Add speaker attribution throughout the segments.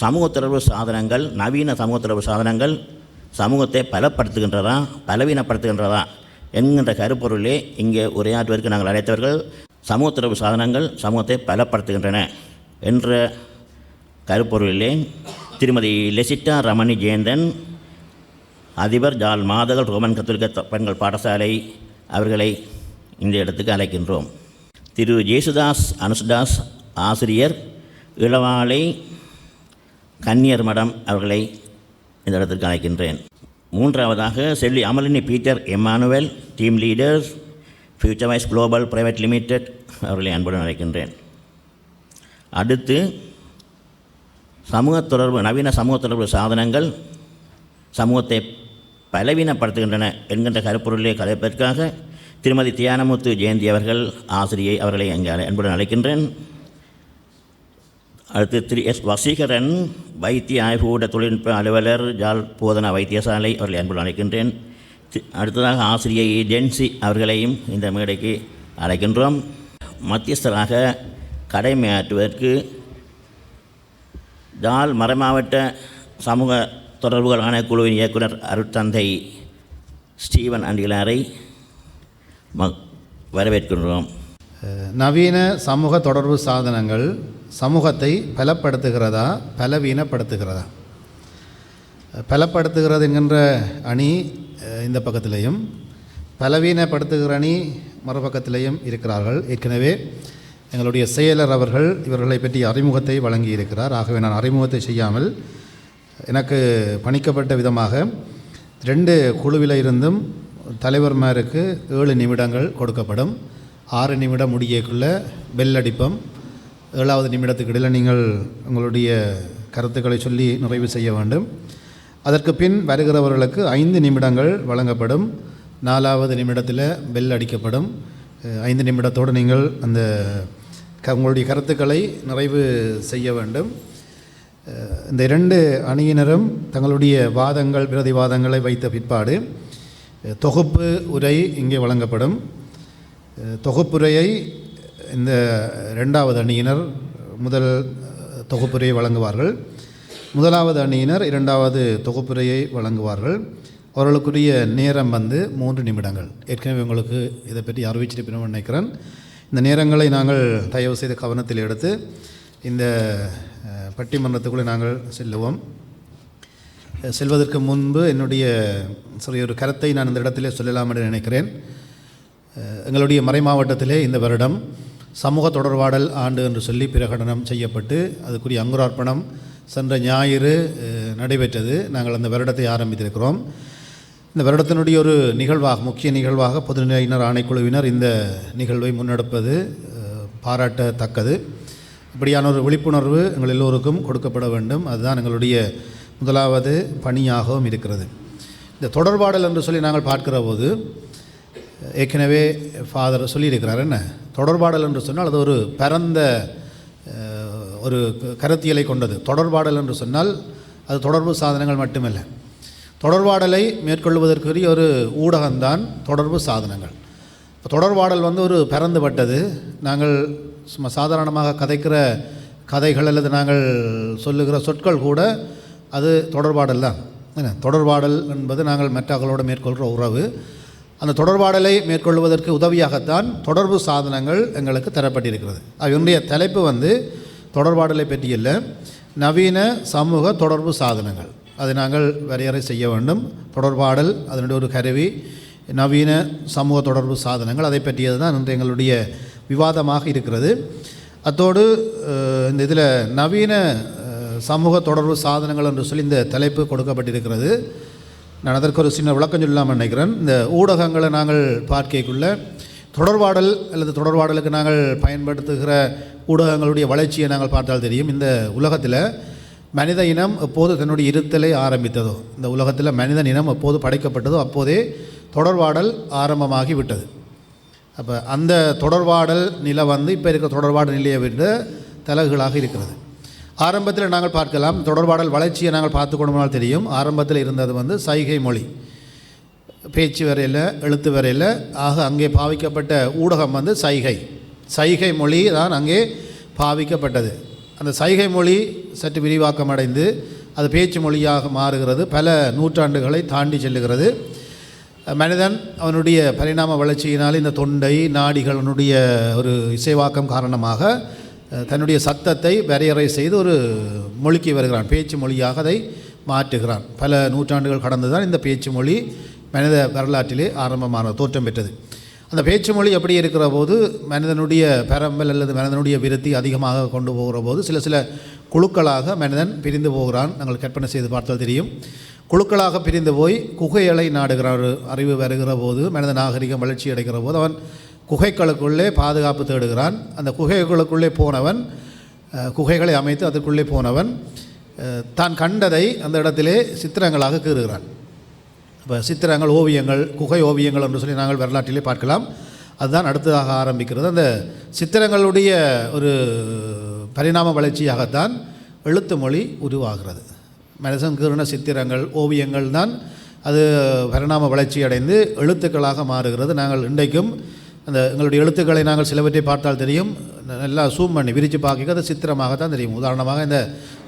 Speaker 1: சமூக தொடர்பு சாதனங்கள், நவீன சமூக தொடர்பு சாதனங்கள் சமூகத்தை பலப்படுத்துகின்றதா பலவீனப்படுத்துகின்றதா என்கின்ற கருப்பொருளே இங்கே உரையாற்றுவதற்கு நாங்கள் அழைத்தவர்கள். சமூக தொடர்பு சாதனங்கள் சமூகத்தை பலப்படுத்துகின்றன என்ற கருப்பொருளிலே திருமதி லெசிட்டா ரமணி ஜெயந்தன், அதிபர் ஜால் மாதகள் ரோமன் கத்தோலிக்க பெண்கள் பாடசாலை அவர்களை இந்த இடத்துக்கு அழைக்கின்றோம். திரு ஜேசுதாஸ் அனுசுதாஸ் ஆசிரியர், இளவாலை கன்னியர் மடம் அவர்களை இந்த இடத்திற்கு அழைக்கின்றேன். மூன்றாவதாக செல்வி Amalini Peter Emmanuel, team leader Future Wise Global Private Limited அவர்களை அன்புடன் அழைக்கின்றேன். அடுத்து நவீன சமூக தொடர்பு சாதனங்கள் சமூகத்தை பலவீனப்படுத்துகின்றன என்கின்ற கருப்பொருளை கலைப்பதற்காக திருமதி தியானமுத்து ஜெயந்தி அவர்கள், ஆசிரியை அவர்களை அங்கே அன்புடன் அழைக்கின்றேன். அடுத்து திரு எஸ் வசீகரன், வைத்திய ஆய்வுக்கூட தொழில்நுட்ப அலுவலர், ஜாழ் போதனா வைத்தியசாலை அவர்களை அன்புடன் அழைக்கின்றேன். அடுத்ததாக ஆசிரியை டென்சி அவர்களையும் இந்த மேடைக்கு அழைக்கின்றோம். மத்தியஸ்தராக கடமையாற்றுவதற்கு ஜாழ் மறைமாவட்ட சமூக தொடர்புகள் ஆணைக்குழுவின் இயக்குனர் அருட்தந்தை ஸ்டீவன் அண்டிலாரை வரவேற்கின்றோம்.
Speaker 2: நவீன சமூக தொடர்பு சாதனங்கள் சமூகத்தை பலப்படுத்துகிறதா பலவீனப்படுத்துகிறதா? பலப்படுத்துகிறது என்கின்ற அணி இந்த பக்கத்திலையும், பலவீனப்படுத்துகிற அணி மறுபக்கத்திலையும் இருக்கிறார்கள். ஏற்கனவே எங்களுடைய செயலர் அவர்கள் இவர்களை பற்றி அறிமுகத்தை வழங்கியிருக்கிறார். ஆகவே நான் அறிமுகத்தை செய்யாமல் எனக்கு பணிக்கப்பட்ட விதமாக 2 குழுவில் இருந்தும் தலைவர்மாருக்கு 7 நிமிடங்கள் கொடுக்கப்படும். 6 நிமிடம் முடியக்குள்ள பெல் அடிப்போம். 7வது நிமிடத்துக்கு இடையில் நீங்கள் உங்களுடைய கருத்துக்களை சொல்லி நிறைவு செய்ய வேண்டும். அதற்கு பின் வருகிறவர்களுக்கு 5 நிமிடங்கள் வழங்கப்படும். 4வது நிமிடத்தில் பெல் அடிக்கப்படும். 5 நிமிடத்தோடு நீங்கள் அந்த உங்களுடைய கருத்துக்களை நிறைவு செய்ய வேண்டும். இந்த 2 அணியினரும் தங்களுடைய வாதங்கள் பிரதிவாதங்களை வைத்த பிற்பாடு தொகுப்பு உரை இங்கே வழங்கப்படும். தொகுப்புரையை இந்த 2வது அணியினர் முதல் தொகுப்புரையை வழங்குவார்கள். 1வது அணியினர் 2வது தொகுப்புரையை வழங்குவார்கள். அவர்களுக்குரிய நேரம் 3 நிமிடங்கள். ஏற்கனவே உங்களுக்கு இதை பற்றி அறிவிச்சிருப்பேன் நினைக்கிறேன். இந்த நேரங்களை நாங்கள் தயவு செய்து கவனத்தில் எடுத்து இந்த பட்டிமன்றத்துக்குள்ளே நாங்கள் செல்லுவோம். செல்வதற்கு முன்பு என்னுடைய சிறிய ஒரு கருத்தை நான் இந்த இடத்திலே சொல்லலாம் என்று நினைக்கிறேன். எங்களுடைய மறை மாவட்டத்திலே இந்த வருடம் சமூக தொடர்பாடல் ஆண்டு என்று சொல்லி பிரகடனம் செய்யப்பட்டு அதுக்குரிய அங்குரார்ப்பணம் சென்ற ஞாயிறு நடைபெற்றது. நாங்கள் அந்த வருடத்தை ஆரம்பித்திருக்கிறோம். இந்த வருடத்தினுடைய ஒரு நிகழ்வாக, முக்கிய நிகழ்வாக பொதுநிலையினர் ஆணைக்குழுவினர் இந்த நிகழ்வை முன்னெடுப்பது பாராட்டத்தக்கது. இப்படியான ஒரு விழிப்புணர்வு எங்கள் எல்லோருக்கும் கொடுக்கப்பட வேண்டும். அதுதான் எங்களுடைய முதலாவது பணியாகவும் இருக்கிறது. இந்த தொடர்பாடல் என்று சொல்லி நாங்கள் பார்க்கிற போது ஏற்கனவே ஃபாதர் சொல்லியிருக்கிறார். என்ன தொடர்பாடல் என்று சொன்னால் அது ஒரு பரந்த ஒரு கருத்தியலை கொண்டது. தொடர்பாடல் என்று சொன்னால் அது தொடர்பு சாதனங்கள் மட்டுமல்ல, தொடர்பாடலை மேற்கொள்வதற்குரிய ஒரு ஊடகம்தான் தொடர்பு சாதனங்கள். இப்போ தொடர்பாடல் ஒரு பரந்துபட்டது. நாங்கள் சும்மா சாதாரணமாக கதைக்கிற கதைகள் அல்லது நாங்கள் சொல்லுகிற சொற்கள் கூட அது தொடர்பாடல் தான். என்ன தொடர்பாடல் என்பது நாங்கள் மற்றவர்களோடு மேற்கொள்கிற உறவு. அந்த தொடர்பாடலை மேற்கொள்வதற்கு உதவியாகத்தான் தொடர்பு சாதனங்கள் எங்களுக்கு தரப்பட்டிருக்கிறது. அதனுடைய தலைப்பு தொடர்பாடலை பற்றியல்ல, நவீன சமூக தொடர்பு சாதனங்கள். அதை நாங்கள் வரையறை செய்ய வேண்டும். தொடர்பாடல் அதனுடைய ஒரு கருவி, நவீன சமூக தொடர்பு சாதனங்கள் அதை பற்றியது தான் இன்று எங்களுடைய விவாதமாக இருக்கிறது. அத்தோடு இந்த இதில் நவீன சமூக தொடர்பு சாதனங்கள் என்று சொல்லி இந்த தலைப்பு கொடுக்கப்பட்டிருக்கிறது. நான் அதற்கு ஒரு சின்ன விளக்கம் சொல்லாமல் நினைக்கிறேன். இந்த ஊடகங்களை நாங்கள் பார்க்கக்குள்ள தொடர்பாடல் அல்லது தொடர்பாடலுக்கு நாங்கள் பயன்படுத்துகிற ஊடகங்களுடைய வளர்ச்சியை நாங்கள் பார்த்தால் தெரியும். இந்த உலகத்தில் மனித இனம் எப்போது தன்னுடைய இருத்தலை ஆரம்பித்ததோ, இந்த உலகத்தில் மனிதன் இனம் எப்போது படைக்கப்பட்டதோ அப்போதே தொடர்பாடல் ஆரம்பமாகி விட்டது. அப்போ அந்த தொடர்பாடல் நிலை இப்போ இருக்கிற தொடர்பாடல் நிலையை விட தலகுகளாக இருக்கிறது. ஆரம்பத்தில் நாங்கள் பார்க்கலாம், தொடர்பாடல் வளர்ச்சியை நாங்கள் பார்த்து கொண்டோம்னால் தெரியும். ஆரம்பத்தில் இருந்தது சைகை மொழி, பேச்சு வரையில், எழுத்து வரையில். ஆக அங்கே பாவிக்கப்பட்ட ஊடகம் சைகை மொழி தான் அங்கே பாவிக்கப்பட்டது. அந்த சைகை மொழி சற்று விரிவாக்கம் அடைந்து அது பேச்சு மொழியாக மாறுகிறது. பல நூற்றாண்டுகளை தாண்டி செல்லுகிறது. மனிதன் அவனுடைய பரிணாம வளர்ச்சியினால் இந்த தொண்டை நாடிகளுடைய ஒரு இசைவாக்கம் காரணமாக தன்னுடைய சத்தத்தை வரையறை செய்து ஒரு மொழிக்கு வருகிறான். பேச்சு மொழியாக அதை மாற்றுகிறான். பல நூற்றாண்டுகள் கடந்து தான் இந்த பேச்சு மொழி மனித வரலாற்றிலே ஆரம்பமான தோற்றம் பெற்றது. அந்த பேச்சு மொழி எப்படி இருக்கிற போது மனிதனுடைய பரம்பல் அல்லது மனிதனுடைய விருத்தி அதிகமாக கொண்டு போகிற போது சில குழுக்களாக மனிதன் பிரிந்து போகிறான். நாங்கள் கற்பனை செய்து பார்த்தால் தெரியும். குழுக்களாக பிரிந்து போய் குகைகளை நாடுகிற ஒரு அறிவு வருகிற போது மனித நாகரிகம் வளர்ச்சி அடைகிற போது அவன் குகைகளுக்குள்ளே பாதுகாப்பு தேடுகிறான். அந்த குகைகளுக்குள்ளே போனவன் குகைகளை அமைத்து அதற்குள்ளே போனவன் தான் கண்டதை அந்த இடத்திலே சித்திரங்களாக கீறுகிறான். இப்போ சித்திரங்கள், ஓவியங்கள், குகை ஓவியங்கள் என்று சொல்லி நாங்கள் வரலாற்றிலே பார்க்கலாம். அதுதான் அடுத்ததாக ஆரம்பிக்கிறது. அந்த சித்திரங்களுடைய ஒரு பரிணாம வளர்ச்சியாகத்தான் எழுத்து மொழி உருவாகிறது. மனுஷன் கீறின சித்திரங்கள், ஓவியங்கள் தான் அது பரிணாம வளர்ச்சி அடைந்து எழுத்துக்களாக மாறுகிறது. நாங்கள் இன்றைக்கும் அந்த எங்களுடைய எழுத்துக்களை நாங்கள் சிலவற்றை பார்த்தால் தெரியும். நல்லா ஜூம் பண்ணி விரித்து பார்க்க அது சித்திரமாகத்தான் தெரியும். உதாரணமாக இந்த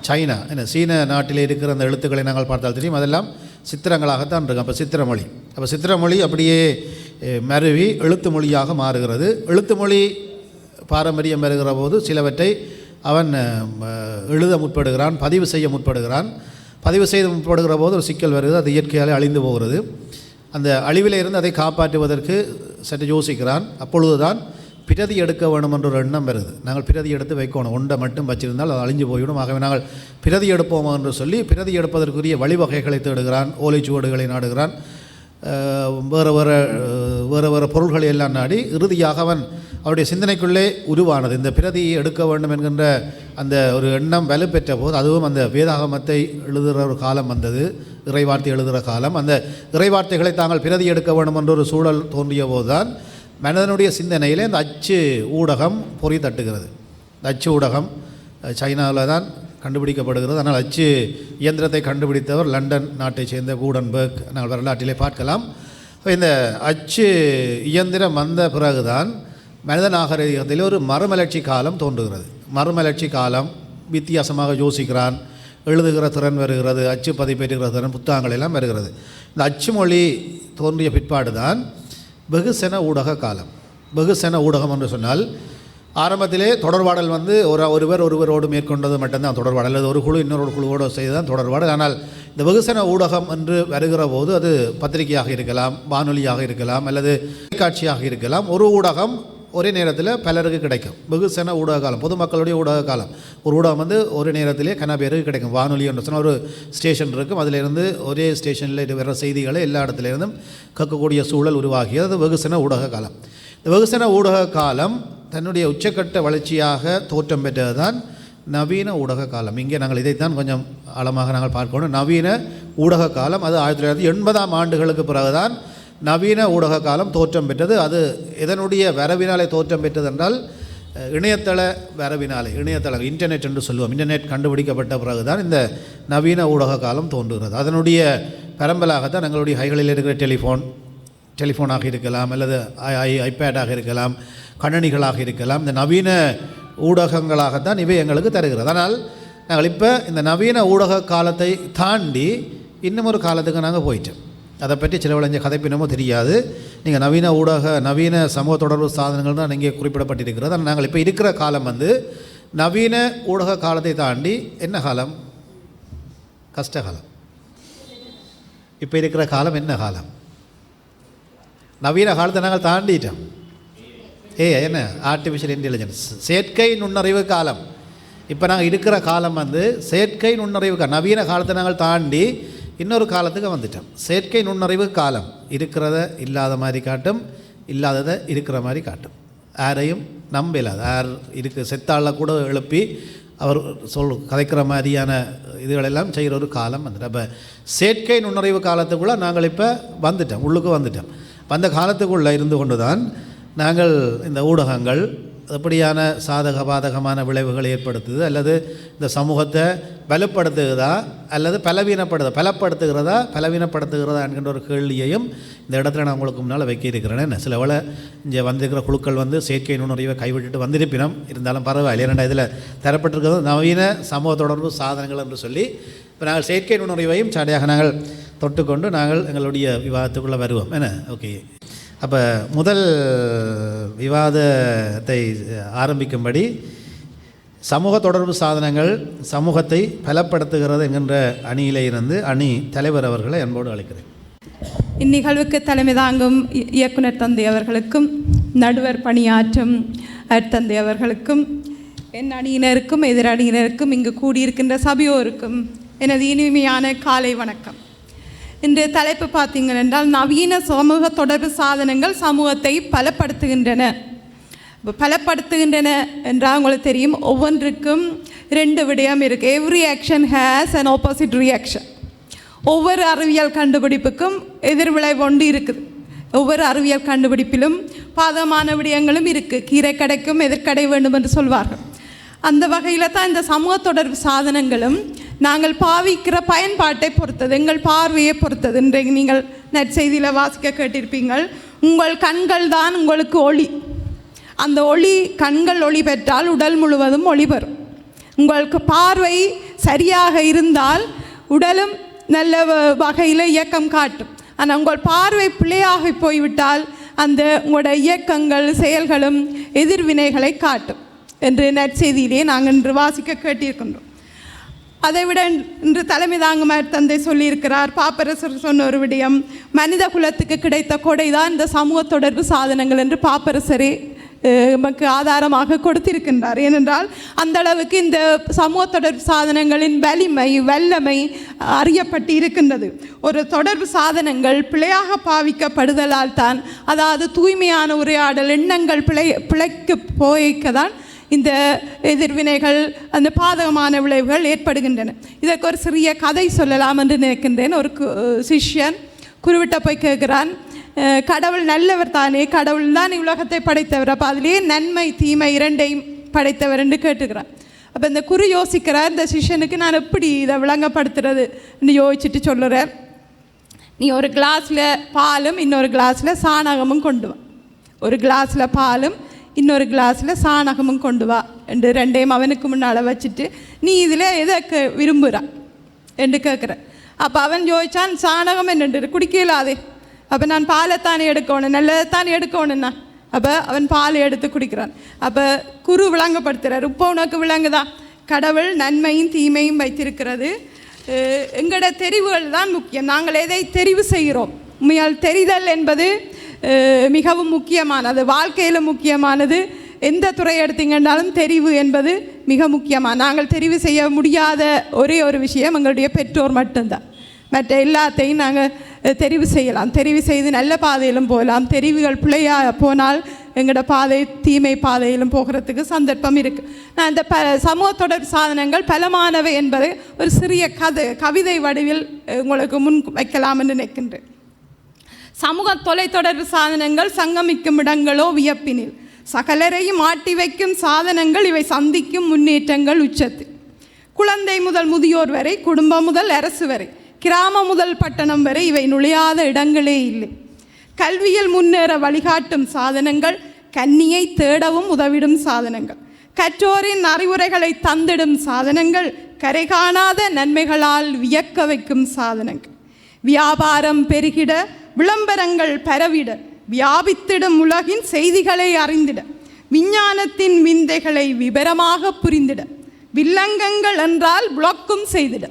Speaker 2: சைனா, சீன நாட்டிலே இருக்கிற அந்த எழுத்துக்களை நாங்கள் பார்த்தால் தெரியும். அதெல்லாம் சித்திரங்களாகத்தான் இருக்கும். அப்போ சித்திரமொழி, அப்போ சித்திரமொழி அப்படியே மருவி எழுத்து மொழியாக மாறுகிறது. எழுத்து மொழி பாரம்பரியம் வருகிற போது சிலவற்றை அவன் எழுத முற்படுகிறான், பதிவு செய்ய முற்படுகிறான். பதிவு செய்து முற்படுகிற போது ஒரு சிக்கல் வருகிறது. அது இயற்கையாலே அழிந்து போகிறது. அந்த அழிவிலே இருந்து அதை காப்பாற்றுவதற்கு சற்று யோசிக்கிறான். அப்பொழுது தான் பிரதி எடுக்க வேணும் என்ற ஒரு எண்ணம் வருது. நாங்கள் பிரதி எடுத்து வைக்கணும், ஒன்றை மட்டும் வச்சிருந்தால் அது அழிஞ்சு போய்விடும். ஆகவே நாங்கள் பிரதி எடுப்போம் என்று சொல்லி பிரதி எடுப்பதற்குரிய வழிவகைகளை தேடுகிறான். ஓலைச்சுவடுகளை நாடுகிறான். வேறு வேறு பொருள்களை எல்லாம் நாடி இறுதியாக அவருடைய சிந்தனைக்குள்ளே உருவானது இந்த பிரதி எடுக்க வேண்டும் என்கின்ற அந்த ஒரு எண்ணம் வலுப்பெற்ற போது, அதுவும் அந்த வேதாகமத்தை எழுதுகிற ஒரு காலம் வந்தது, இறைவார்த்தை எழுதுகிற காலம். அந்த இறைவார்த்தைகளை தாங்கள் பிரதி எடுக்க வேண்டும் என்ற ஒரு சூழல் தோன்றிய போது தான் மனிதனுடைய சிந்தனையிலே அந்த அச்சு ஊடகம் பொறி தட்டுகிறது. இந்த அச்சு ஊடகம் சைனாவில் தான் கண்டுபிடிக்கப்படுகிறது. ஆனால் அச்சு இயந்திரத்தை கண்டுபிடித்தவர் லண்டன் நாட்டைச் சேர்ந்த கூடன்பர்க். நாங்கள் வரலாற்றிலே பார்க்கலாம். இந்த அச்சு இயந்திரம் வந்த பிறகுதான் மனித நாகரிகத்தில் ஒரு மறுமலர்ச்சி காலம் தோன்றுகிறது. மறுமலர்ச்சி காலம், வித்தியாசமாக யோசிக்கிறான், எழுதுகிற திறன் வருகிறது, அச்சு பதிப்பேற்றுகிற திறன், புத்தகங்கள் எல்லாம் வருகிறது. இந்த அச்சு மொழி தோன்றிய பிற்பாடு தான் வெகுசன ஊடக காலம். வெகுசன ஊடகம் என்று சொன்னால் ஆரம்பத்திலே தொடர்பாடல் ஒருவரோடு மேற்கொண்டது மட்டும்தான் தொடர்பாடல், அல்லது ஒரு குழு இன்னொரு குழுவோடு செய்துதான் தொடர்பாடல். ஆனால் இந்த வெகுசன ஊடகம் என்று வருகிற போது அது பத்திரிகையாக இருக்கலாம், வானொலியாக இருக்கலாம், அல்லது தொலைக்காட்சியாக இருக்கலாம். ஒரு ஊடகம் ஒரே நேரத்தில் பலருக்கு கிடைக்கும். வெகுசன ஊடக காலம், பொதுமக்களுடைய ஊடக காலம். ஒரு ஊடகம் ஒரு நேரத்திலே கன பேருக்கு கிடைக்கும். வானொலி என்று சொன்னால் ஒரு ஸ்டேஷன் இருக்கும், அதிலிருந்து ஒரே ஸ்டேஷனில் வர செய்திகளை எல்லா இடத்துலேருந்தும் கேட்கக்கூடிய சூழல் உருவாகியது. அது வெகுசன ஊடக காலம். இந்த வெகுசன ஊடக காலம் தன்னுடைய உச்சக்கட்ட வளர்ச்சியாக தோற்றம் பெற்றது தான் நவீன ஊடக காலம். இங்கே நாங்கள் இதைத்தான் கொஞ்சம் ஆழமாக நாங்கள் பார்க்கணும். நவீன ஊடக காலம் அது 1980ஆம் ஆண்டுகளுக்கு பிறகுதான் நவீன ஊடக காலம் தோற்றம் பெற்றது. அது எதனுடைய வரவினாலே தோற்றம் பெற்றது என்றால் இணையதள வரவினாலே, இணையதளம், இன்டர்நெட் என்று சொல்லுவோம். இன்டர்நெட் கண்டுபிடிக்கப்பட்ட பிறகுதான் இந்த நவீன ஊடக காலம் தோன்றுகிறது. அதனுடைய பரம்பலாகத்தான் எங்களுடைய கைகளில் இருக்கிற டெலிஃபோனாக இருக்கலாம், அல்லது ஐபேடாக இருக்கலாம், கணினிகளாக இருக்கலாம். இந்த நவீன ஊடகங்களாகத்தான் இவை எங்களுக்கு தருகிறது. ஆனால் நாங்கள் இப்போ இந்த நவீன ஊடக காலத்தை தாண்டி இன்னும் ஒரு காலத்துக்கு நாங்கள் போயிட்டோம். அதை பற்றி சிலவழிஞ்ச கதைப்பினமோ தெரியாது. நீங்கள் நவீன சமூக தொடர்பு சாதனங்கள் தான் இங்கே குறிப்பிடப்பட்டிருக்கிறது. ஆனால் நாங்கள் இப்போ இருக்கிற காலம் நவீன ஊடக காலத்தை தாண்டி என்ன காலம்? கஷ்டகாலம். இப்போ இருக்கிற காலம் என்ன காலம்? நவீன காலத்தை நாங்கள் தாண்டிட்டோம். என்ன ஆர்டிஃபிஷியல் இன்டெலிஜென்ஸ், செயற்கை நுண்ணறிவு காலம். இப்போ நாங்கள் இருக்கிற காலம் செயற்கை நுண்ணறிவு காலம். நவீன காலத்தை நாங்கள் தாண்டி இன்னொரு காலத்துக்கு வந்துட்டோம். செயற்கை நுண்ணறிவு காலம் இருக்கிறத இல்லாத மாதிரி காட்டும், இல்லாததை இருக்கிற மாதிரி காட்டும். யாரையும் நம்பலாது. யார் செத்தாள கூட எழுப்பி அவர் கதைக்கிற மாதிரியான இதுகளெல்லாம் செய்கிற ஒரு காலம் அப்போ செயற்கை நுண்ணறிவு காலத்துக்குள்ளே நாங்கள் இப்போ உள்ளுக்கு வந்துட்டோம். வந்த காலத்துக்குள்ளே இருந்து கொண்டு தான் நாங்கள் இந்த ஊடகங்கள், எப்படியான சாதக பாதகமான விளைவுகளை ஏற்படுத்துது, அல்லது இந்த சமூகத்தை பலப்படுத்துகிறதா அல்லது பலப்படுத்துகிறதா பலவீனப்படுத்துகிறதா என்கின்ற ஒரு கேள்வியையும் இந்த இடத்துல நான் உங்களுக்கு முன்னால் வைக்க இருக்கிறேன். என்ன சில வேளை இங்கே வந்திருக்கிற குழுக்கள் செயற்கை நுண்ணறிவை கைவிட்டுட்டு வந்திருப்பினும், இருந்தாலும் பரவாயில்லை. ஏன்னா இதில் தரப்பட்டிருக்கிறது நவீன சமூக தொடர்பு சாதனங்கள் என்று சொல்லி. இப்போ நாங்கள் செயற்கை நுண்ணறிவையும் சாடியாக நாங்கள் தொட்டுக்கொண்டு நாங்கள் எங்களுடைய விவாதத்துக்குள்ளே வருவோம். என்ன ஓகே, அப்போ முதல் விவாதத்தை ஆரம்பிக்கும்படி சமூக தொடர்பு சாதனங்கள் சமூகத்தை பலப்படுத்துகிறது என்கின்ற அணியிலே இருந்து அணி தலைவர் அவர்களை அன்போடு அழைக்கிறேன்.
Speaker 3: இந்நிகழ்வுக்கு தலைமை தாங்கும் இயக்குனர் தந்தை அவர்களுக்கும், நடுவர் பணியாற்றும் தந்தை அவர்களுக்கும், என் அணியினருக்கும் எதிர் அணியினருக்கும், இங்கு கூடியிருக்கின்ற சபையோருக்கும் எனது இனிமையான காலை வணக்கம். இன்றைய தலைப்பு பார்த்தீங்கள் என்றால், நவீன சமூக தொடர்பு சாதனங்கள் சமூகத்தை பலப்படுத்துகின்றன. பலப்படுத்துகின்றன என்றால் உங்களுக்கு தெரியும், ஒவ்வொன்றுக்கும் 2 விடயம் இருக்குது. Every action has an opposite reaction. ஒவ்வொரு அறிவியல் கண்டுபிடிப்புக்கும் எதிர்விளைவு ஒன்று இருக்குது. ஒவ்வொரு அறிவியல் கண்டுபிடிப்பிலும் பாதகமான விடயங்களும் இருக்குது. கீரை கடைக்கும் எதிர்க்கடை வேண்டும் என்று சொல்வார்கள். அந்த வகையில் தான் இந்த சமூக தொடர்பு சாதனங்களும் நாங்கள் பாவிக்கிற பயன்பாட்டை பொறுத்தது, எங்கள் பார்வையை பொறுத்தது. இன்றைக்கு நீங்கள் நற்செய்தியில் வாசிக்க கேட்டிருப்பீங்கள், உங்கள் கண்கள் தான் உங்களுக்கு ஒளி. அந்த ஒளி, கண்கள் ஒளி பெற்றால் உடல் முழுவதும் ஒளி பெறும். உங்களுக்கு பார்வை சரியாக இருந்தால் உடலும் நல்ல வகையில் இயக்கம் காட்டும். ஆனால் உங்கள் பார்வை பிழையாக போய்விட்டால் அந்த உங்களோட இயக்கங்கள் செயல்களும் எதிர்வினைகளை காட்டும் என்று நற்செய்தியிலே நாங்கள் இன்று வாசிக்க கேட்டிருக்கின்றோம். அதைவிட இன்று தலைமை தாங்கும் தந்தை சொல்லியிருக்கிறார், பாப்பரசர் சொன்ன ஒரு விடயம், மனித குலத்துக்கு கிடைத்த கொடை தான் இந்த சமூக தொடர்பு சாதனங்கள் என்று பாப்பரசரே நமக்கு ஆதாரமாக கொடுத்திருக்கின்றார். ஏனென்றால் அந்த அளவுக்கு இந்த சமூக தொடர்பு சாதனங்களின் வல்லமை அறியப்பட்டு இருக்கின்றது. ஒரு தொடர்பு சாதனங்கள் பிழையாக பாவிக்கப்படுதலால் தான், அதாவது தூய்மையான உரையாடல் எண்ணங்கள் பிழைக்கு போய்க்க தான் இந்த எதிர்வினைகள், அந்த பாதகமான விளைவுகள் ஏற்படுகின்றன. இதற்கு ஒரு சிறிய கதை சொல்லலாம் என்று நினைக்கின்றேன். ஒரு சிஷ்யன் குருவிட்ட போய் கேட்குறான், கடவுள் நல்லவர் தானே, கடவுள் தான் உலகத்தை படைத்தவர், அப்போ அதிலேயே நன்மை தீமை 2ஐயும் படைத்தவர் என்று கேட்டுக்கிறான். அப்போ இந்த குரு யோசிக்கிறார், இந்த சிஷ்யனுக்கு நான் எப்படி இதை விளங்கப்படுத்துறது என்று யோசிச்சுட்டு சொல்லுறார், நீ ஒரு கிளாஸில் பாலும் இன்னொரு கிளாஸில் சாணகமும் கொண்டு வா, ஒரு கிளாஸில் பாலும் இன்னொரு கிளாஸில் சாணகமும் கொண்டு வா என்று 2ஐயும் அவனுக்கு முன்னால் வச்சுட்டு, நீ இதில் எதை விரும்புகிறா என்று கேட்குற. அப்போ அவன் யோசிச்சான், சாணகம் என்னென்று குடிக்கலாதே, அப்போ நான் பாலைத்தானே எடுக்கணும், நல்லதைத்தானே எடுக்கணும்னா. அப்போ அவன் பாலை எடுத்து குடிக்கிறான். அப்போ குரு விளங்கப்படுத்துகிறார், இப்போ உனக்கு விளங்குதா, கடவுள் நன்மையும் தீமையும் வைத்திருக்கிறது, எங்களோட தெரிவுகள் தான் முக்கியம், நாங்கள் எதை தெரிவு செய்கிறோம். உண்மையால் தெரிதல் என்பது மிகவும் முக்கியமானது, வாழ்க்கையில் முக்கியமானது. எந்த துறை எடுத்தீங்கன்னாலும் தெரிவு என்பது மிக முக்கியமாக. நாங்கள் தெரிவு செய்ய முடியாத ஒரே ஒரு விஷயம் எங்களுடைய பெற்றோர் மட்டும்தான். மற்ற எல்லாத்தையும் நாங்கள் தெரிவு செய்யலாம், தெரிவு செய்து நல்ல பாதையிலும் போகலாம். தெரிவுகள் பிழையாக போனால் எங்களோட பாதை தீமை பாதையிலும் போகிறதுக்கு சந்தர்ப்பம் இருக்குது. நான் இந்த சமூக தொடர்பு சாதனங்கள் பலமானவை என்பதை ஒரு சிறிய கவிதை வடிவில் உங்களுக்கு முன் வைக்கலாம் என்று நினைக்கின்றேன். சமூக தொலைத்தொடர்பு சாதனங்கள் சங்கமிக்கும் இடங்களோ வியப்பினில், சகலரையும் ஆட்டி வைக்கும் சாதனங்கள் இவை சந்திக்கும் முன்னேற்றங்கள் உச்சத்தில். குழந்தை முதல் முதியோர் வரை, குடும்பம் முதல் அரசு வரை, கிராமம் முதல் பட்டணம் வரை இவை நுழையாத இடங்களே இல்லை. கல்வியில் முன்னேற வழிகாட்டும் சாதனங்கள், கன்னியை தேடவும் உதவிடும் சாதனங்கள், கற்றோரின் அறிவுரைகளை தந்திடும் சாதனங்கள், கரை காணாத நன்மைகளால் வியக்க வைக்கும் சாதனங்கள். வியாபாரம் பெருகிட, விளம்பரங்கள் பரவிட, வியாபித்திடும் உலகின் செய்திகளை அறிந்திட, விஞ்ஞானத்தின் விந்தைகளை விபரமாக புரிந்திட, வில்லங்கங்கள் என்றால் புளக்கும் செய்திட,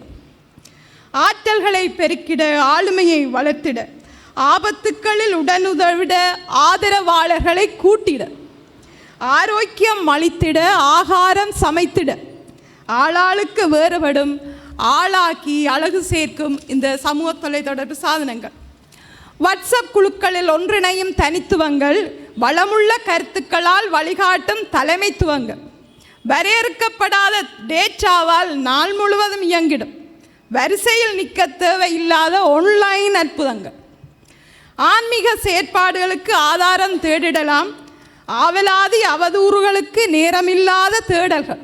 Speaker 3: ஆற்றல்களை பெருக்கிட, ஆளுமையை வளர்த்திட, ஆபத்துக்களில் உடனுதவிட, ஆதரவாளர்களை கூட்டிட, ஆரோக்கியம் அளித்திட, ஆகாரம் சமைத்திட, ஆளாளுக்கு வேறுபடும் ஆளாக்கி அழகு சேர்க்கும் இந்த சமூக தொலைத்தொடர்பு சாதனங்கள். வாட்ஸ்அப் குழுக்களில் ஒன்றிணையும் தனித்துவங்கள், வளமுள்ள கருத்துக்களால் வழிகாட்டும் தலைமைத்துவங்கள், வரையறுக்கப்படாத டேட்டாவால் நாள் முழுவதும் இயங்கிடும், வரிசையில் நிற்க தேவையில்லாத ஆன்லைன் அற்புதங்கள், ஆன்மீக செயற்பாடுகளுக்கு ஆதாரம் தேடிடலாம், ஆவலாதி அவதூறுகளுக்கு நேரமில்லாத தேடல்கள்.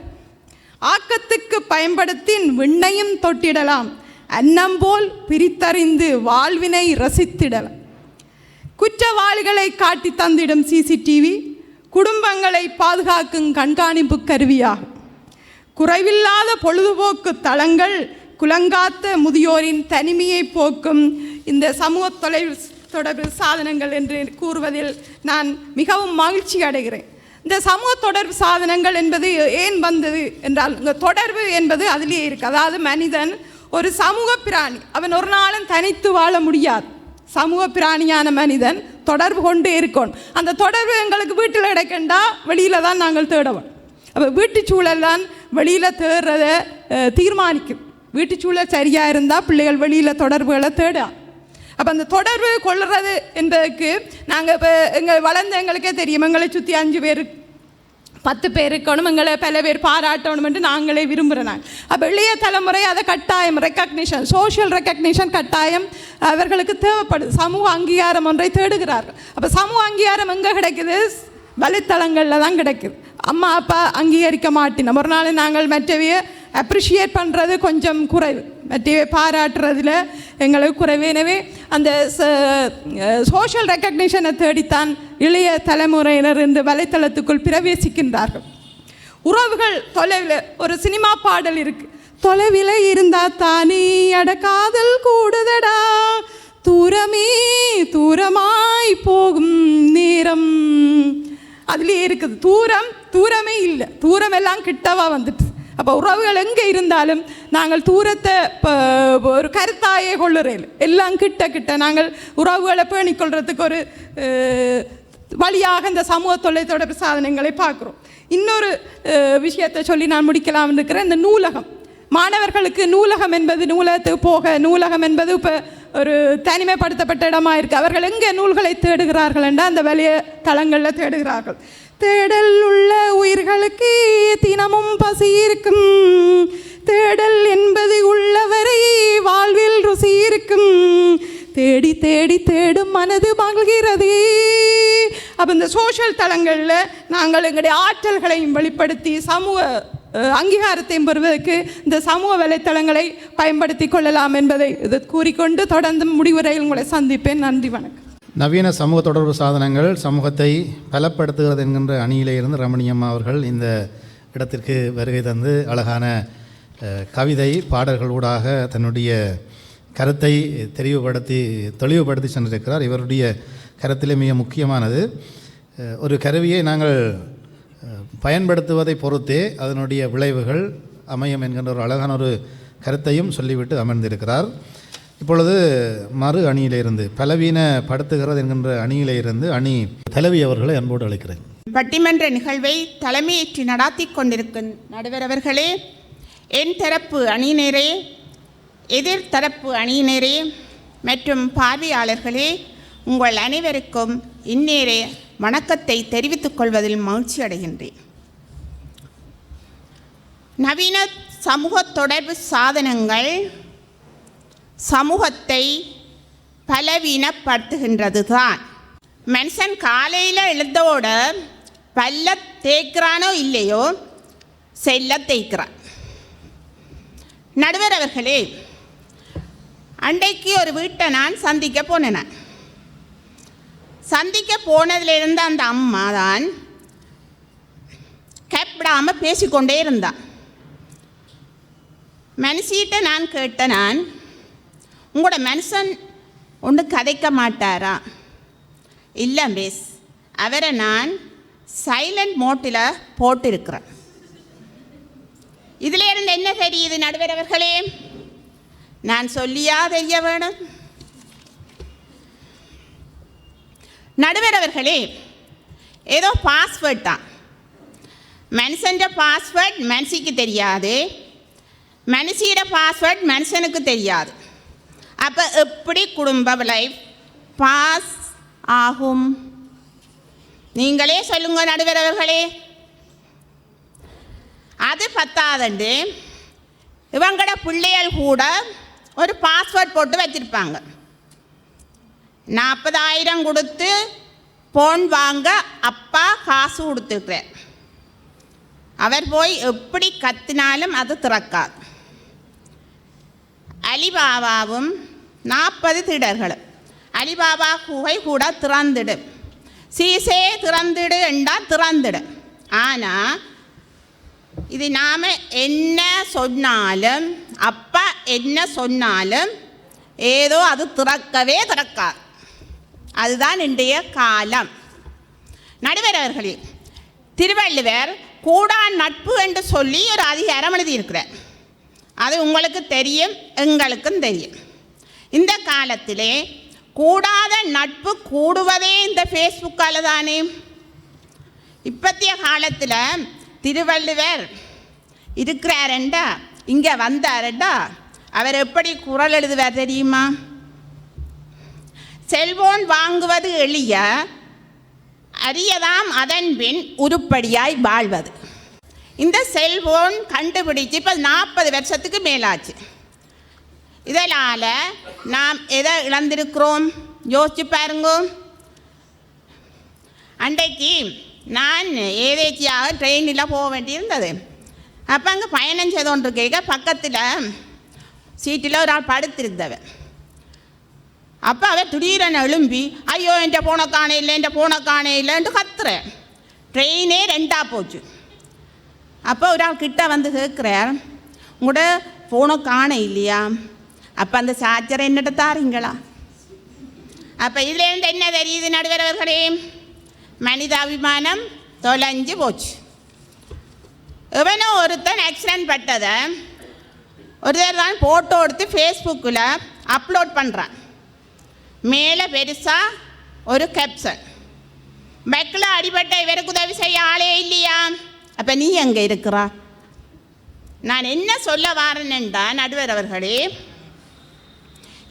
Speaker 3: ஆக்கத்துக்கு பயன்படுத்தின் விண்ணையும் தொட்டிடலாம், அன்னம் போல் பிரித்தறிந்து வாழ்வினை ரசித்திடலாம். குற்றவாளிகளை காட்டி தந்திடும் சிசிடிவி குடும்பங்களை பாதுகாக்கும் கண்காணிப்பு கருவியாகும். குறைவில்லாத பொழுதுபோக்கு தளங்கள் குலங்காத்த முதியோரின் தனிமையை போக்கும் இந்த சமூக தொடர்பு சாதனங்கள் என்று கூறுவதில் நான் மிகவும் மகிழ்ச்சி அடைகிறேன். இந்த சமூக தொடர்பு சாதனங்கள் என்பது ஏன் வந்தது என்றால், இந்த தொடர்பு என்பது அதிலே இருக்குது. அதாவது மனிதன் ஒரு சமூக பிராணி, அவன் ஒரு நாளும் தனித்து வாழ முடியாது. சமூக பிராணியான மனிதன் தொடர்பு கொண்டே இருக்கணும். அந்த தொடர்பு எங்களுக்கு வீட்டில் கிடைக்கண்டா வெளியில் தான் நாங்கள் தேடவும். அப்போ வீட்டு சூழல் தான் வெளியில் தேடுறத தீர்மானிக்கும். வீட்டு சூழல் சரியாக இருந்தால் பிள்ளைகள் வெளியில் தொடர்புகளை தேடலாம். அப்போ அந்த தொடர்பு கொள்வது என்பதற்கு நாங்கள் இப்போ வளர்ந்த எங்களுக்கே தெரியும், எங்களை சுற்றி 5 பேர் 10 பேர் இருக்கணும், எங்களை பல பேர் பாராட்டணும் என்று நாங்களே விரும்புகிறோம். அப்போ இளைய தலைமுறை அதை கட்டாயம் ரெக்கக்னிஷன், சோஷியல் ரெக்கக்னிஷன் கட்டாயம் அவர்களுக்கு தேவைப்படுது. சமூக அங்கீகாரம் ஒன்றை தேடுகிறார்கள். அப்போ சமூக அங்கீகாரம் எங்கே கிடைக்குது? வலைத்தளங்களில் தான் கிடைக்குது. அம்மா அப்பா அங்கீகரிக்க மாட்டினோம். ஒரு நாள் நாங்கள் மற்றவையை அப்ரிஷியேட் பண்ணுறது கொஞ்சம் குறைவு, மற்றவை பாராட்டுறதுல எங்களுக்கு குறைவு. எனவே அந்த சோஷியல் ரெக்கக்னிஷனை தேடித்தான் இளைய தலைமுறையினர் இந்த வலைத்தளத்துக்குள் பிரவேசிக்கின்றார்கள். உறவுகள் தொலைவில், ஒரு சினிமா பாடல் இருக்கு, தொலைவில் இருந்தா தானே அடக்காதல் கூடுதடா, தூரமே தூரமாய் போகும் நேரம். அதுலேயே இருக்குது, தூரமே இல்லை, தூரம் எல்லாம் கிட்டவா வந்துட்டு. அப்போ உறவுகள் எங்கே இருந்தாலும் நாங்கள் தூரத்தை ஒரு கருத்தாயே கொள்ளுறேன், எல்லாம் கிட்ட நாங்கள் உறவுகளை பேணிக்கொள்றதுக்கு ஒரு வழியாக இந்த சமூக தொலைத்தொடர்பு சாதனங்களை பார்க்குறோம். இன்னொரு விஷயத்தை சொல்லி நான் முடிக்கலாம் இருக்கிறேன். இந்த நூலகம், மாணவர்களுக்கு நூலகம் என்பது, நூலகத்துக்கு போக நூலகம் என்பது இப்போ ஒரு தனிமைப்படுத்தப்பட்ட இடமா இருக்குது. அவர்கள் எங்கே நூல்களை தேடுகிறார்கள் என்றால் அந்த வலைய தளங்களில் தேடுகிறார்கள். தேடல் உள்ள உயிர்களுக்கு தினமும் பசி இருக்கும், தேடல் என்பது உள்ளவரை வாழ்வில் ருசி இருக்கும், தேடி தேடி தேடும் மனது மகிழ்கிறது. அப்போ இந்த சோஷியல் தளங்களில் நாங்கள் எங்களுடைய ஆற்றல்களையும் வெளிப்படுத்தி சமூக அங்கீகாரத்தையும் பெறுவதற்கு இந்த சமூக வலைத்தளங்களை பயன்படுத்தி கொள்ளலாம் என்பதை இது கூறிக்கொண்டு தொடர்ந்து முடிவுரையில் உங்களை சந்திப்பேன். நன்றி, வணக்கம்.
Speaker 2: நவீன சமூக தொடர்பு சாதனங்கள் சமூகத்தை பலப்படுத்துகிறது என்கின்ற அணியிலே இருந்து ரமணியம்மா அவர்கள் இந்த இடத்திற்கு வருகை தந்து அழகான கவிதை பாடல்களூடாக தன்னுடைய கருத்தை தெளிவுபடுத்தி சென்றிருக்கிறார். இவருடைய கருத்திலே மிக முக்கியமானது, ஒரு கருவியை நாங்கள் பயன்படுத்துவதை பொறுத்தே அதனுடைய விளைவுகள் அமையும் என்கின்ற ஒரு அழகான ஒரு கருத்தையும் சொல்லிவிட்டு அமர்ந்திருக்கிறார். இப்பொழுது மறு அணியிலிருந்து பலவீனப்படுத்துகிறது என்கின்ற அணியிலிருந்து அணி தலைவி அவர்களை அன்போடு அழைக்கிறேன்.
Speaker 4: பட்டிமன்ற நிகழ்வை தலைமையேற்றி நடாத்தி கொண்டிருக்கும் நடுவர் அவர்களே, என் தரப்பு அணியினரே, எதிர்த்தரப்பு அணியினரே மற்றும் பார்வையாளர்களே, உங்கள் அனைவருக்கும் இந்நேர வணக்கத்தை தெரிவித்துக் கொள்வதில் மகிழ்ச்சி அடைகின்றேன். நவீன சமூக தொடர்பு சாதனங்கள் சமூகத்தை பலவீனப்படுத்துகின்றது தான். மனுஷன் காலையில் எழுந்தோட பல்ல தேய்க்கிறானோ இல்லையோ செல்ல தேய்க்கிறான். நடுவர் அவர்களே, அன்றைக்கு ஒரு வீட்டை நான் சந்திக்க போனேன். சந்திக்க போனதுலேருந்து அந்த அம்மா தான் கேப்பிடாமல் பேசிக்கொண்டே இருந்தான். மனுஷிட்ட நான் கேட்டேன், உங்களோட மனுஷன் ஒன்று கதைக்க மாட்டாரா? இல்லை மிஸ், அவரை நான் சைலண்ட் மோட்டில் போட்டிருக்கிறேன். இதில் இருந்து என்ன தெரியுது நடுவர் அவர்களே? நான் சொல்லியா தெரிய வேணும்? நடுவர் அவர்களே, ஏதோ பாஸ்வேர்ட் தான். மனுஷன்ற பாஸ்வேர்ட் மனுஷிக்கு தெரியாது, மனுஷியோட பாஸ்வேர்ட் மனுஷனுக்கு தெரியாது. அப்போ எப்படி குடும்ப லைஃப் பாஸ் ஆகும்? நீங்களே சொல்லுங்க நடுவர் அவர்களே. அது பத்தாதண்டு இவங்களோட பிள்ளைகள் கூட ஒரு பாஸ்வேர்ட் போட்டு வச்சுருப்பாங்க. 40,000 கொடுத்து போன் வாங்க அப்பா காசு கொடுத்துருக்கிறார். அவர் போய் எப்படி கத்தினாலும் அது திறக்காது. அலிபாபாவும் 40 திருடர்களும் அலிபாபா குகை கூட திறந்துடும். சீசே திறந்துடு என்றால் திறந்துடும். ஆனால் இது நாம் என்ன சொன்னாலும் அப்பா என்ன சொன்னாலும் ஏதோ அது திறக்கவே திறக்காது. அதுதான் இன்றைய காலம். நடுவர் அவர்களே, திருவள்ளுவர் கூடா நட்பு என்று சொல்லி ஒரு அதிகாரம் எழுதியிருக்கிறார். அது உங்களுக்கு தெரியும், எங்களுக்கும் தெரியும். இந்த காலத்திலே கூடாத நட்பு கூடுவதே இந்த ஃபேஸ்புக்கால் தானே. இப்பத்திய காலத்தில் திருவள்ளுவர் இருக்கிறாரண்டா, இங்கே வந்தாரண்டா, அவர் எப்படி குரல் எழுதுவார் தெரியுமா? செல்போன் வாங்குவது எளிய, அரியதாம் அதன் பின் உருப்படியாய் வாழ்வது. இந்த செல்போன் கண்டுபிடிச்சு இப்போ 40 வருஷத்துக்கு மேலாச்சு. இதனால் நாம் எதை இழந்திருக்கிறோம் யோசிச்சு பாருங்க. அன்றைக்கு நான் ஏதேச்சியாக ட்ரெயினில் போக வேண்டியிருந்தது. அப்போ அங்கே பயணம் செய்து கொண்டு கேட்க பக்கத்தில் சீட்டில் ஒரு ஆள் படுத்திருந்தவர். அப்போ அவர் திடீரென எழும்பி, ஐயோ என்ற போனை காணே இல்லை, என்ற போனை காணே இல்லைன்ட்டு கத்துறேன். ட்ரெயினே 2ஆக போச்சு. அப்போ ஒரு ஆள் கிட்ட வந்து கேட்குறார், உங்களோட போனை காண இல்லையா? அப்போ அந்த சார்ஜரை என்னட்ட தாரீங்களா? அப்போ இதுலேருந்து என்ன தெரியுது நடுவர் அவர்களே? மனிதாபிமானம் தொலைஞ்சு போச்சு. எவனோ ஒருத்தன் ஆக்சிடென்ட் பட்டதை ஒருத்தர் தான் ஃபோட்டோ எடுத்து ஃபேஸ்புக்கில் அப்லோட் பண்ணுறான். மேலே பெருசாக ஒரு கேப்ஷன், பேக்கில் அடிபட்ட இவருக்கு உதவி செய்ய ஆளே இல்லையா? அப்போ நீ எங்கே இருக்கிறா? நான் என்ன சொல்ல வரேன்னுண்டா நடுவர் அவர்களே,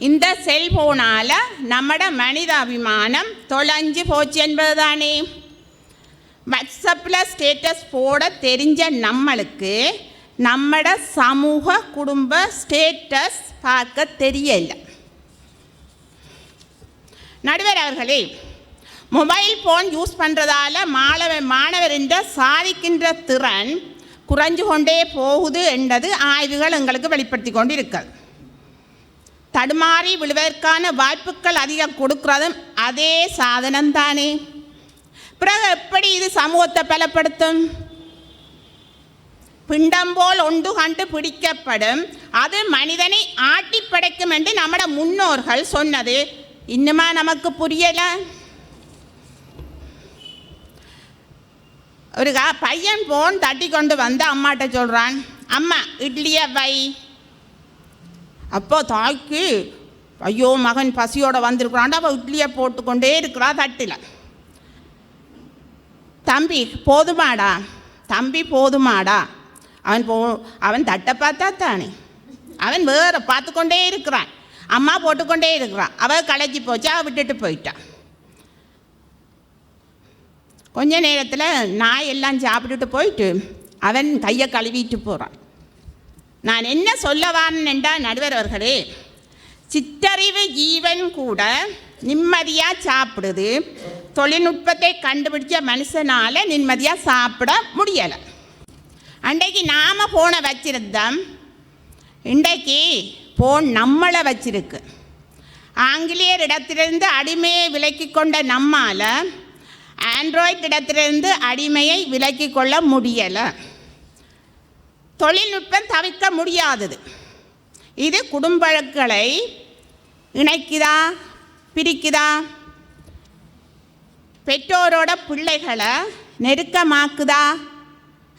Speaker 4: இந்த செல்போனால் நம்மட மனித அபிமானம் தொலைஞ்சு போச்சு என்பது தானே. வாட்ஸ்அப்பில் ஸ்டேட்டஸ் போட தெரிஞ்ச நம்மளுக்கு நம்மட சமூக குடும்ப ஸ்டேட்டஸ் பார்க்க தெரியல. நடுவர் அவர்களே, மொபைல் ஃபோன் யூஸ் பண்ணுறதால மாணவர் என்ற சாதிக்கின்ற திறன் குறைஞ்சு கொண்டே போகுது என்றது ஆய்வுகள் எங்களுக்கு வெளிப்படுத்தி கொண்டு இருக்கிறது. தடுமாறி விழுவதற்கான வாய்ப்புகள் அதிகம் கொடுக்கிறதும் அதே சாதனம்தானே. பிறகு எப்படி இது சமூகத்தை பலப்படுத்தும்? பிண்டம் போல் ஒன்று கண்டு பிடிக்கப்படும், அது மனிதனை ஆட்டி படைக்கும் என்று நம்மட முன்னோர்கள் சொன்னது இன்னுமா நமக்கு புரியலை? ஒரு பையன் போன் தட்டி கொண்டு வந்து அம்மாட்ட சொல்கிறான், அம்மா இட்லியை வை. அப்போ தாய்க்கு ஐயோ மகன் பசியோடு வந்திருக்கிறான், அவள் இட்லியை போட்டுக்கொண்டே இருக்கிறா தட்டில். தம்பி போதுமாடா, தம்பி போதுமாடா. அவன் தட்டை பார்த்தா தானே, அவன் வேறு பார்த்து கொண்டே இருக்கிறான். அம்மா போட்டுக்கொண்டே இருக்கிறான். அவள் களைச்சி போச்சு, அவள் விட்டுட்டு போயிட்டான். கொஞ்ச நேரத்தில் நாய் எல்லாம் சாப்பிட்டுட்டு போயிட்டு அவன் கையை கழுவிட்டு போகிறான். நான் என்ன சொல்ல வரேன்டா நடுவர் அவர்களே, சிற்றறிவு ஜீவன் கூட நிம்மதியாக சாப்பிடுது. தொழில்நுட்பத்தை கண்டுபிடிச்ச மனுஷனால் நிம்மதியாக சாப்பிட முடியலை. அன்றைக்கு நாம் ஃபோனை வச்சிருந்தோம், இன்றைக்கு ஃபோன் நம்மளை வச்சிருக்கு. ஆங்கிலேயர் இடத்திலிருந்து அடிமையை விலக்கி கொண்ட நம்மால் ஆண்ட்ராய்டு இடத்திலிருந்து அடிமையை விலக்கி கொள்ள முடியலை. தொழில்நுட்பம் தவிர்க்க முடியாதது. இது குடும்பங்களை இணைக்குதா பிரிக்குதா? பெற்றோரோட பிள்ளைகளை நெருக்கமாக்குதா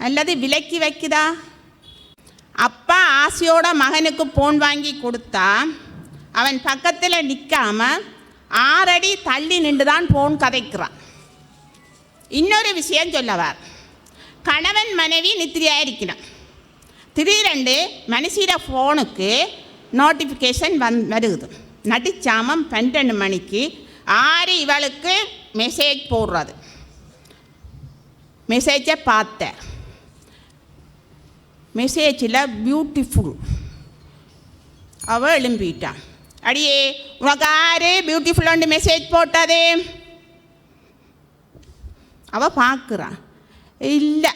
Speaker 4: அல்லது விலக்கி வைக்குதா? அப்பா ஆசையோட மகனுக்கு ஃபோன் வாங்கி கொடுத்தா அவன் பக்கத்தில் நிற்காம 6 அடி தள்ளி நின்று தான் ஃபோன் கதைக்கிறான். இன்னொரு விஷயம் சொல்லவார், கணவன் மனைவி நித்திரியாக இருக்கிறான். திடீரென்று மனுஷிட ஃபோனுக்கு நோட்டிஃபிகேஷன் வருது. நடிச்சாமம் 12 மணிக்கு 6 இவளுக்கு மெசேஜ் போடுறது. மெசேஜை பார்த்தேன். மெசேஜில் பியூட்டிஃபுல். அவள் எழும்பிட்டான். அடியே உனக்கு யாரு பியூட்டிஃபுல் மெசேஜ் போட்டதே? அவள் பார்க்குறான், இல்லை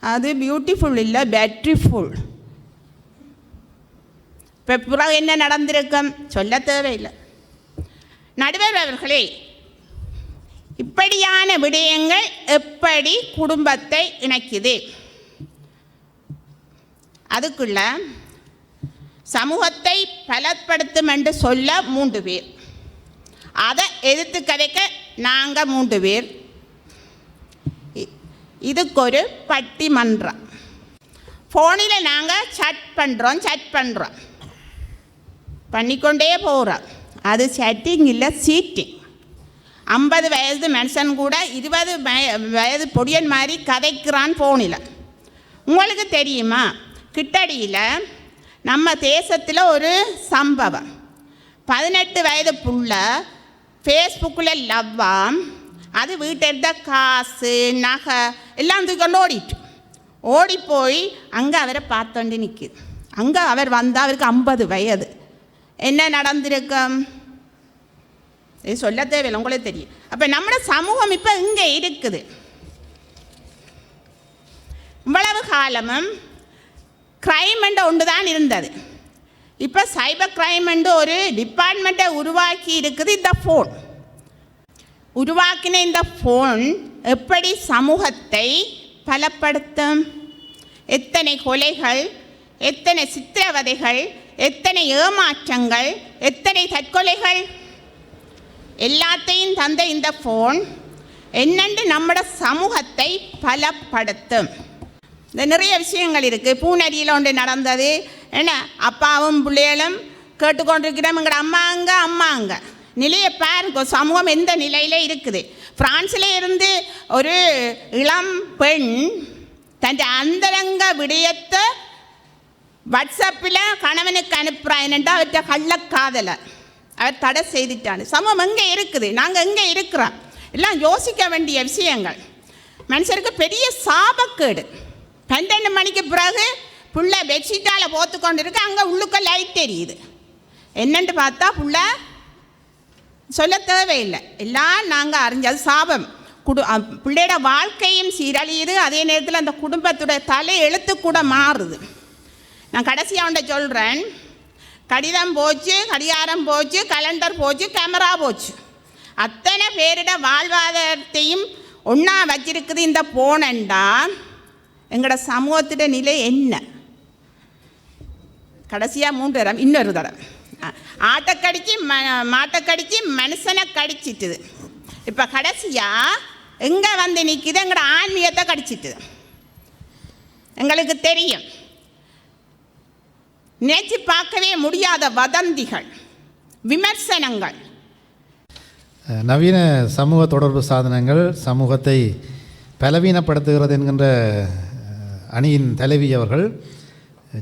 Speaker 4: அது பியூட்டிஃபுல் இல்லை, பேட்ரிஃபுல். இப்போ பிறகு என்ன நடந்திருக்கும் சொல்ல தேவையில்லை. நடுவர் அவர்களே, இப்படியான விடயங்கள் எப்படி குடும்பத்தை இணைக்குது? அதுக்குள்ள சமூகத்தை பலப்படுத்தும் என்று சொல்ல 3 பேர், அதை எதிர்த்து கதைக்க நாங்கள் 3 பேர். இதுக்கு ஒரு பட்டிமன்றம். ஃபோனில் நாங்கள் சட் பண்ணுறோம் பண்ணிக்கொண்டே போகிறோம். அது சட்டிங் இல்லை, சீட்டிங். 50 வயது மனுஷன் கூட 20 வயது பொடியன் மாதிரி கதைக்கிறான் ஃபோனில். உங்களுக்கு தெரியுமா, கிட்டடியில் நம்ம தேசத்தில் ஒரு சம்பவம். 18 வயது புள்ள ஃபேஸ்புக்கில் லவ்வாம். அது வீட்டை இருந்த காசு நகை எல்லாம் தூக்கொண்டு ஓடி போய் அங்கே அவரை பார்த்தோண்டி நிற்கிது. அங்கே அவர் வந்தால் அவருக்கு 50 வயது. என்ன நடந்திருக்கும் இது சொல்ல தேவையில்லை, உங்களுக்கு தெரியும். அப்போ நம்மளோட சமூகம் இப்போ இங்கே இருக்குது. இவ்வளவு காலமும் க்ரைம் என்ற ஒன்று தான் இருந்தது. இப்போ சைபர் க்ரைம் என்று ஒரு டிபார்ட்மெண்ட்டை உருவாக்கி இருக்குது. இந்த ஃபோன் உருவாக்கின இந்த ஃபோன் எப்படி சமூகத்தை பலப்படுத்தும்? எத்தனை கொலைகள், எத்தனை சித்திரவதைகள், எத்தனை ஏமாற்றங்கள், எத்தனை தற்கொலைகள், எல்லாத்தையும் தந்த இந்த ஃபோன் என்னென்று நம்மளோட சமூகத்தை பலப்படுத்தும். இந்த நிறைய விஷயங்கள் இருக்குது. பூனரியில் ஒன்று நடந்தது. என்ன, அப்பாவும் பிள்ளைகளும் கேட்டுக்கொண்டிருக்கிறோம், எங்களோட அம்மாங்க நிலையை பாருங்க, சமூகம் எந்த நிலையில் இருக்குது. பிரான்ஸில் இருந்து ஒரு இளம் பெண் தன் அந்தரங்க விடயத்தை வாட்ஸ்அப்பில் கணவனுக்கு அனுப்புகிறான்ட்டு அவர்கிட்ட கள்ளக்காதலை அவர் தடை செய்துட்டான். சமூகம் எங்கே இருக்குது, நாங்கள் எங்கே இருக்கிறோம்? எல்லாம் யோசிக்க வேண்டிய விஷயங்கள். மனுஷருக்கு பெரிய சாபக்கேடு. 12 மணிக்கு பிறகு புள்ள பெட்ஷீட்டால் போத்து கொண்டு இருக்கு, அங்கே உள்ளுக்க லைட் எரியுது. என்னென்று பார்த்தா புள்ள சொல்ல தேவையில்லை, எல்லாம் நாங்கள் அறிஞ்சது சாபம். பிள்ளையோட வாழ்க்கையும் சீரழியுது, அதே நேரத்தில் அந்த குடும்பத்துடைய தலை எழுத்து கூட மாறுது. நான் கடைசியாக ஒன்றை சொல்கிறேன். கடிதம் போச்சு, கடிகாரம் போச்சு, கலண்டர் போச்சு, கேமரா போச்சு. அத்தனை பேரிட வாழ்வாதாரத்தையும் ஒன்றா வச்சிருக்குது இந்த போனண்டா. எங்களோட சமூகத்திட நிலை என்ன? கடைசியாக 3 தரம் இன்னொரு தரம் மாட்டை கடிச்சு மனுஷனை கடிச்சிட்டுது. இப்போ கடைசியாக எங்கே வந்து நிற்கிது? எங்களோட ஆன்மீகத்தை கடிச்சிட்டுது. எங்களுக்கு தெரியும், நினைச்சு பார்க்கவே முடியாத வதந்திகள், விமர்சனங்கள்.
Speaker 2: நவீன சமூக தொடர்பு சாதனங்கள் சமூகத்தை பலவீனப்படுத்துகிறது என்கின்ற அணியின் தலைவி அவர்கள்,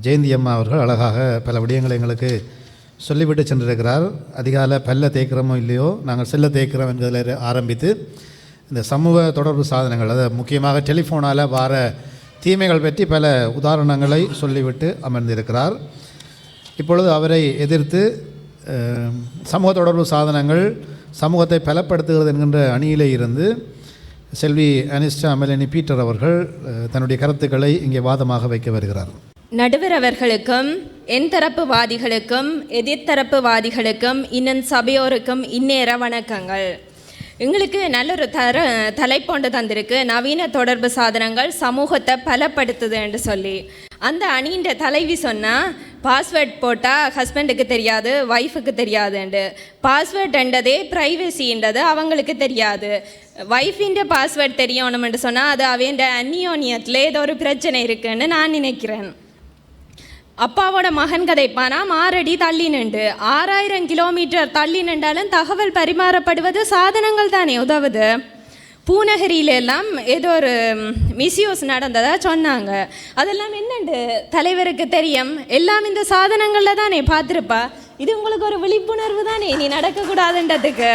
Speaker 2: ஜெயந்தி அம்மா அவர்கள் அழகாக பல விடயங்களை எங்களுக்கு சொல்லிவிட்டு சென்றிருக்கிறார். அதிகாலை பல்ல தேய்க்கிறோமோ இல்லையோ, நாங்கள் செல்ல தேய்க்கிறோம் என்பதில் ஆரம்பித்து இந்த சமூக தொடர்பு சாதனங்கள், அதை முக்கியமாக டெலிஃபோனால் வார தீமைகள் பற்றி பல உதாரணங்களை சொல்லிவிட்டு அமர்ந்திருக்கிறார். இப்பொழுது அவரை எதிர்த்து சமூக தொடர்பு சாதனங்கள் சமூகத்தை பலப்படுத்துகிறது என்கின்ற அணியிலே இருந்து செல்வி அனிஸ்டா மெலனி பீட்டர் அவர்கள் தன்னுடைய கருத்துக்களை இங்கே வாதமாக வைக்க வருகிறார்.
Speaker 5: நடுவர் அவர்களுக்கும் என் தரப்புவாதிகளுக்கும் எதிர்த்தரப்புவாதிகளுக்கும் இன்னும் சபையோருக்கும் இந்நேர வணக்கங்கள். எங்களுக்கு நல்லொரு தலைப்பொண்டு தந்திருக்கு, நவீன தொடர்பு சாதனங்கள் சமூகத்தை பலப்படுத்துது என்று சொல்லி. அந்த அணியின் தலைவி சொன்னால் பாஸ்வேர்ட் போட்டால் ஹஸ்பண்டுக்கு தெரியாது, ஒய்ஃபுக்கு தெரியாதுண்டு. பாஸ்வேர்டுன்றதே ப்ரைவசின்றது அவங்களுக்கு தெரியாது. ஒய்ஃபிൻ്റെ பாஸ்வேர்ட் தெரியணும்னு சொன்னால் அது அவன் அந்நியோன்யத்தில் ஏதோ ஒரு பிரச்சனை இருக்குன்னு நான் நினைக்கிறேன். அப்பாவோட மகன் கதைப்பானா 6 அடி தள்ளி நின்று 6000 கிலோமீட்டர் தள்ளி நின்றாலும் தகவல் பரிமாறப்படுவது சாதனங்கள் தானே உதவுது. பூநகரியிலெல்லாம் ஏதோ ஒரு மிஸ்யூஸ் நடந்ததாக சொன்னாங்க. அதெல்லாம் என்னண்டு தலைவருக்கு தெரியும், எல்லாம் இந்த சாதனங்களில் தானே பார்த்துருப்பா. இது உங்களுக்கு ஒரு விழிப்புணர்வு தானே நீ நடக்கக்கூடாதுன்றதுக்கு.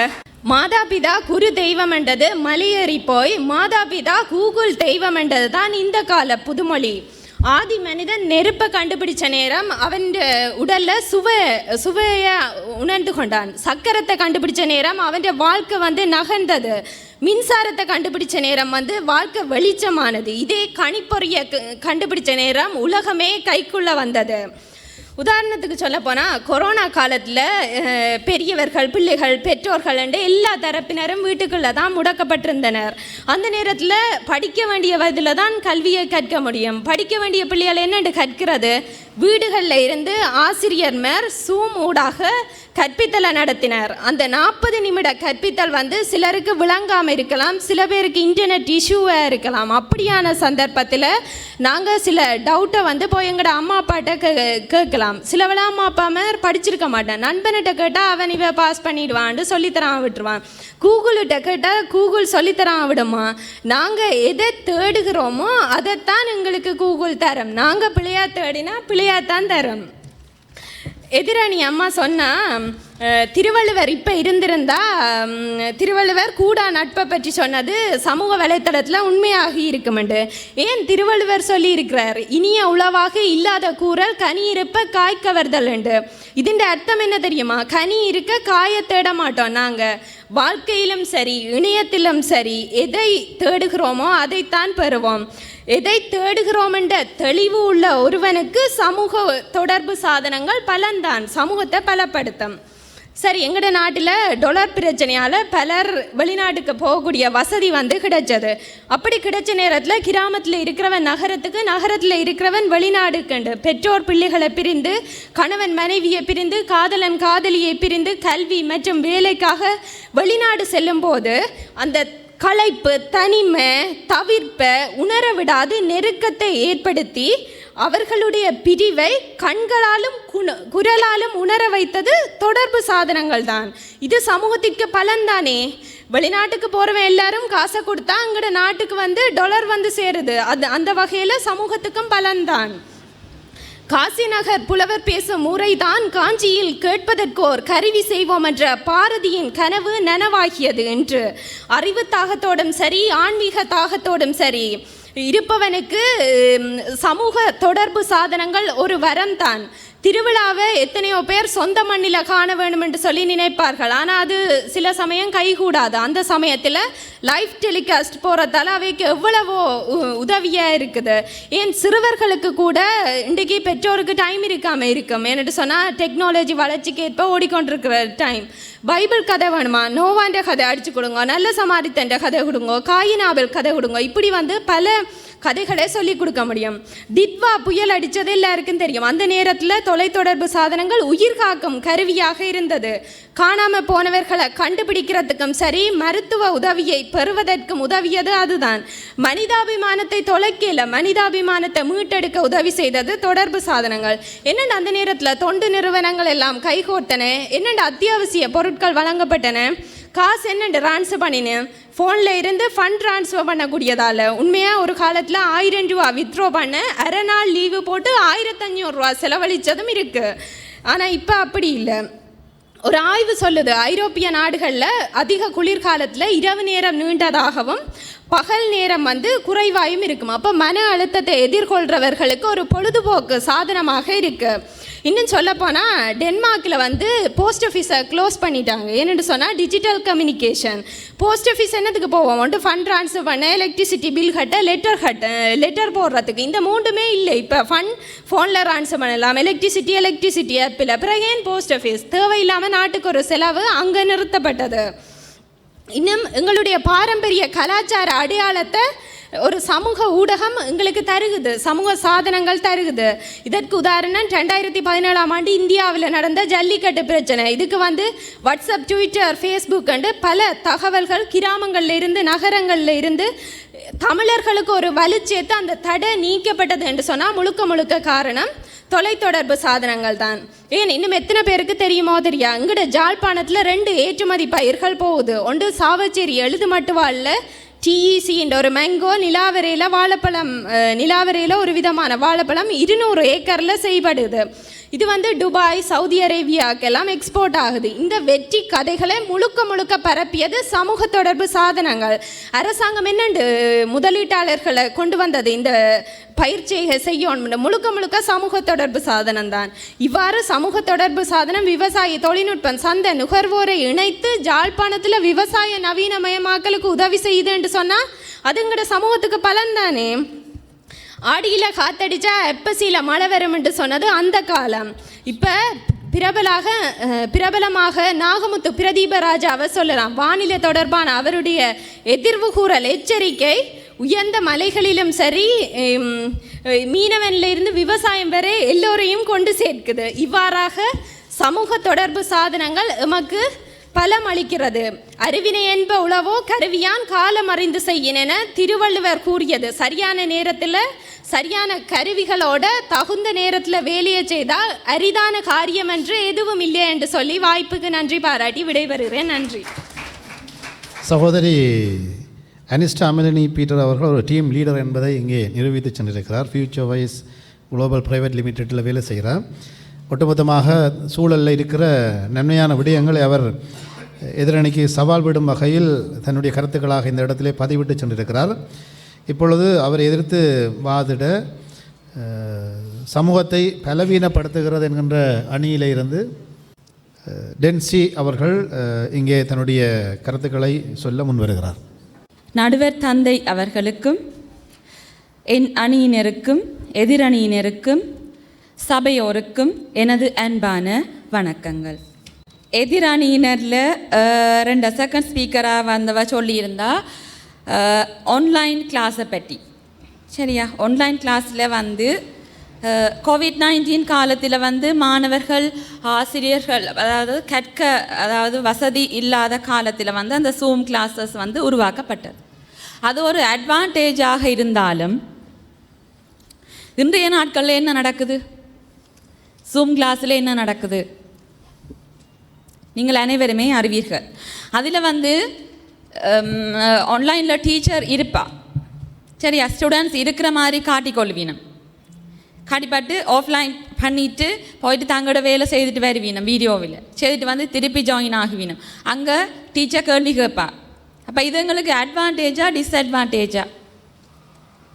Speaker 5: மாதாபிதா குரு தெய்வம் என்றது மலையேறி போய் மாதாபிதா கூகுள் தெய்வம் என்றது தான் இந்த கால புதுமொழி. ஆதி மனிதன் நெருப்பை கண்டுபிடிச்ச நேரம் அவன் உடலில் சுவையை உணர்ந்து கொண்டான். சக்கரத்தை கண்டுபிடிச்ச நேரம் அவன் வாழ்க்கை நகர்ந்தது. மின்சாரத்தை கண்டுபிடிச்ச நேரம் வாழ்க்கை வெளிச்சமானது. இதே கணிப்பொறியை கண்டுபிடிச்ச நேரம் உலகமே கைக்குள்ளே வந்தது. உதாரணத்துக்கு சொல்ல போனால் கொரோனா காலத்தில் பெரியவர்கள், பிள்ளைகள், பெற்றோர்கள் என்று எல்லா தரப்பினரும் வீட்டுக்குள்ளே தான் முடக்கப்பட்டிருந்தனர். அந்த நேரத்தில் படிக்க வேண்டிய வயதில் தான் கல்வியை கற்க முடியும். படிக்க வேண்டிய பிள்ளைகள் என்னென்று கற்கிறது? வீடுகளில் இருந்து ஆசிரியர்மார் சூம் ஊடாக கற்பித்தலை நடத்தினார். அந்த 40 நிமிட கற்பித்தல் சிலருக்கு விளங்காமல் இருக்கலாம், சில பேருக்கு இன்டர்நெட் இஷ்யூவாக இருக்கலாம். அப்படியான சந்தர்ப்பத்தில் நாங்கள் சில டவுட்டை போய் எங்களோட அம்மா அப்பாட்ட கேட்கலாம். சிலவள அம்மா அப்பா மாதிரி படிச்சிருக்க மாட்டேன். நண்பன்கிட்ட கேட்டால் அவன் இவ பாஸ் பண்ணிடுவான்னு சொல்லித்தரான் விட்டுருவான். கூகுள்கிட்ட கேட்டால் கூகுள் சொல்லித்தரான் விடுமா. நாங்கள் எதை தேடுகிறோமோ அதைத்தான் எங்களுக்கு கூகுள் தரும். நாங்கள் பிள்ளையா தேடினா பிள்ளையாத்தான் தரும். எதிரணி அம்மா சொன்னால் திருவள்ளுவர் இப்போ இருந்திருந்தா திருவள்ளுவர் கூடா நட்பை பற்றி சொன்னது சமூக வலைத்தளத்தில் உண்மையாகி இருக்குமெண்டு. ஏன் திருவள்ளுவர் சொல்லியிருக்கிறார், இனிய உளவாக இல்லாத கூறல் கனி இருப்ப காய் கவர்தல் உண்டு. ഇതിൻ്റെ அர்த்தம் என்ன தெரியுமா? கனி இருக்க காயை தேட மாட்டோம். நாங்கள் வாழ்க்கையிலும் சரி இணையத்திலும் சரி எதை தேடுகிறோமோ அதைத்தான் பெறுவோம். எதை தேடுகிறோம் என்ற தெளிவு உள்ள ஒருவனுக்கு சமூக தொடர்பு சாதனங்கள் பலன்தான், சமூகத்தை பலப்படுத்தும். சரி, எங்களோட நாட்டில் டொலர் பிரச்சனையால் பலர் வெளிநாட்டுக்கு போகக்கூடிய வசதி கிடைச்சது. அப்படி கிடைச்ச நேரத்தில் கிராமத்தில் இருக்கிறவன் நகரத்துக்கு, நகரத்தில் இருக்கிறவன் வெளிநாடுக்குண்டு. பெற்றோர் பிள்ளைகளை பிரிந்து, கணவன் மனைவியை பிரிந்து, காதலன் காதலியை பிரிந்து கல்வி மற்றும் வேலைக்காக வெளிநாடு செல்லும் போது அந்த களைப்பு, தனிமை, தவிர்ப்பை உணர விடாது நெருக்கத்தை ஏற்படுத்தி அவர்களுடைய பிரிவை கண்களாலும் குரலாலும் உணர வைத்தது தொடர்பு சாதனங்கள் தான். இது சமூகத்திற்கு பலன்தானே. வெளிநாட்டுக்கு போகிறவன் எல்லாரும் காசை கொடுத்தா அங்கட நாட்டுக்கு டொலர் சேருது. அந்த வகையில் சமூகத்துக்கும் பலன்தான். காசி நகர் புலவர் பேசும் முறைதான் காஞ்சியில் கேட்பதற்கோர் கருவி செய்வோம் என்ற பாரதியின் கனவு நனவாகியது என்று. அறிவு தாகத்தோடும் சரி, ஆன்மீக தாகத்தோடும் சரி இருப்பவனுக்கு சமூக தொடர்பு சாதனங்கள் ஒரு வரம் தான். திருவிழாவை எத்தனையோ பேர் சொந்த மண்ணில் காண வேண்டும் என்று சொல்லி நினைப்பார்கள். ஆனால் அது சில சமயம் கைகூடாது. அந்த சமயத்தில் லைவ் டெலிகாஸ்ட் போகிறதால அவைக்கு எவ்வளவோ உதவியாக இருக்குது. ஏன் சிறுவர்களுக்கு கூட இன்றைக்கி பெற்றோருக்கு டைம் இருக்காமல் இருக்கும். ஏன்னு சொன்னால் டெக்னாலஜி வளர்ச்சிக்கு ஏற்ப ஓடிக்கொண்டிருக்கிற டைம். பைபிள் கதை வேணுமா, நோவான்ற கதை அடித்து கொடுங்க, நல்ல சமாரித்தன்ற கதை கொடுங்க, காயினாபில் கதை கொடுங்க. இப்படி பல கதைகளை சொல்லி கொடுக்க முடியும். டிட்வா புயல் அடித்தது எல்லாருக்கும் தெரியும். அந்த நேரத்தில் தொலைத்தொடர்பு சாதனங்கள் உயிர் காக்கும் கருவியாக இருந்தது. காணாமல் போனவர்களை கண்டுபிடிக்கிறதுக்கும் சரி, மருத்துவ உதவியை பெறுவதற்கும் உதவியது அதுதான். மனிதாபிமானத்தை தொலைக்கல, மனிதாபிமானத்தை மீட்டெடுக்க உதவி செய்தது தொடர்பு சாதனங்கள். என்னென்ன அந்த நேரத்தில் தொண்டு நிறுவனங்கள் எல்லாம் கைகோர்த்தன, என்னென்ன அத்தியாவசிய பொருட்கள் வழங்கப்பட்டன, காசு என்னென்று ட்ரான்ஸ்ஃபர் பண்ணினேன். ஃபோனில் இருந்து ஃபண்ட் ட்ரான்ஸ்ஃபர் பண்ணக்கூடியதால் உண்மையாக ஒரு காலத்தில் 1000 ரூபா வித்ட்ரா பண்ண அரை நாள் லீவு போட்டு 1500 ரூபா செலவழித்ததும் இருக்குது. ஆனால் இப்போ அப்படி இல்லை. ஒரு ஆய்வு சொல்லுது, ஐரோப்பிய நாடுகளில் அதிக குளிர்காலத்தில் இரவு நேரம் நீண்டதாகவும் பகல் நேரம் குறைவாயும் இருக்கும். அப்போ மன அழுத்தத்தை எதிர்கொள்கிறவர்களுக்கு ஒரு பொழுதுபோக்கு சாதனமாக இருக்குது. இன்னும் சொல்லப்போனால் டென்மார்க்கில் போஸ்ட் ஆஃபீஸை க்ளோஸ் பண்ணிட்டாங்க. ஏன்னு சொன்னால் டிஜிட்டல் கம்யூனிகேஷன். போஸ்ட் ஆஃபீஸ் என்னத்துக்கு போவோம்? ஃபண்ட் ட்ரான்ஸ்ஃபர் பண்ண, எலக்ட்ரிசிட்டி பில் கட்ட, லெட்டர் போடுறதுக்கு. இந்த மூணுமே இல்லை. இப்போ ஃபண்ட் ஃபோனில் ட்ரான்ஸ்ஃபர் பண்ணலாம், எலக்ட்ரிசிட்டி ஆப்பில். பிறகு ஏன் போஸ்ட் ஆஃபீஸ்? தேவையில்லாமல் நாட்டுக்கு ஒரு செலவு அங்கே நிறுத்தப்பட்டது. இன்னும் எங்களுடைய பாரம்பரிய கலாச்சார அடையாளத்தை ஒரு சமூக ஊடகம் எங்களுக்கு தருகுது, சமூக சாதனங்கள் தருகுது. இதற்கு உதாரணம் 2017ஆம் ஆண்டு இந்தியாவில் நடந்த ஜல்லிக்கட்டு பிரச்சனை. இதுக்கு வாட்ஸ்அப், ட்விட்டர், ஃபேஸ்புக் அண்டு பல தகவல்கள் கிராமங்களில் இருந்து நகரங்களில் இருந்து தமிழர்களுக்கு ஒரு வலுச்சேர்த்து அந்த தடை நீக்கப்பட்டது என்று சொன்னால் முழுக்க காரணம் தொலைத்தொடர்பு சாதனங்கள் தான். ஏன் இன்னும் எத்தனை பேருக்கு தெரியுமோ தெரியா, இங்கட ஜாழ்ப்பாணத்தில் 2 ஏற்றுமதி பயிர்கள் போகுது. ஒன்று சாவச்சேரி எழுது மட்டுவாளில் TEC என்ற ஒரு மேங்கோ, நிலாவரையில் வாழைப்பழம், நிலாவரையில் ஒரு விதமான வாழைப்பழம் 200 ஏக்கரில் செய்யப்படுது. இது வந்து துபாய், சவுதி அரேபியாக்கெல்லாம் எக்ஸ்போர்ட் ஆகுது. இந்த வெற்றி கதைகளை முழுக்க பரப்பியது சமூக தொடர்பு சாதனங்கள். அரசாங்கம் என்னண்டு முதலீட்டாளர்களை கொண்டு வந்தது இந்த பயிற்சியை செய்யணும், முழுக்க சமூக தொடர்பு சாதனம் தான். இவ்வாறு சமூக தொடர்பு சாதனம் விவசாய தொழில்நுட்பம் சந்தை நுகர்வோரை இணைத்து ஜாழ்ப்பாணத்தில் விவசாய நவீனமயமாக்கலுக்கு உதவி செய்யுதுன்னு சொன்னால் அதுங்கட சமூகத்துக்கு பலன் தானே. ஆடியில் காத்தடிச்சா எப்பசியில் மழை வரும்னு சொன்னது அந்த காலம். இப்போ பிரபலமாக நாகமுத்து பிரதீபராஜாவை சொல்லலாம். வானிலை தொடர்பான அவருடைய எதிர்வு கூறல் எச்சரிக்கை உயர்ந்த மலைகளிலும் சரி மீனவனிலிருந்து விவசாயம் வரை எல்லோரையும் கொண்டு சேர்க்குது. இவ்வாறாக சமூக தொடர்பு சாதனங்கள் எமக்கு பலம் அளிக்கிறது. அறிவினை என்ப உளவோ கருவியான் காலம் அறிந்து செய்யின திருவள்ளுவர் கூறியது. சரியான நேரத்தில் சரியான கருவிகளோட தகுந்த நேரத்தில் வேலையை செய்தால் அரிதான காரியம் என்று எதுவும் இல்லை என்று சொல்லி வாய்ப்புக்கு நன்றி பாராட்டி விடைபெறுகிறேன். நன்றி.
Speaker 2: சகோதரி அனிஸ்டா அமெலினி பீட்டர் அவர்கள் ஒரு டீம் லீடர் என்பதை இங்கே நிரூபித்து சென்றிருக்கிறார். ஃபியூச்சர் வைஸ் குளோபல் பிரைவேட் லிமிடெட்டில் வேலை செய்கிறார். ஒட்டுமொத்தமாக சூழலில் இருக்கிற நன்மையான விடயங்களை அவர் எதிரணிக்கு சவால் விடும் வகையில் தன்னுடைய கருத்துக்களாக இந்த இடத்திலே பதிவிட்டு சென்றிருக்கிறார். இப்பொழுது அவர் எதிர்த்து வாதிட சமூகத்தை பலவீனப்படுத்துகிறது என்கின்ற அணியிலே இருந்து டென்சி அவர்கள் இங்கே தன்னுடைய கருத்துக்களை சொல்ல முன்வருகிறார்.
Speaker 6: நடுவர் தந்தை அவர்களுக்கும் என் அணியினருக்கும் எதிரணியினருக்கும் சபையோருக்கும் எனது அன்பான வணக்கங்கள். எதிரணியினரில் 2 செகண்ட் ஸ்பீக்கராக வந்தவ சொல்லியிருந்தா ஆன்லைன் கிளாஸை பற்றி. சரியா, ஆன்லைன் கிளாஸில் வந்து கோவிட்-19 காலத்தில் வந்து மாணவர்கள் ஆசிரியர்கள் அதாவது வசதி இல்லாத காலத்தில் வந்து அந்த Zoom கிளாஸஸ் வந்து உருவாக்கப்பட்டது. அது ஒரு அட்வான்டேஜாக இருந்தாலும் இன்றைய நாட்களில் என்ன நடக்குது, Zoom கிளாஸில் என்ன நடக்குது நீங்கள் அனைவருமே அறிவீர்கள். அதில் வந்து ஆன்லைனில் டீச்சர் இருப்பா. சரியா, ஸ்டூடெண்ட்ஸ் இருக்கிற மாதிரி காட்டிக்கொள்வீனம், காட்டிப்பட்டு ஆஃப்லைன் பண்ணிவிட்டு போயிட்டு தங்களோட வேலை செய்துட்டு வருவீனம், வீடியோவில் செய்துட்டு வந்து திருப்பி ஜாயின் ஆகுவீனம். அங்கே டீச்சர் கேள்வி கேட்பா. அப்போ இது எங்களுக்கு அட்வான்டேஜா டிஸ்அட்வான்டேஜா?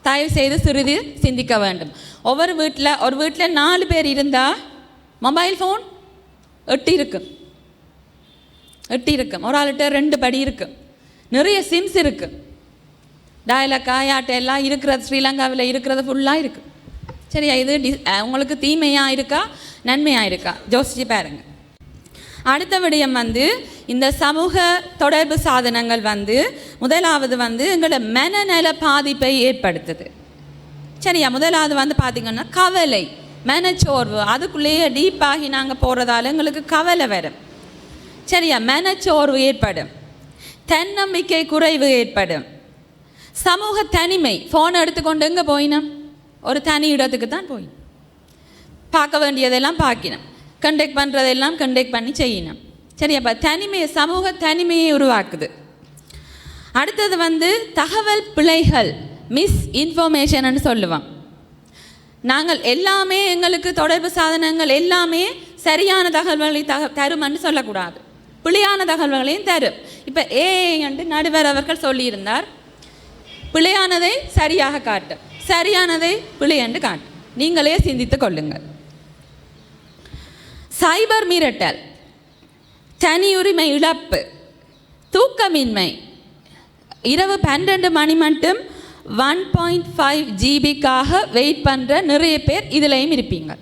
Speaker 6: தயவு செய்து சிறிது சிந்திக்க வேண்டும். ஒரு வீட்டில் 4 பேர் இருந்தால் மொபைல் ஃபோன் 8 இருக்கும். ஒரு ஆள்கிட்ட 2 படி இருக்கும். நிறைய சிம்ஸ் இருக்குது. டயலக்கா ஏர்டெல்லாம் இருக்கிறது, ஸ்ரீலங்காவில் இருக்கிறது ஃபுல்லாக இருக்குது. சரியா, இது உங்களுக்கு தீமையாக இருக்கா நன்மையாக இருக்கா யோசிச்சு பாருங்க. அடுத்த விடயம் வந்து இந்த சமூக தொடர்பு சாதனங்கள் வந்து முதலாவது வந்து எங்களை மனநல பாதிப்பை ஏற்படுத்துது. சரியா, முதலாவது வந்து பார்த்திங்கன்னா கவலை, மனச்சோர்வு. அதுக்குள்ளேயே டீப்பாகி நாங்கள் போகிறதால எங்களுக்கு கவலை வரும். சரியா, மனச்சோர்வு ஏற்படும், தன்னம்பிக்கை குறைவு ஏற்படும், சமூக தனிமை. ஃபோனை எடுத்துக்கொண்டு எங்கே போயினோம், ஒரு தனி இடத்துக்கு தான் போயினோம். பார்க்க வேண்டியதெல்லாம் பார்க்கணும், கண்டெக்ட் பண்ணுறதெல்லாம் கண்டெக்ட் பண்ணி செய்யணும். சரியாப்பா, தனிமையை சமூக தனிமையை உருவாக்குது. அடுத்தது வந்து தகவல் பிழைகள், மிஸ் இன்ஃபர்மேஷன்னு சொல்லுவோம். நாங்கள் எல்லாமே எங்களுக்கு தொடர்பு சாதனங்கள் எல்லாமே சரியான தகவல்களை தரும்னு சொல்லக்கூடாது, பிழையான தகவல்களையும் தரும். இப்போ என்று நடுவர் அவர்கள் சொல்லியிருந்தார், பிழையானதை சரியாக காட்டும், சரியானதை பிழை என்று காட்டும். நீங்களே சிந்தித்து கொள்ளுங்கள். சைபர் மிரட்டல், தனியுரிமை இழப்பு, தூக்கமின்மை. இரவு 12 மணி மட்டும் 1.5 ஜிபிக்காக வெயிட் பண்ணுற நிறைய பேர் இதுலேயும் இருப்பீங்க.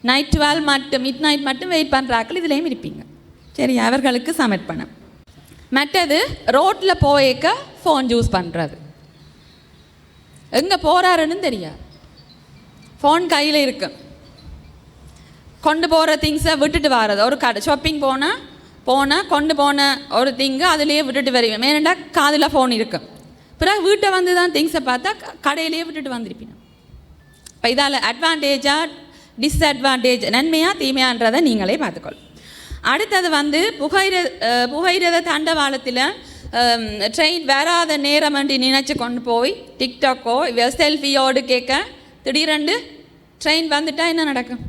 Speaker 6: நைட் 12 மட்டும் மிட் நைட் மட்டும் வெயிட் பண்ணுறாக்கள் இதுலேயும் இருப்பீங்க. சரி, அவர்களுக்கு சமர்ப்பணம். மற்றது ரோட்டில் போய்க்க ஃபோன் யூஸ் பண்ணுறது, எங்கே போகிறாருன்னு தெரியாது, ஃபோன் கையில் இருக்கும், கொண்டு போகிற திங்ஸை விட்டுட்டு வர்றது. ஒரு கடை ஷாப்பிங் போனால் கொண்டு போன ஒரு திங்கு அதுலேயே விட்டுட்டு வருவேன். ஏனெண்டா காதில் ஃபோன் இருக்கும். பிறகு வீட்டை வந்து தான் திங்ஸை பார்த்தா கடையிலேயே விட்டுட்டு வந்திருப்பீங்க. இப்போ இதால் அட்வான்டேஜா டிஸ்அட்வான்டேஜ், நன்மையாக தீமையான்றதை நீங்களே பார்த்துக்கொள்ளும். அடுத்தது வந்து புகையிரத தண்டவாளத்தில் ட்ரெயின் வராத நேரம் நினச்சி கொண்டு போய் டிக்டாக்கோ செல்ஃபியோடு கேட்க திடீரென்று ட்ரெயின் வந்துட்டா என்ன நடக்கும்?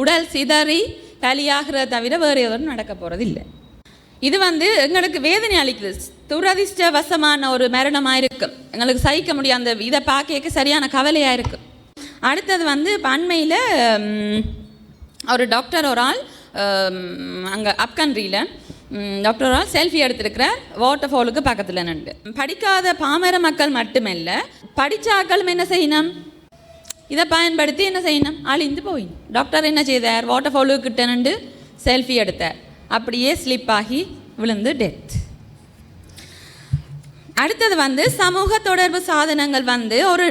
Speaker 6: உடல் சிதறி பலியாகிறத தவிர வேறு எதுவும் நடக்க போகிறது இல்லை. இது எங்களுக்கு வேதனை அளிக்குது, துரதிர்ஷ்டவசமான ஒரு மரணமாக இருக்கும். எங்களுக்கு சகிக்க முடியும், அந்த இதை பார்க்க சரியான கவலையாக இருக்கும். அடுத்தது இப்போ அண்மையில் ஒரு டாக்டர் ஒரு ஆள் அங்கே அப்கண்ட்ரியில் டாக்டர் ஒரு ஆள் செல்ஃபி எடுத்திருக்கிறார் வாட்டர் ஃபாலுக்கு பக்கத்தில் நின்று. படிக்காத பாமர மக்கள் மட்டுமல்ல, படித்தாக்களும் என்ன செய்யணும், இதை பயன்படுத்தி என்ன செய்யணும், அழிந்து போயிடும். டாக்டர் என்ன செய்தார், வாட்டர் ஃபாலுக்கு கிட்ட நின்று செல்ஃபி எடுத்தார், அப்படியே ஸ்லிப் ஆகி விழுந்து டெத். அடுத்தது சமூக தொடர்பு சாதனங்கள் ஒரு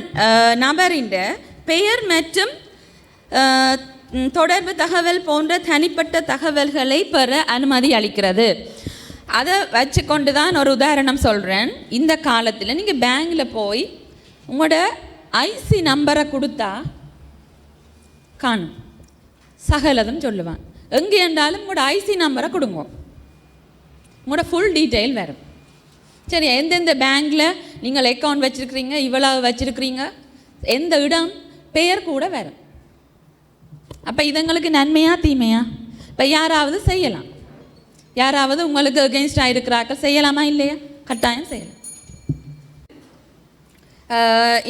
Speaker 6: நபரின் பெயர் மற்றும் தொடர்பு தகவல் போன்ற தனிப்பட்ட தகவல்களை பெற அனுமதி அளிக்கிறது. அதை வச்சு கொண்டு தான் ஒரு உதாரணம் சொல்கிறேன். இந்த காலத்தில் நீங்கள் பேங்கில் போய் உங்களோட ஐசி நம்பரை கொடுத்தா காணும், சகலதும் சொல்லுவான். எங்கே என்றாலும் உங்களோட ஐசி நம்பரை கொடுங்க, உங்களோட ஃபுல் டீட்டெயில் வரும். சரி, எந்தெந்த பேங்கில் நீங்கள் அக்கௌண்ட் வச்சுருக்கிறீங்க, இவ்வளவு வச்சுருக்கிறீங்க, எந்த இடம், பெயர் கூட வரும். அப்போ இதங்களுக்கு நன்மையா தீமையா? இப்போ யாராவது செய்யலாம், யாராவது உங்களுக்கு அகெயின்ஸ்டாக இருக்கிறார்கள், செய்யலாமா இல்லையா? கட்டாயம் செய்யலாம்.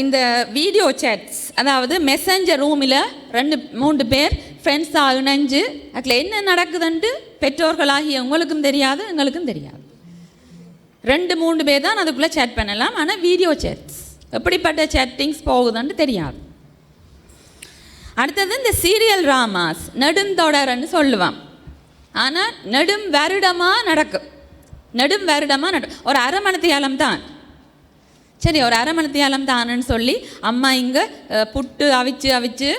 Speaker 6: இந்த வீடியோ சேட்ஸ், அதாவது மெசஞ்சர் ரூமில் 2-3 பேர் ஃப்ரெண்ட்ஸாக இணைஞ்சு அதில் என்ன நடக்குதுன்ட்டு பெற்றோர்களாகிய உங்களுக்கும் தெரியாது, எங்களுக்கும் தெரியாது. 2-3 பேர் தான் அதுக்குள்ளே சேட் பண்ணலாம். ஆனால் வீடியோ சேட்ஸ் எப்படிப்பட்ட சேட்டிங்ஸ் போகுதுன்னு தெரியாது. அடுத்தது இந்த சீரியல் ட்ராமாஸ், நெடுந்தொடர்ன்னு சொல்லுவான். ஆனால் நெடும் வருடமாக நடக்கும், நெடும் வருடமாக நடக்கும். ஒரு அரை மணித்தியாலம் தான், சரி ஒரு அரை மணித்தியாலம் தானுன்னு சொல்லி அம்மா இங்கே புட்டு அவிச்சு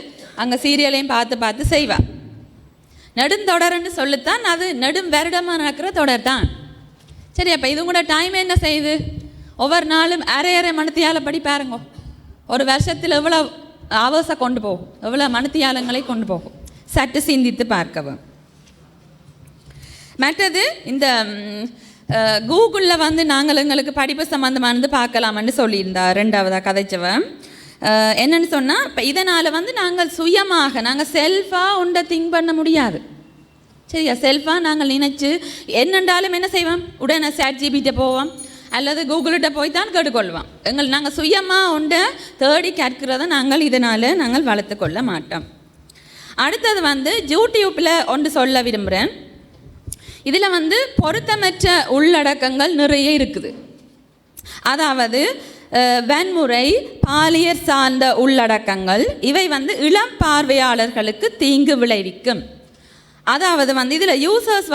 Speaker 6: அங்கே சீரியலையும் பார்த்து செய்வாள். நெடுந்தொடர்ன்னு சொல்லித்தான் அது நெடும் வருடமாக நடக்கிற தொடர் தான். சரி, அப்போ இது கூட டைம் என்ன செய்யுது? ஒவ்வொரு நாளும் அரை மணித்தியால படி பாருங்க, ஒரு வருஷத்தில் எவ்வளோ அவசரம் கொண்டு போகும், எவ்வளோ மணித்தியாலங்களை கொண்டு போகும், சற்று சிந்தித்து பார்க்கவும். மற்றது இந்த கூகுளில் நாங்கள் எங்களுக்கு படிப்பு சம்மந்தமானது பார்க்கலாம்னு சொல்லியிருந்தார். 2ஆவதாக கதைச்சவன் என்னென்னு சொன்னால், இப்போ இதனால் நாங்கள் சுயமாக நாங்கள் செல்ஃபாக ஒன்றை திங்க் பண்ண முடியாது. சரியா, செல்ஃபாக நாங்கள் நினச்சி என்னென்றாலும் என்ன செய்வோம், உடனே ChatGPT போவோம் அல்லது கூகுள்கிட்ட போய் தான் கேட்டுக்கொள்வோம். நாங்கள் சுயமாக ஒன்றை தேடி கேட்கிறத நாங்கள் வளர்த்து கொள்ள மாட்டோம். அடுத்தது யூடியூப்பில் ஒன்று சொல்ல விரும்புகிறேன். இதில் பொருத்தமற்ற உள்ளடக்கங்கள் நிறைய இருக்குது. அதாவது வன்முறை, பாலியல் சார்ந்த உள்ளடக்கங்கள், இவை இளம் பார்வையாளர்களுக்கு தீங்கு விளைவிக்கும். அதாவது இதில் யூசர்ஸ்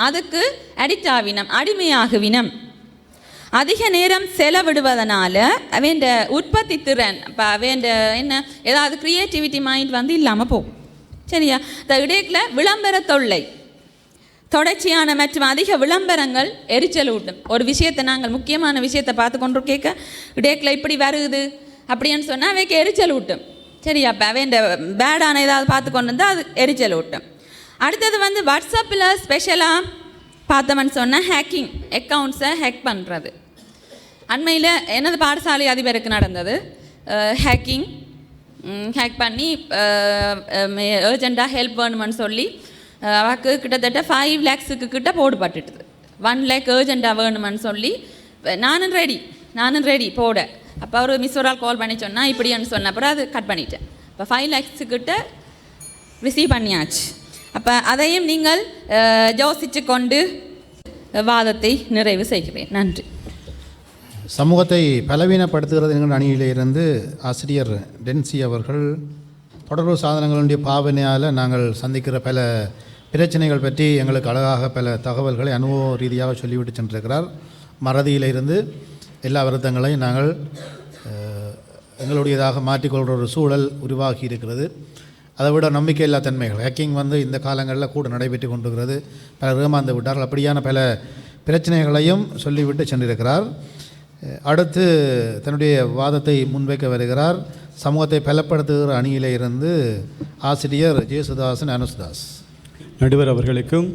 Speaker 6: அதுக்கு அடிக்ட் ஆவினம், அடிமையாகுவினம். அதிக நேரம் செலவிடுவதனால அவன் உற்பத்தி திறன், இப்போ அவன் என்ன ஏதாவது க்ரியேட்டிவிட்டி மைண்ட் இல்லாமல் போகும். சரியா, இடையில விளம்பர தொல்லை, தொடர்ச்சியான மற்றும் அதிக விளம்பரங்கள் எரிச்சல் ஊட்டும். ஒரு விஷயத்தை நாங்கள் முக்கியமான விஷயத்தை பார்த்து கொண்டு கேட்க இடையில இப்படி வருது அப்படின்னு சொன்னால் அவைக்கு எரிச்சல் ஊட்டும். சரியா, அப்போ அவன் பேடான ஏதாவது பார்த்து கொண்டு வந்தால் அது எரிச்சல் ஊட்டும். அடுத்தது வாட்ஸ்அப்பில் ஸ்பெஷலாக பார்த்தோம்னு சொன்னால் ஹேக்கிங், அக்கௌண்ட்ஸை ஹேக் பண்ணுறது. அண்மையில் எனது பாடசாலை அதிபருக்கு நடந்தது. ஹேக் பண்ணி ஏர்ஜெண்ட்டாக ஹெல்ப் வேணுமென்னு சொல்லி அவருக்கு கிட்டத்தட்ட 5 lakhs கிட்ட போடுபட்டுட்டுது. 1 lakh ஏர்ஜெண்ட்டாக வேணுமென்னு சொல்லி நானும் ரெடி போட. அப்போ அவர் மிஸ் ஒரு ஆள் கால் பண்ணி சொன்னால் இப்படின்னு சொன்ன அப்புறம் அது கட் பண்ணிட்டேன். இப்போ 5 lakhs கிட்ட ரிசீவ் பண்ணியாச்சு. அப்போ அதையும் நீங்கள் யோசித்து கொண்டு வாதத்தை நிறைவு செய்கிறேன். நன்றி.
Speaker 2: சமூகத்தை பலவீனப்படுத்துகிறது என்கிற அணியிலிருந்து ஆசிரியர் டென்சி அவர்கள் தொடர்பு சாதனங்களுடைய பாவனையால் நாங்கள் சந்திக்கிற பல பிரச்சனைகள் பற்றி எங்களுக்கு அழகாக பல தகவல்களை அனுபவ ரீதியாக சொல்லிவிட்டு சென்றிருக்கிறார். மறதியிலிருந்து எல்லா வருத்தங்களையும் நாங்கள் எங்களுடையதாக மாற்றிக்கொள்கிற ஒரு சூழல் உருவாகி இருக்கிறது. அதை விட நம்பிக்கையில்லா தன்மைகள், ஹேக்கிங் இந்த காலங்களில் கூட நடைபெற்று கொண்டிருக்கிறது. பலர் ஏமாந்து விட்டார்கள். அப்படியான பல பிரச்சனைகளையும் சொல்லிவிட்டு சென்றிருக்கிறார். அடுத்து தன்னுடைய வாதத்தை முன்வைக்க வருகிறார் சமூகத்தை பலப்படுத்துகிற அணியிலே இருந்து ஆசிரியர் ஜேசுதாசன் அனுசுதாஸ்.
Speaker 7: நடுவர் அவர்களுக்கும்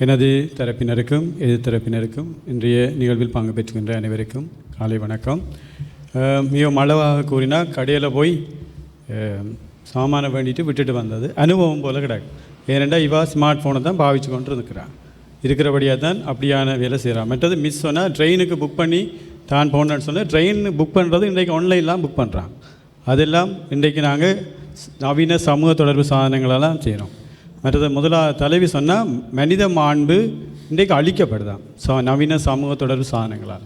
Speaker 7: எனது தரப்பினருக்கும் எதிர்த்தரப்பினருக்கும் இன்றைய நிகழ்வில் பங்கு பெற்றுகின்ற அனைவருக்கும் காலை வணக்கம். மிகவும் அளவாக கூறினால் கடையில் போய் சாமானை வேண்டிட்டு விட்டுட்டு வந்தது அனுபவம் போல் கிடக்கு. ஏனெண்டா இவா ஸ்மார்ட் ஃபோனை தான் பாவிச்சு கொண்டு இருக்கிறான். இருக்கிறபடியாக தான் அப்படியான வேலை செய்கிறான். மற்றது மிஸ் சொன்னால் ட்ரெயினுக்கு புக் பண்ணி தான் போனேன்னு சொன்னால் ட்ரெயின் புக் பண்ணுறது இன்றைக்கு ஆன்லைன்லாம் புக் பண்ணுறாங்க. அதெல்லாம் இன்றைக்கு நாங்கள் நவீன சமூக தொடர்பு சாதனங்களெல்லாம் செய்கிறோம். மற்றது தலைவி சொன்னால் மனித மாண்பு இன்றைக்கு அழிக்கப்படுதான் நவீன சமூக தொடர்பு சாதனங்களால்.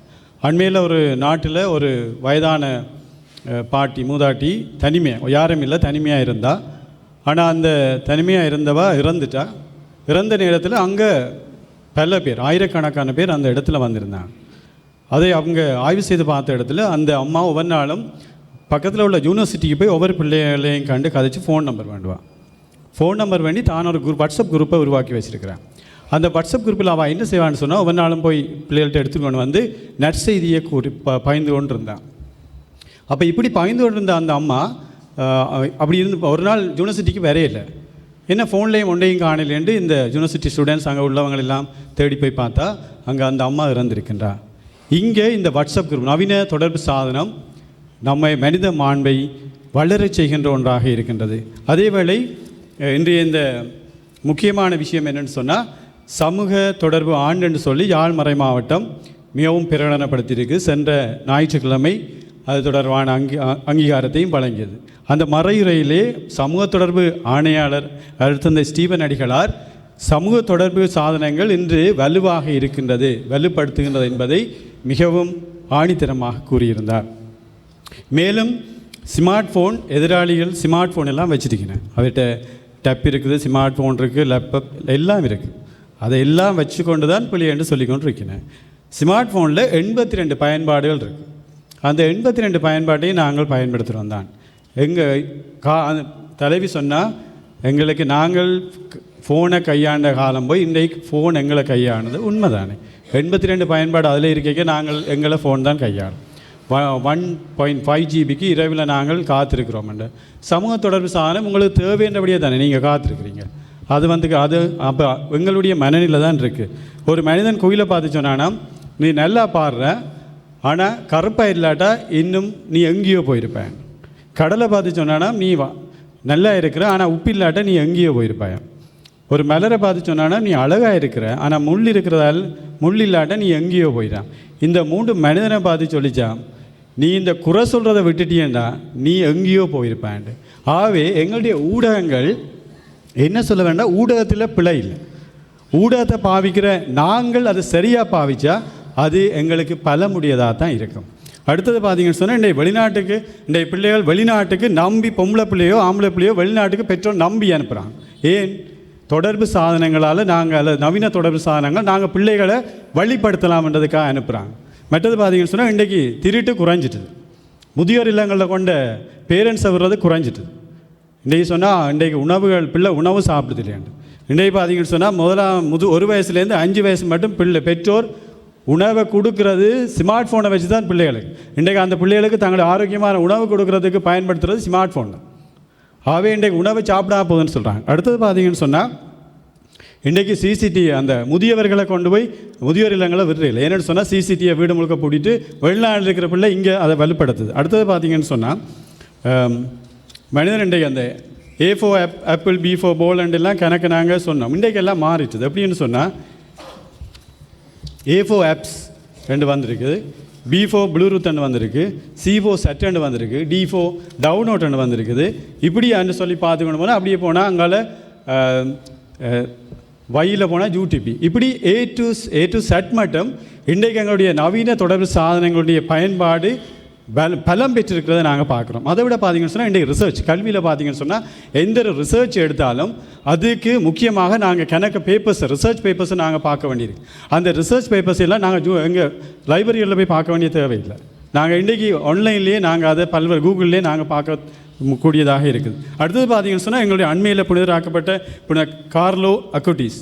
Speaker 7: அண்மையில் ஒரு நாட்டில் ஒரு வயதான பாட்டி மூதாட்டி தனிமையாக யாரும் இல்லை தனிமையாக இருந்தா. ஆனால் அந்த தனிமையாக இருந்தவா இறந்துட்டா. இறந்த நேரத்தில் அங்கே பல பேர் ஆயிரக்கணக்கான பேர் அந்த இடத்துல வந்திருந்தாங்க. அதை அவங்க ஆய்வு செய்து பார்த்த இடத்துல அந்த அம்மா ஒவ்வொரு நாளும் பக்கத்தில் உள்ள யூனிவர்சிட்டிக்கு போய் ஒவ்வொரு பிள்ளைகளையும் கண்டு கதைச்சு ஃபோன் நம்பர் வேண்டுவான். ஃபோன் நம்பர் வேண்டி தான் ஒரு வாட்ஸ்அப் குரூப்பை உருவாக்கி வச்சுருக்கிறேன். அந்த வாட்ஸ்அப் குரூப்பில் அவள் என்ன செய்வான்னு சொன்னால் ஒவ்வொரு நாளும் போய் பிள்ளைகள்கிட்ட எடுத்துக்கொண்டு வந்து நற்செய்தியை பகிர்ந்து கொண்டு இருந்தான். அப்போ இப்படி பகிர்ந்து கொண்டு இருந்த அந்த அம்மா அப்படி இருந்து ஒரு நாள் யூனிவர்சிட்டிக்கு வரையில்லை. என்ன ஃபோன்லேயும் ஒன்றையும் காணலேண்டு இந்த யூனிவர்சிட்டி ஸ்டூடெண்ட்ஸ் அங்கே உள்ளவங்களெல்லாம் தேடி போய் பார்த்தா அங்கே அந்த அம்மா இறந்திருக்கின்றா. இங்கே இந்த வாட்ஸ்அப் குரூப் நவீன தொடர்பு சாதனம் நம்மை மனித மாண்பை வளரச் செய்கின்ற ஒன்றாக இருக்கின்றது. அதேவேளை இன்றைய இந்த முக்கியமான விஷயம் என்னென்னு சொன்னால் சமூக தொடர்பு ஆண்டு என்று சொல்லி யாழ் மறை மாவட்டம் மிகவும் பிரகடனப்படுத்தியிருக்கு. சென்ற ஞாயிற்றுக்கிழமை அது தொடர்பான அங்கீகாரத்தையும் வழங்கியது. அந்த மறையுரையிலே சமூக தொடர்பு ஆணையாளர் அடுத்த ஸ்டீபன் அடிகளார் சமூக தொடர்பு சாதனங்கள் இன்று வலுவாக இருக்கின்றது வலுப்படுத்துகின்றது என்பதை மிகவும் ஆணித்தரமாக கூறியிருந்தார். மேலும் ஸ்மார்ட் ஃபோன் எதிராளிகள் ஸ்மார்ட் ஃபோன் எல்லாம் வச்சுருக்கிறேன். அவர்கிட்ட டப் இருக்குது, ஸ்மார்ட் ஃபோன் இருக்குது, லேப்டாப் எல்லாம் இருக்குது. அதையெல்லாம் வச்சு கொண்டு தான் பிள்ளை என்று சொல்லிக்கொண்டு இருக்கிறேன். ஸ்மார்ட் ஃபோனில் 82 பயன்பாடுகள் இருக்குது. அந்த 82 பயன்பாட்டையும் நாங்கள் பயன்படுத்துகிறோம் தான். எங்கள் தலைவி சொன்னால் எங்களுக்கு நாங்கள் ஃபோனை கையாண்ட காலம் போய் இன்றைக்கு ஃபோன் எங்களை கையானது உண்மைதானே. 82 பயன்பாடு அதில் இருக்க நாங்கள் எங்களை ஃபோன் தான் கையாளும். 1.5 GB இரவில் நாங்கள் காத்திருக்கிறோம். சமூக தொடர்பு சாதனம் உங்களுக்கு தேவைன்றபடியே தானே நீங்கள் காத்திருக்கிறீங்க. அது அப்போ எங்களுடைய மனநிலை தான் இருக்குது. ஒரு மனிதன் கோயிலை பார்த்து சொன்னானா நீ நல்லா பாடுற ஆனால் கருப்பாக இல்லாட்டா இன்னும் நீ எங்கேயோ போயிருப்பேன். கடலை பார்த்து சொன்னானா நீ நல்லா இருக்கிற ஆனால் உப்பு இல்லாட்டா நீ எங்கேயோ போயிருப்பாயன். ஒரு மலரை பார்த்து சொன்னானா நீ அழகாக இருக்கிற ஆனால் முள் இருக்கிறதால் முள் இல்லாட்டா நீ எங்கேயோ போயிடான். இந்த 3 மனிதனை பார்த்து சொல்லிச்சான் நீ இந்த குறை சொல்கிறத விட்டுட்டியேண்டா நீ எங்கேயோ போயிருப்பேன். ஆகவே எங்களுடைய ஊடகங்கள் என்ன சொல்ல வேண்டாம், ஊடகத்தில் பிழை இல்லை. ஊடகத்தை பாவிக்கிற நாங்கள் அதை சரியாக பாவிச்சா அது எங்களுக்கு பலமுடியதாக தான் இருக்கும். அடுத்தது பார்த்தீங்கன்னு சொன்னால் இன்றைய பிள்ளைகள் வெளிநாட்டுக்கு நம்பி பொம்பளை பிள்ளையோ ஆம்பளை பிள்ளையோ வெளிநாட்டுக்கு பெற்றோர் நம்பி அனுப்புகிறாங்க. ஏன்? தொடர்பு சாதனங்களால் நாங்கள் நவீன தொடர்பு சாதனங்கள் நாங்கள் பிள்ளைகளை வழிப்படுத்தலாம்ன்றதுக்காக அனுப்புகிறாங்க. மற்றது பார்த்தீங்கன்னு சொன்னால் இன்றைக்கி திருட்டு குறைஞ்சிட்டுது. முதியோர் இல்லங்களில் கொண்ட பேரண்ட்ஸை விடுறது குறைஞ்சிட்டுது. இன்றைக்கி சொன்னால் இன்றைக்கு பிள்ளை உணவு சாப்பிடுது இல்லையாண்டு. இன்றைக்கு பார்த்தீங்கன்னு சொன்னால் 1 வயசுலேருந்து 5 வயசு மட்டும் பெற்றோர் உணவை கொடுக்கறது ஸ்மார்ட் ஃபோனை வச்சு தான் பிள்ளைகளுக்கு. இன்றைக்கு அந்த பிள்ளைகளுக்கு தங்களை ஆரோக்கியமான உணவு கொடுக்கறதுக்கு பயன்படுத்துறது ஸ்மார்ட் ஃபோன் தான். ஆகவே இன்றைக்கு உணவை சாப்பிடா போகுதுன்னு சொல்கிறாங்க. அடுத்தது பார்த்தீங்கன்னு சொன்னால் இன்றைக்கு சிசிடிவி அந்த முதியவர்களை கொண்டு போய் முதியோர் இல்லங்களை விடுறதில்லை. ஏன்னு சொன்னால் சிசிடிவியை வீடு முழுக்க பூட்டிட்டு வெளிநாட்டில் இருக்கிற பிள்ளை இங்கே அதை வலுப்படுத்துது. அடுத்தது பார்த்தீங்கன்னு சொன்னால் மனிதன் இன்றைக்கு அந்த A4 ஆப்பிள் B4 போலண்டெல்லாம் கணக்கு நாங்கள் சொன்னோம். இன்றைக்கு எல்லாம் மாறிட்டுது. எப்படின்னு சொன்னால் A4 ஆப்ஸ் 2 வந்திருக்குது, B4 ப்ளூடூத் வந்திருக்கு, C4 செட் வந்திருக்கு, D4 டவுன்லோட் வந்திருக்குது. இப்படி சொல்லி பார்த்துக்கணும் போனால் அப்படியே போனால் அங்கால வழியில் போனால் யூடிபி இப்படி A to Z மட்டும் இன்றைக்கு எங்களுடைய நவீன தொடர்பு சாதனங்களுடைய பயன்பாடு பலம் பெற்றிருக்கிறத நாங்கள் பார்க்குறோம். அதை விட பார்த்தீங்கன்னு சொன்னால் இன்றைக்கு ரிசர்ச் கல்வியில் பார்த்தீங்கன்னு சொன்னால் எந்த ஒரு ரிசர்ச் எடுத்தாலும் அதுக்கு முக்கியமாக நாங்கள் ரிசர்ச் பேப்பர்ஸை நாங்கள் பார்க்க வேண்டியிருக்கு. அந்த ரிசர்ச் பேப்பர்ஸ் எல்லாம் நாங்கள் எங்கள் லைப்ரரியில் போய் பார்க்க வேண்டிய தேவையில்லை. நாங்கள் இன்றைக்கி ஆன்லைன்லேயே நாங்கள் அதை பல்வேறு கூகுள்லேயே நாங்கள் பார்க்க கூடியதாக இருக்குது. அடுத்தது பார்த்தீங்கன்னு சொன்னால் எங்களுடைய அண்மையில் புனிதராக்கப்பட்ட கார்லோ அக்குட்டிஸ்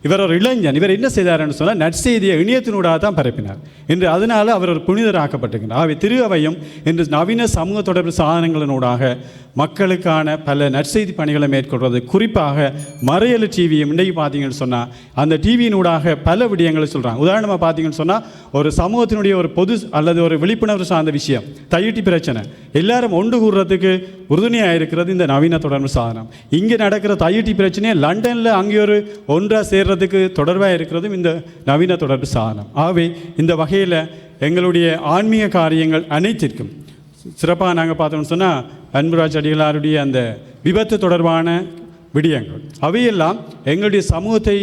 Speaker 7: இவர் ஒரு இளைஞன். இவர் என்ன செய்தார்னு சொன்னால் நற்செய்தியை இணையத்தினூடாக தான் பரப்பினார் என்று. அதனால் அவர் ஒரு புனிதராக்கப்பட்டிருக்கிறார். ஆகவே திரு அவையும் இன்று நவீன சமூக தொடர்பு சாதனங்களினூடாக மக்களுக்கான பல நற்செய்தி பணிகளை மேற்கொள்வது. குறிப்பாக மறையலு டிவியும் இன்றைக்கு பார்த்தீங்கன்னு சொன்னால் அந்த டிவியினூடாக பல விடயங்களை சொல்கிறாங்க. உதாரணமாக பார்த்தீங்கன்னு சொன்னால் ஒரு சமூகத்தினுடைய ஒரு பொது அல்லது ஒரு விழிப்புணர்வு சார்ந்த விஷயம், தையிட்டி பிரச்சனை, எல்லாரும் ஒன்று கூடுறதுக்கு உறுதுணையாக இருக்கிறது இந்த நவீன தொடர்பு சாதனம். இங்கே நடக்கிற தையிட்டி பிரச்சனையை லண்டனில் அங்கே ஒரு ஒன்றாக சேர்றதுக்கு தொடர்பாக இருக்கிறதும் இந்த நவீன தொடர்பு சாதனம். ஆகவே இந்த வகையில் எங்களுடைய ஆன்மீக காரியங்கள் அனைத்திற்கும் சிறப்பாக நாங்கள் பார்த்தோம்னு சொன்னால் அன்புராஜ் அடிகளாருடைய அந்த விபத்து தொடர்பான விடயங்கள் அவையெல்லாம் எங்களுடைய சமூகத்தை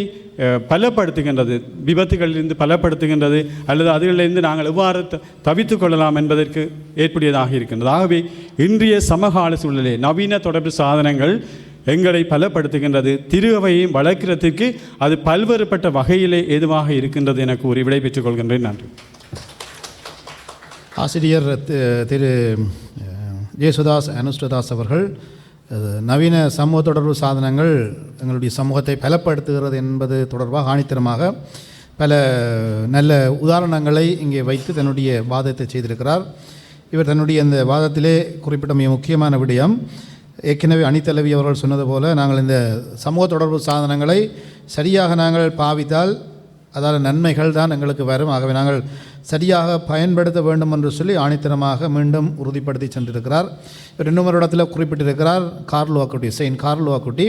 Speaker 7: பலப்படுத்துகின்றது, விபத்துகளிலிருந்து பலப்படுத்துகின்றது, அல்லது அதுகளிலிருந்து நாங்கள் எவ்வாறு தவித்து கொள்ளலாம் என்பதற்கு ஏற்புடையதாக இருக்கின்றது. ஆகவே இன்றைய சமகால சூழலிலே நவீன தொடர்பு சாதனங்கள் எங்களை பலப்படுத்துகின்றது. திரு அவையையும் வளர்க்கிறதுக்கு அது பல்வேறுபட்ட வகையிலே ஏதுவாக இருக்கின்றது என கூறி விடை பெற்றுக் கொள்கின்றேன். நன்றி.
Speaker 2: ஆசிரியர் திரு ஜேசுதாஸ் அனுஷ்டதாஸ் அவர்கள் நவீன சமூக தொடர்பு சாதனங்கள் எங்களுடைய சமூகத்தை பலப்படுத்துகிறது என்பது தொடர்பாக ஆணித்தரமாக பல நல்ல உதாரணங்களை இங்கே வைத்து தன்னுடைய வாதத்தை செய்திருக்கிறார். இவர் தன்னுடைய இந்த வாதத்திலே குறிப்பிட்ட மிக முக்கியமான விடயம், ஏற்கனவே அணித்தலைவி அவர்கள் சொன்னது போல நாங்கள் இந்த சமூக தொடர்பு சாதனங்களை சரியாக நாங்கள் பாவித்தால் அதால் நன்மைகள் தான் எங்களுக்கு வரும். ஆகவே நாங்கள் சரியாக பயன்படுத்த வேண்டும் என்று சொல்லி ஆணித்தரமாக மீண்டும் உறுதிப்படுத்தி சென்றிருக்கிறார். இவர் இன்னும் ஒரு இடத்துல குறிப்பிட்டிருக்கிறார், கார்லோ அக்குட்டி, செயின்ட் கார்லோ அக்குட்டி.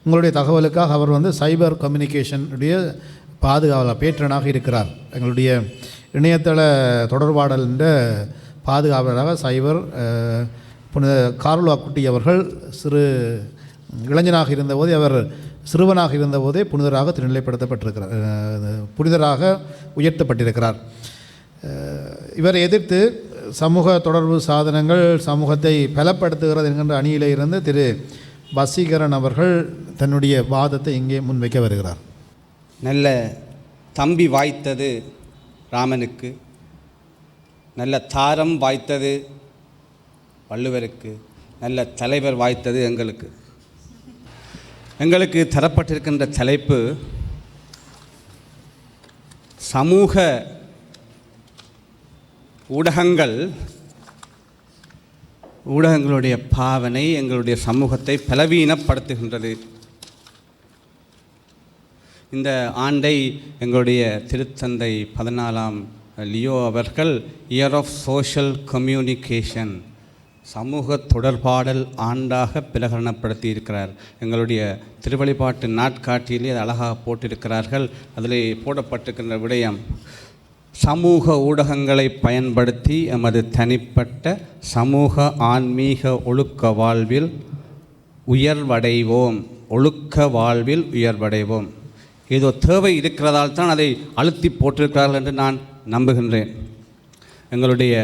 Speaker 2: உங்களுடைய தகவலுக்காக அவர் சைபர் கம்யூனிகேஷனுடைய பாதுகாவலர் பேட்ரனாக இருக்கிறார். எங்களுடைய இணையதள தொடர்பாடல் என்ற பாதுகாவலராக சைபர் புனித கார்லோ அக்குட்டி அவர்கள் சிறு இளைஞனாக இருந்தபோது, அவர் சிறுவனாக இருந்தபோதே புனிதராக திருநிலைப்படுத்தப்பட்டிருக்கிறார், புனிதராக உயர்த்தப்பட்டிருக்கிறார். இவரை எதிர்த்து சமூக தொடர்பு சாதனங்கள் சமூகத்தை பலப்படுத்துகிறது என்கின்ற அணியிலே இருந்து திரு வசீகரன் அவர்கள் தன்னுடைய வாதத்தை இங்கே முன்வைக்க வருகிறார்.
Speaker 8: நல்ல தம்பி வாய்த்தது ராமனுக்கு, நல்ல தாரம் வாய்த்தது வள்ளுவருக்கு, நல்ல தலைவர் வாய்த்தது எங்களுக்கு. எங்களுக்கு தரப்பட்டிருக்கின்ற தலைப்பு சமூக ஊடகங்களுடைய பாவனை எங்களுடைய சமூகத்தை பலவீனப்படுத்துகின்றது. இந்த ஆண்டை எங்களுடைய திருத்தந்தை 14ஆம் லியோ அவர்கள் இயர் ஆஃப் சோஷியல் கம்யூனிகேஷன், சமூக தொடர்பாடல் ஆண்டாக பிரகடனப்படுத்தி இருக்கிறார். எங்களுடைய திருவழிபாட்டு நாட்காட்டியிலே அது அழகாக போட்டிருக்கிறார்கள். அதில் போடப்பட்டிருக்கின்ற விடயம், சமூக ஊடகங்களை பயன்படுத்தி எமது தனிப்பட்ட சமூக ஆன்மீக ஒழுக்க வாழ்வில் உயர்வடைவோம். ஒழுக்க வாழ்வில் உயர்வடைவோம். ஏதோ தேவை இருக்கிறதால் தான் அதை அழுத்தி போட்டிருக்கிறார்கள் என்று நான் நம்புகின்றேன். எங்களுடைய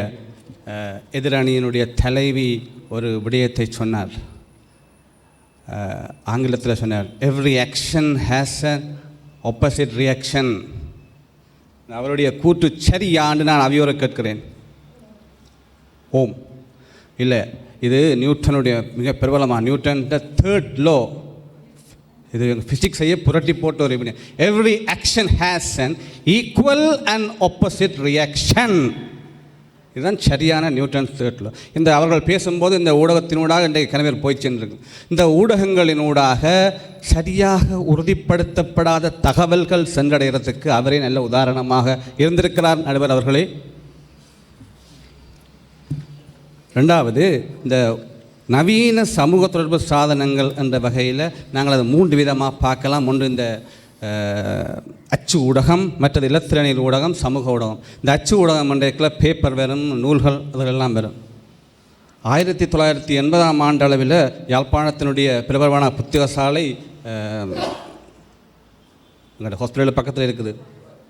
Speaker 8: எதிரணியினுடைய தலைவி ஒரு விடயத்தை சொன்னார், ஆங்கிலத்தில் சொன்னார், every action has an opposite reaction. அவருடைய கூற்று சரியான்னு நான் அவையோரை கேட்கிறேன். ஓம் இல்லை, இது நியூட்டனுடைய மிக பிரபலமாக நியூட்டன் தேர்ட் லோ, இது ஃபிசிக்ஸையே புரட்டி போட்டு ஒரு விடயம். Every action has an equal and opposite reaction. இதுதான் சரியான நியூட்டன் தேர்ட் லோ. இந்த அவர்கள் பேசும்போது இந்த ஊடகத்தினூடாக இன்றைக்கு கணவர் போய் சென்றிருக்கு. இந்த ஊடகங்களினூடாக சரியாக உறுதிப்படுத்தப்படாத தகவல்கள் சென்றடைகிறதுக்கு அவரே நல்ல உதாரணமாக இருந்திருக்கிறார் நடுவர் அவர்களே. ரெண்டாவது, இந்த நவீன சமூக தொடர்பு சாதனங்கள் என்ற வகையில் நாங்கள் அதை 3 விதமாக பார்க்கலாம். ஒன்று இந்த அச்சு ஊடகம், மற்றது இலத்திரனியல் ஊடகம், சமூக ஊடகம். இந்த அச்சு ஊடகம் என்ற பேப்பர் வரும், நூல்கள் அதெல்லாம் வரும். 1980ஆம் ஆண்டு அளவில் யாழ்ப்பாணத்தினுடைய பிரபலமான புத்தக சாலை எங்களோட ஹாஸ்பிட்டல் பக்கத்தில் இருக்குது.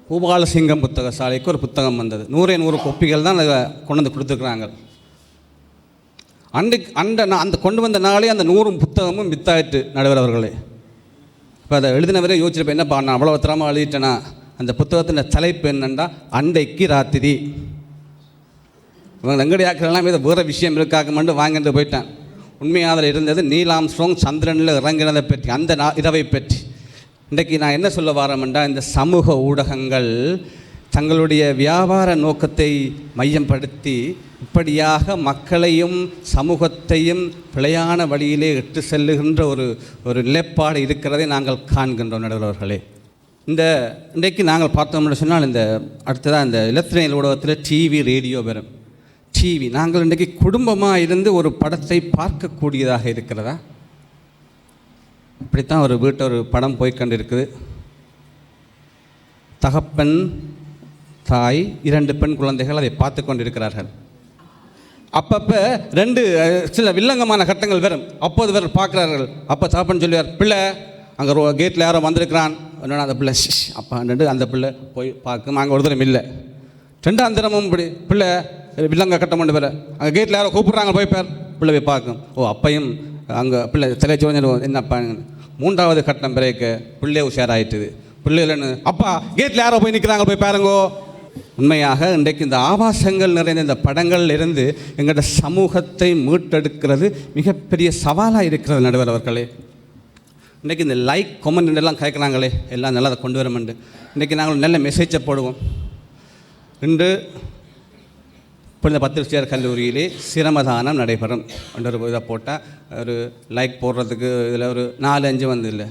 Speaker 8: பூபாலசிங்கம் புத்தக சாலைக்கு ஒரு புத்தகம் வந்தது. 100 கோப்பிகள் தான் அதை கொண்டு வந்து கொடுத்துருக்குறாங்க. அந்த கொண்டு வந்த நாளே அந்த 100 புத்தகமும் வித்தாயிட்டு நடுவர் அவர்களே. இப்போ அதை எழுதினவரே யோசிச்சிருப்பேன், என்னப்பா நான் அவ்வளோ திறமாக எழுதிட்டேன்னா. அந்த புத்தகத்தின் தலைப்பு என்னென்னா அண்டைக்கு ராத்திரி. இவங்க எங்கடி ஆக்கிறெல்லாம் இதை வேறு விஷயம் இருக்காக்க மட்டும் வாங்கிட்டு போயிட்டேன். உண்மையாக அதில் இருந்தது நீல் ஆம்ஸ்ட்ராங் சந்திரனில் இறங்கினதை பற்றி, அந்த இரவை பற்றி. இன்றைக்கு நான் என்ன சொல்ல வரேன்டா, இந்த சமூக ஊடகங்கள் தங்களுடைய வியாபார நோக்கத்தை மையப்படுத்தி இப்படியாக மக்களையும் சமூகத்தையும் பிழையான வழியிலே இட்டு செல்லுகின்ற ஒரு நிலைப்பாடு இருக்கிறதை நாங்கள் காண்கின்றோம் நடுவர்களே. இன்றைக்கு நாங்கள் பார்த்தோம்னு சொன்னால் இந்த அடுத்ததாக இந்த இலத்திரனியல் ஊடகத்தில் டிவி ரேடியோ வரும். டிவி நாங்கள் இன்றைக்கு குடும்பமாக இருந்து ஒரு படத்தை பார்க்கக்கூடியதாக இருக்கிறதா? இப்படித்தான் ஒரு வீட்டை ஒரு படம் போய் கண்டிருக்குது. தகப்பன் தாய் 2 பெண் குழந்தைகள் அதை பார்த்து கொண்டிருக்கிறார்கள். அப்பப்போ 2 சில வில்லங்கமான கட்டங்கள் வரும். அப்போது வேறு பார்க்குறார்கள். அப்போ தகப்பன் சொல்லுவார், பிள்ளை அங்கே கேட்டில் யாரோ வந்திருக்கிறான். என்னன்னா அந்த பிள்ளை அப்பா அந்த பிள்ளை போய் பார்க்கும். அங்கே ஒரு தரம் இல்லை. 2ஆம் தரமும் இப்படி பிள்ளை வில்லங்க கட்டம் கொண்டு வர அங்கே கேட்டில் யாரோ கூப்பிட்றாங்க, போய் பார். பிள்ளை போய் பார்க்கும். ஓ அப்பையும் அங்கே பிள்ளை தலை சோழஞ்சிடும் என்னப்பா. 3ஆவது கட்டம் பிறகு பிள்ளை உஷாராயிட்டுது. பிள்ளைகள்னு அப்பா கேட்டில் யாரோ போய் நிற்கிறாங்க, போய் பாருங்கோ. உண்மையாக இன்றைக்கு இந்த ஆபாசங்கள் நிறைந்த இந்த படங்கள் இருந்து எங்களோட சமூகத்தை மீட்டெடுக்கிறது மிகப்பெரிய சவாலாக இருக்கிறது நடுவர் அவர்களே. இன்றைக்கி இந்த லைக் கமெண்ட் எல்லாம் கேட்குறாங்களே, எல்லாம் நல்லா அதை கொண்டு வரமெண்டு இன்றைக்கி நாங்கள் நல்ல மெசேஜை போடுவோம். இன்று இப்போ இந்த பத்திரிகையாளர் கல்லூரியிலே சிரமதானம் நடைபெறும் என்ற ஒரு இதை போட்டால் ஒரு லைக் போடுறதுக்கு இதில் ஒரு 4-5 வந்து இல்லை.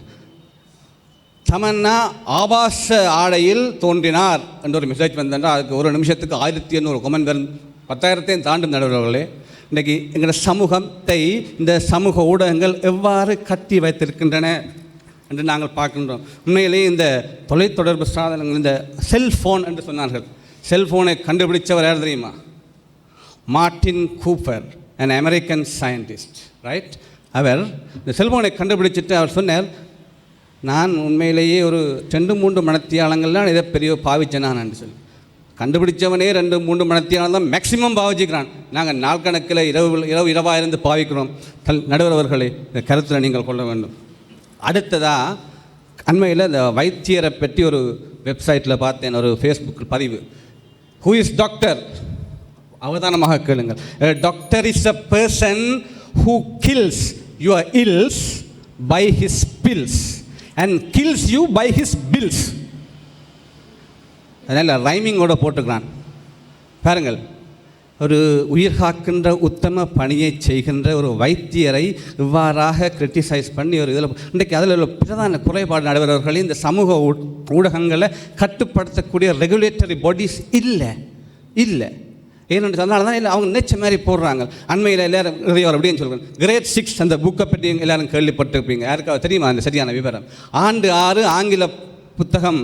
Speaker 8: தமன்னா ஆபாச ஆடையில் தோன்றினார் என்ற ஒரு மெசேஜ் வந்தால் அதுக்கு ஒரு நிமிஷத்துக்கு 1800 கமெண்ட் வரும். 10,000 தாண்டும் நடுவர்களே. இன்றைக்கி எங்களோட சமூகத்தை இந்த சமூக ஊடகங்கள் எவ்வாறு கட்டி வைத்திருக்கின்றன என்று நாங்கள் பார்க்கின்றோம். உண்மையிலேயே இந்த தொலைத்தொடர்பு சாதனங்கள், இந்த செல்ஃபோன் என்று சொன்னார்கள். செல்ஃபோனை கண்டுபிடித்தவர் யார் தெரியுமா? Martin Cooper, an American scientist, right? அவர் இந்த செல்ஃபோனை கண்டுபிடிச்சிட்டு அவர் சொன்னார், நான் உண்மையிலேயே ஒரு 2-3 மணித்தியாலங்கள்லாம் இதை பெரிய பாவிச்சேன் நான் என்று சொல்லி. கண்டுபிடிச்சவனே 2-3 மணித்தியாலம் தான் மேக்சிமம் பாவிச்சுக்கிறான். நாங்கள் நாள் கணக்கில் இரவாக இருந்து பாவிக்கிறோம். நடுவர் அவர்களே, இந்த கருத்தில் நீங்கள் கொள்ள வேண்டும். அடுத்ததாக அண்மையில் இந்த வைத்தியரை பற்றி ஒரு வெப்சைட்டில் பார்த்தேன், ஒரு ஃபேஸ்புக் பதிவு. Who is doctor? அவதானமாக கேளுங்கள். Doctor is a person who kills your ills by his pills and kills you by his bills. அதனால் ரைமிங்கோடு போட்டுக்கிறான் பாருங்கள். ஒரு உயிர் காக்கின்ற உத்தம பணியை செய்கின்ற ஒரு வைத்தியரை இவ்வாறாக கிரிட்டிசைஸ் பண்ணி ஒரு இதில் இன்றைக்கு அதில் உள்ள பிரதான குறைபாடு நடுவர்களே, இந்த சமூக ஊடகங்களை கட்டுப்படுத்தக்கூடிய ரெகுலேட்டரி பாடிஸ் இல்லை. ஏன்னு சொன்னால தான் இல்லை, அவங்க நினைச்ச மாதிரி போடுறாங்க. அண்மையில் எல்லோரும் இறைவர் அப்படின்னு சொல்கிறாங்க. கிரேட் 6 அந்த புக்கை பற்றி எல்லோரும் கேள்விப்பட்டிருப்பீங்க. யாருக்காவது தெரியுமா அந்த சரியான விவரம்? ஆண்டு 6 ஆங்கில புத்தகம்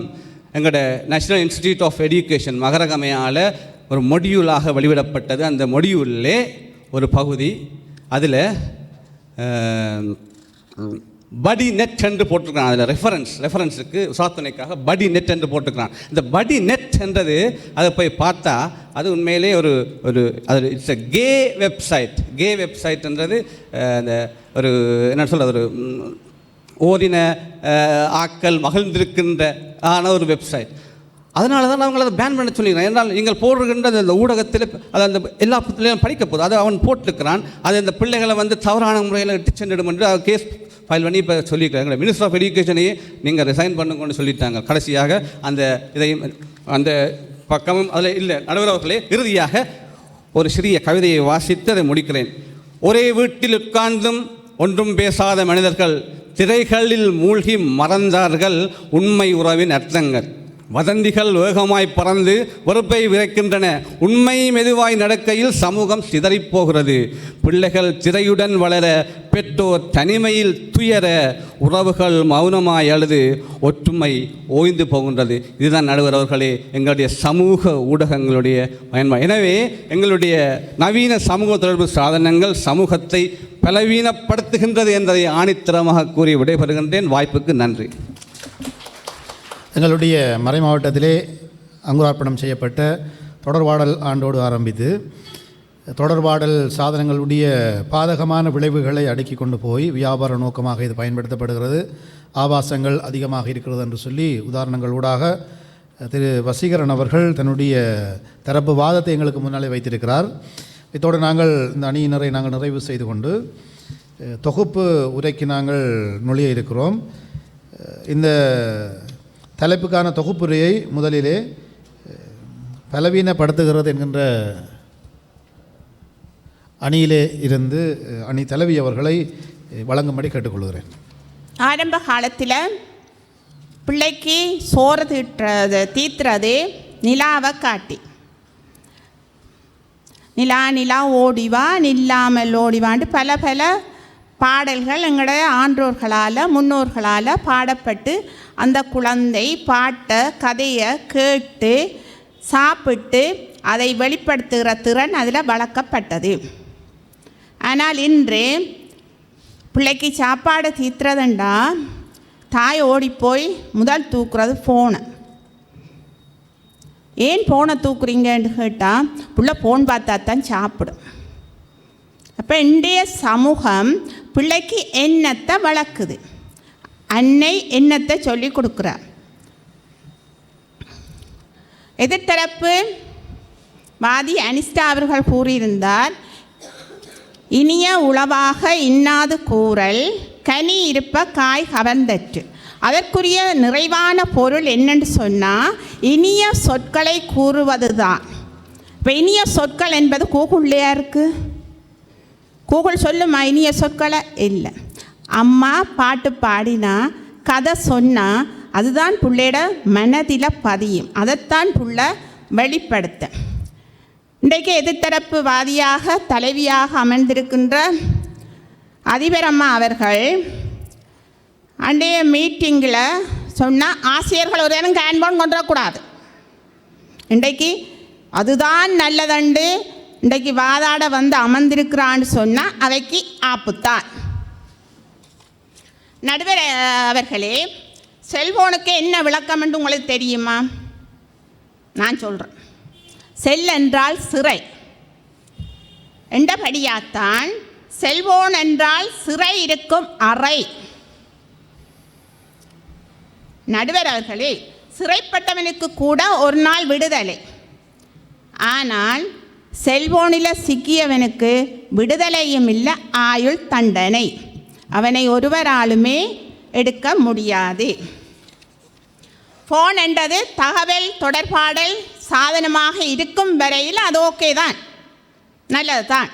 Speaker 8: எங்களோட நேஷனல் இன்ஸ்டிடியூட் ஆஃப் எஜுகேஷன் மகரகமையால் ஒரு மொடியூலாக வெளியிடப்பட்டது. அந்த மொடியூல்லே ஒரு பகுதி அதில் படி நெட் என்று போட்டிருக்கிறான். அதில் ரெஃபரன்ஸுக்கு உசாத்துணைக்காக படி நெட் என்று போட்டிருக்கிறான். இந்த படி நெட் என்றது அதை போய் பார்த்தா அது உண்மையிலே ஒரு அது இட்ஸ் அ கே வெப்சைட்ன்றது அந்த ஒரு என்ன சொல்கிறது, ஒரு ஓரின ஆக்கள் மகிழ்ந்திருக்கின்ற ஒரு வெப்சைட். அதனால தான் அவங்களை அதை பேன் பண்ண சொல்லிக்கிறேன். ஏன்னால் நீங்கள் போடுகின்ற அந்த ஊடகத்தில் அது அந்த எல்லா பிள்ளைகளும் படிக்க போகுது. அதை அவன் போட்டிருக்கிறான். அது அந்த பிள்ளைகளை வந்து தவறான முறையில் இட்டு சென்றிடும் என்று அவர் கேஸ் ஃபைல் பண்ணி இப்போ சொல்லியிருக்காங்க. மினிஸ்டர் ஆஃப் எஜுகேஷனையே நீங்கள் ரிசைன் பண்ணுங்கன்னு சொல்லிட்டாங்க. கடைசியாக அந்த இதையும் அந்த பக்கமும் அதில் இல்லை. நடுவர் அவர்களே, இறுதியாக ஒரு சிறிய கவிதையை வாசித்து அதை முடிக்கிறேன். ஒரே வீட்டில் உட்கார்ந்தும் ஒன்றும் பேசாத மனிதர்கள் திரைகளில் மூழ்கி மறந்தார்கள் உண்மை உறவின் அர்த்தங்கள். வதந்திகள் வேகமாய் பறந்து வெறுப்பை விதைக்கின்றன. உண்மை மெதுவாய் நடக்கையில் சமூகம் சிதறிப்போகிறது. பிள்ளைகள் திரையுடன் வளர, பெற்றோர் தனிமையில் துயர, உறவுகள் மௌனமாய் அழுது ஒற்றுமை ஓய்ந்து போகின்றது. இதுதான் நடுவர் அவர்களே எங்களுடைய சமூக ஊடகங்களுடைய பயன்பாடு. எனவே எங்களுடைய நவீன சமூக தொடர்பு சாதனங்கள் சமூகத்தை பலவீனப்படுத்துகின்றது என்பதை ஆணித்தரமாக கூறி விடைபெறுகின்றேன். வாய்ப்புக்கு நன்றி.
Speaker 2: எங்களுடைய மறை மாவட்டத்திலே அங்குரார்ப்பணம் செய்யப்பட்ட தொடர்பாடல் ஆண்டோடு ஆரம்பித்து தொடர்பாடல் சாதனங்களுடைய பாதகமான விளைவுகளை அடுக்கி கொண்டு போய் வியாபார நோக்கமாக இது பயன்படுத்தப்படுகிறது, ஆபாசங்கள் அதிகமாக இருக்கிறது என்று சொல்லி உதாரணங்களூடாக திரு வசீகரன் அவர்கள் தன்னுடைய தரப்பு வாதத்தை எங்களுக்கு முன்னாலே வைத்திருக்கிறார். இதோடு நாங்கள் இந்த அணியினரை நாங்கள் நிறைவு செய்து கொண்டு தொகுப்பு உரைக்கு நாங்கள் நுழைய இருக்கிறோம். இந்த தலைப்புக்கான தொகுப்புரையை முதலிலே பலவீனப்படுத்துகிறது என்கின்ற அணியிலே இருந்து அணி தலைவி அவர்களை வழங்கும்படி கேட்டுக்கொள்கிறேன்.
Speaker 4: ஆரம்ப காலத்தில் பிள்ளைக்கு சோறு தீத்துறது நிலாவை காட்டி, நிலா நிலா ஓடிவா நில்லாமல் ஓடிவான்ட்டு பல பல பாடல்கள் எங்களுடைய ஆன்றோர்களால் முன்னோர்களால் பாடப்பட்டு அந்த குழந்தை பாட்டை கதையை கேட்டு சாப்பிட்டு அதை வெளிப்படுத்துகிற திறன் அதில் வளர்க்கப்பட்டது. ஆனால் இன்று பிள்ளைக்கு சாப்பாடு தீத்துறதுண்டா தாய் ஓடிப்போய் முதல் தூக்குறது ஃபோனை. ஏன் ஃபோனை தூக்குறீங்கன்னு கேட்டால் பிள்ளை ஃபோன் பார்த்தா தான் சாப்பிடும். அப்போ இன்றைய சமூகம் பிள்ளைக்கு எண்ணத்தை வளர்க்குது, அன்னை எண்ணத்தை சொல்லி கொடுக்குறார். எதிர்த்தரப்பு வாதி அனிஸ்டா அவர்கள் கூறியிருந்தார், இனிய உளவாக இன்னாது கூறல் கனி இருப்ப காய் கவர்ந்தற்று. அதற்குரிய நிறைவான பொருள் என்னன்னு சொன்னால் இனிய சொற்களை கூறுவது தான். இப்போ இனிய சொற்கள் என்பது கூகுள்லையா இருக்குது? கூகுள் சொல்லுமா இனிய சொற்களை? இல்லை. அம்மா பாட்டு பாடினா கதை சொன்னால் அதுதான் பிள்ளையோட மனதில் பதியும், அதைத்தான் புள்ள வெளிப்படுத்த. இன்றைக்கு எதிர்த்தரப்பு வாதியாக தலைவியாக அமர்ந்திருக்கின்ற அதிபர் அம்மா அவர்கள் அன்றைய மீட்டிங்கில் சொன்னால் ஆசிரியர்கள் ஒரு நேரம் கேன்போன் கொண்டு வரக்கூடாது, இன்றைக்கு அதுதான் நல்லதண்டு இன்றைக்கு வாதாட வந்து அமர்ந்திருக்கிறான்னு சொன்னால் அவைக்கு ஆப்புத்தான். நடுவர் அவர்களே, செல்போனுக்கு என்ன விளக்கம் என்று உங்களுக்கு தெரியுமா? நான் சொல்கிறேன். செல் என்றால் சிறை என்றபடியாத்தான் செல்போன் என்றால் சிறை இருக்கும் அறை. நடுவர் அவர்களே, சிறைப்பட்டவனுக்கு கூட ஒரு நாள் விடுதலை, ஆனால் செல்போனில் சிக்கியவனுக்கு விடுதலையும் இல்லை, ஆயுள் தண்டனை. அவனை ஒருவராலுமே எடுக்க முடியாது. ஃபோன் என்றது தகவல் தொடர்பாடல் சாதனமாக இருக்கும் வரையில் அது ஓகே தான், நல்லது தான்.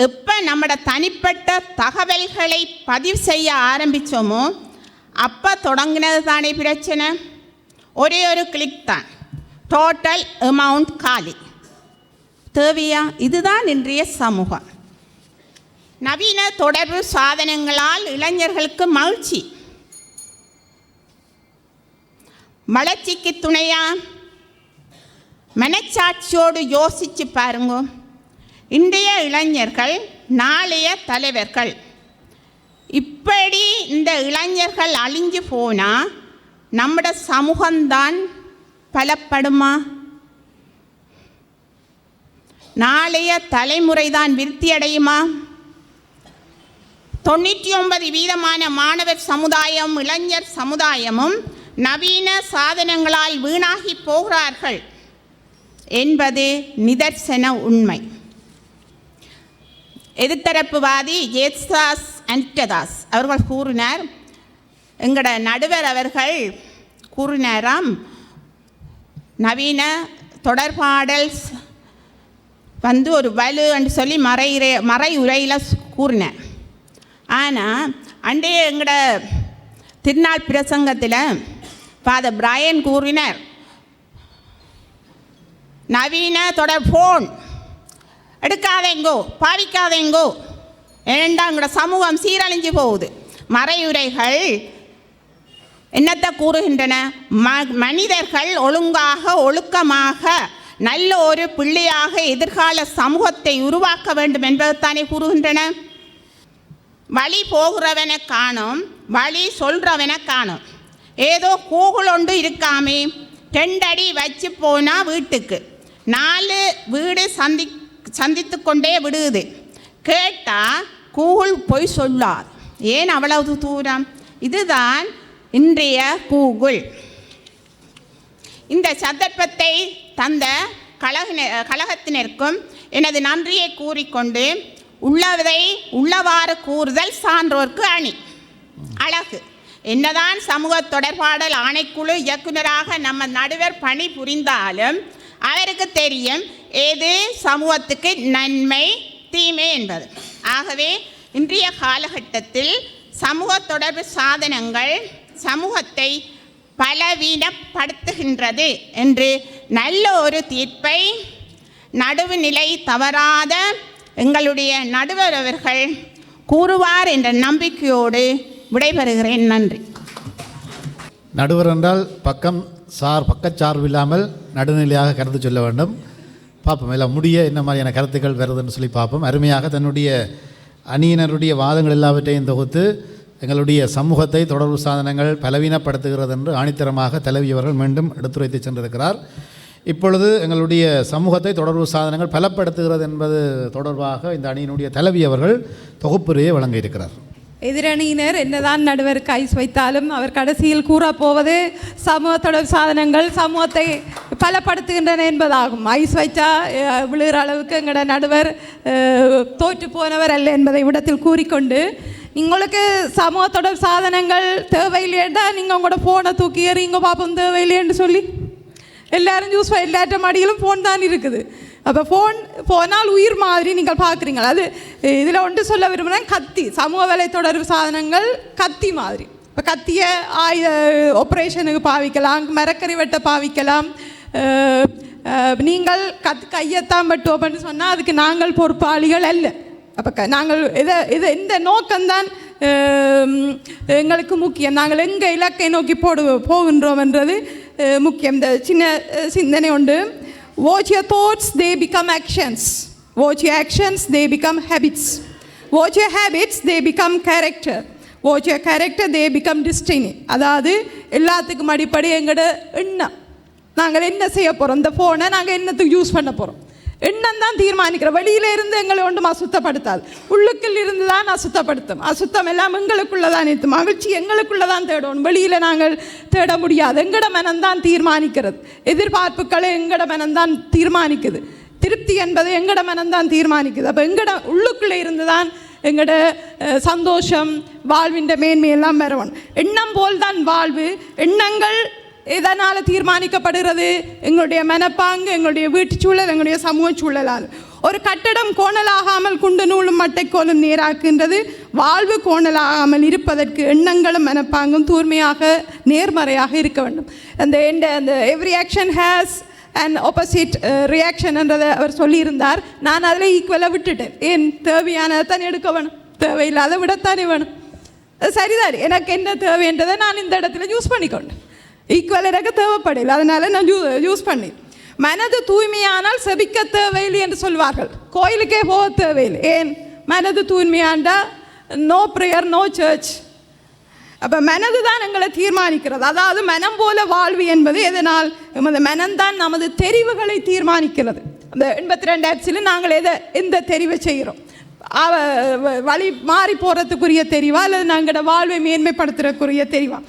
Speaker 4: எப்போ நம்மளோட தனிப்பட்ட தகவல்களை பதிவு செய்ய ஆரம்பித்தோமோ அப்போ தொடங்கினது தானே பிரச்சனை. ஒரே ஒரு கிளிக் தான், டோட்டல் அமௌண்ட் காலி. தேவையா? இதுதான் இன்றைய சமூகம். நவீன தொடர்பு சாதனங்களால் இளைஞர்களுக்கு மகிழ்ச்சி, வளர்ச்சிக்கு துணையா? மனச்சாட்சியோடு யோசித்து பாருங்க. இன்றைய இளைஞர்கள் நாளைய தலைவர்கள். இப்படி இந்த இளைஞர்கள் அழிஞ்சு போனால் நம்முடைய சமூகம்தான் பலப்படுமா? நாளைய தலைமுறை தான் விருத்தி அடையுமா? 99% மாணவர் சமுதாயம் இளைஞர் சமுதாயமும் நவீன சாதனங்களால் வீணாகி போகிறார்கள் என்பது நிதர்சன உண்மை. எதிர்த்தரப்புவாதி ஜேத்சாஸ் அன்டதாஸ் அவர்கள் கூறினார், எங்களோட நடுவர் அவர்கள் கூறினாராம், நவீன தொடர்பாடல் வந்து ஒரு வலு என்று சொல்லி மறை உரையில் கூறினார். ஆனால் அன்றைய எங்களோட திருநாள் பிரசங்கத்தில் ஃபாதர் பிரையன் கூறினார், நவீன தொடர் ஃபோன் எடுக்காதேங்கோ, பாவிக்காதேங்கோ, ஏனெண்டா எங்களோட சமூகம் சீரழிஞ்சு போகுது. மறையுரைகள் என்னத்தை கூறுகின்றன? மனிதர்கள் ஒழுங்காக ஒழுக்கமாக நல்ல ஒரு பிள்ளையாக எதிர்கால சமூகத்தை உருவாக்க வேண்டும் என்பதுதானே கூறுகின்றன. வழி போகிறவன காணும், வழி சொல்கிறவன காணும். ஏதோ கூகுள் ஒன்று இருக்காமே, 2 அடி வச்சு போனால் வீட்டுக்கு 4 வீடு சந்தித்து கொண்டே விடுது. கேட்டால் கூகுள் பொய் சொல்லாது. ஏன் அவ்வளவு தூரம்? இதுதான் இன்றைய கூகுள். இந்த சந்தர்ப்பத்தை தந்த கழகத்தினருக்கும் எனது நன்றியை கூறிக்கொண்டு, உள்ளதை உள்ளவாறு கூறுதல் சான்றோர்க்கு அணி. அழகு. என்னதான் சமூக தொடர்பாடல் ஆணைக்குழு இயக்குநராக நம்ம நடுவர் பணி புரிந்தாலும் அவருக்கு தெரியும் ஏது சமூகத்துக்கு நன்மை தீமை என்பது. ஆகவே இன்றைய காலகட்டத்தில் சமூக தொடர்பு சாதனங்கள் சமூகத்தை பலவீனப்படுத்துகின்றது என்று நல்ல ஒரு தீர்ப்பை நடுவுநிலை தவறாத எங்களுடைய நடுவர் அவர்கள் கூறுவார் என்ற நம்பிக்கையோடு விடைபெறுகிறேன். நன்றி.
Speaker 2: நடுவர் என்றால் பக்கச்சார்பு இல்லாமல் நடுநிலையாக கருத்து சொல்ல வேண்டும். பார்ப்போம் எல்லாம் முடிய என்ன மாதிரியான கருத்துக்கள் வருதுன்னு சொல்லி பார்ப்போம். அருமையாக தன்னுடைய அணியினருடைய வாதங்கள் எல்லாவற்றையும் தொகுத்து எங்களுடைய சமூகத்தை தொடர்பு சாதனங்கள் பலவீனப்படுத்துகிறது என்று ஆணித்தரமாக தலைவி அவர்கள் மீண்டும் எடுத்துரைத்து சென்றிருக்கிறார். இப்பொழுது எங்களுடைய சமூகத்தை தொடர்பு சாதனங்கள் பலப்படுத்துகிறது என்பது தொடர்பாக இந்த அணியினுடைய தலைவி அவர்கள் தொகுப்புரையை வழங்க இருக்கிறார்.
Speaker 3: எதிரணியினர் என்னதான் நடுவருக்கு ஐஸ் வைத்தாலும் அவர் கடைசியில் கூறப்போவது சமூக தொடர்பு சாதனங்கள் சமூகத்தை பலப்படுத்துகின்றன என்பதாகும். ஐஸ் வைச்சா விழுகிற அளவுக்கு எங்களோட நடுவர் தோற்று போனவர் அல்ல என்பதை விடத்தில் கூறிக்கொண்டு, உங்களுக்கு சமூக தொடர்பு சாதனங்கள் தேவையில்லையேண்டா நீங்கள் உங்களோட ஃபோனை தூக்கி எறிங்க பார்ப்போம் தேவையில்லையேன்னு சொல்லி எல்லாரும் எல்லாற்ற மடியிலும் ஃபோன் தான் இருக்குது. அப்போ ஃபோன் போனால் உயிர் மாதிரி நீங்கள் பார்க்குறீங்க. அது இதில் ஒன்று சொல்ல விரும்புகிறேன், கத்தி சமூக வலை தொடர்பு சாதனங்கள் கத்தி மாதிரி. இப்போ கத்தியை ஆப்ரேஷனுக்கு பாவிக்கலாம், மரக்கறி வெட்ட பாவிக்கலாம். நீங்கள் கையத்தான் வெட்டுவோம்னு சொன்னால் அதுக்கு நாங்கள் பொறுப்பாளிகள் அல்ல. அப்போ நாங்கள் இந்த நோக்கம்தான் எங்களுக்கு முக்கியம். நாங்கள் எங்கே இலக்கை நோக்கி போகின்றோம் என்றது முக்கியம். இந்த சின்ன சிந்தனை உண்டு. Watch your thoughts, they become actions. Watch your actions, they become habits. Watch your habits, they become character. Watch your character, they become destiny. அதாவது எல்லாத்துக்கும் அடிப்படை எங்களோட எண்ணம். நாங்கள் என்ன செய்ய போகிறோம், இந்த ஃபோனை நாங்கள் என்னத்துக்கு யூஸ் பண்ண போகிறோம், எண்ணம் தான் தீர்மானிக்கிறோம். வெளியில இருந்து எங்களை ஒன்றும் அசுத்தப்படுத்தாது, உள்ளுக்குள் இருந்து தான் அசுத்தப்படுத்தும். அசுத்தம் எல்லாம் எங்களுக்குள்ள தான் இருக்கும். மகிழ்ச்சி எங்களுக்குள்ள தான் தேடணும், வெளியில் நாங்கள் தேட முடியாது. எங்கட மனம்தான் தீர்மானிக்கிறது. எதிர்பார்ப்புகளை எங்கட மனம்தான் தீர்மானிக்குது. திருப்தி என்பது எங்கட மனம்தான் தீர்மானிக்குது. அப்போ எங்கட உள்ளுக்குள்ளே இருந்து தான் எங்களோட சந்தோஷம் வாழ்வின் மேன்மையெல்லாம் பெறணும். எண்ணம் போல் தான் வாழ்வு. எண்ணங்கள் எதனால் தீர்மானிக்கப்படுகிறது? எங்களுடைய மனப்பாங்கு, எங்களுடைய வீட்டு சூழல், எங்களுடைய சமூக சூழலால். ஒரு கட்டடம் கோணலாகாமல் குண்டு நூலும் மட்டைக்கோலும் நேராக்குகின்றது. வாழ்வு கோணலாகாமல் இருப்பதற்கு எண்ணங்களும் மனப்பாங்கும் தூய்மையாக நேர்மறையாக இருக்க வேண்டும். அந்த every action has and opposite reaction என்றதை அவர் சொல்லியிருந்தார். நான் அதில் ஈக்குவலாக விட்டுட்டேன். ஏன் தேவையானதை தான் எடுக்க வேணும், தேவையில்லாத விடத்தானே வேணும். சரிதான், எனக்கு என்ன தேவைன்றதை நான் இந்த இடத்துல யூஸ் பண்ணிக்கொண்டேன். ஈக்குவல் எனக்கு தேவைப்படலை, அதனால் நான் யூஸ் பண்ணி. மனது தூய்மையானால் செபிக்க தேவையில்லை என்று சொல்வார்கள். கோயிலுக்கே போக தேவையில்லை. ஏன்? மனது தூய்மையாண்டா நோ ப்ரேயர், நோ சர்ச். அப்போ மனது தான் எங்களை தீர்மானிக்கிறது. அதாவது மனம் போல வாழ்வு என்பது எதனால்? நமது மனம்தான் நமது தெரிவுகளை தீர்மானிக்கிறது. அந்த 82 ஆப்ஸில் நாங்கள் எந்த தெரிவை செய்கிறோம்? வழி மாறி போகிறதுக்குரிய தெரிவா அல்லது நாங்களோட வாழ்வை மேன்மைப்படுத்துறதுக்குரிய தெரிவா?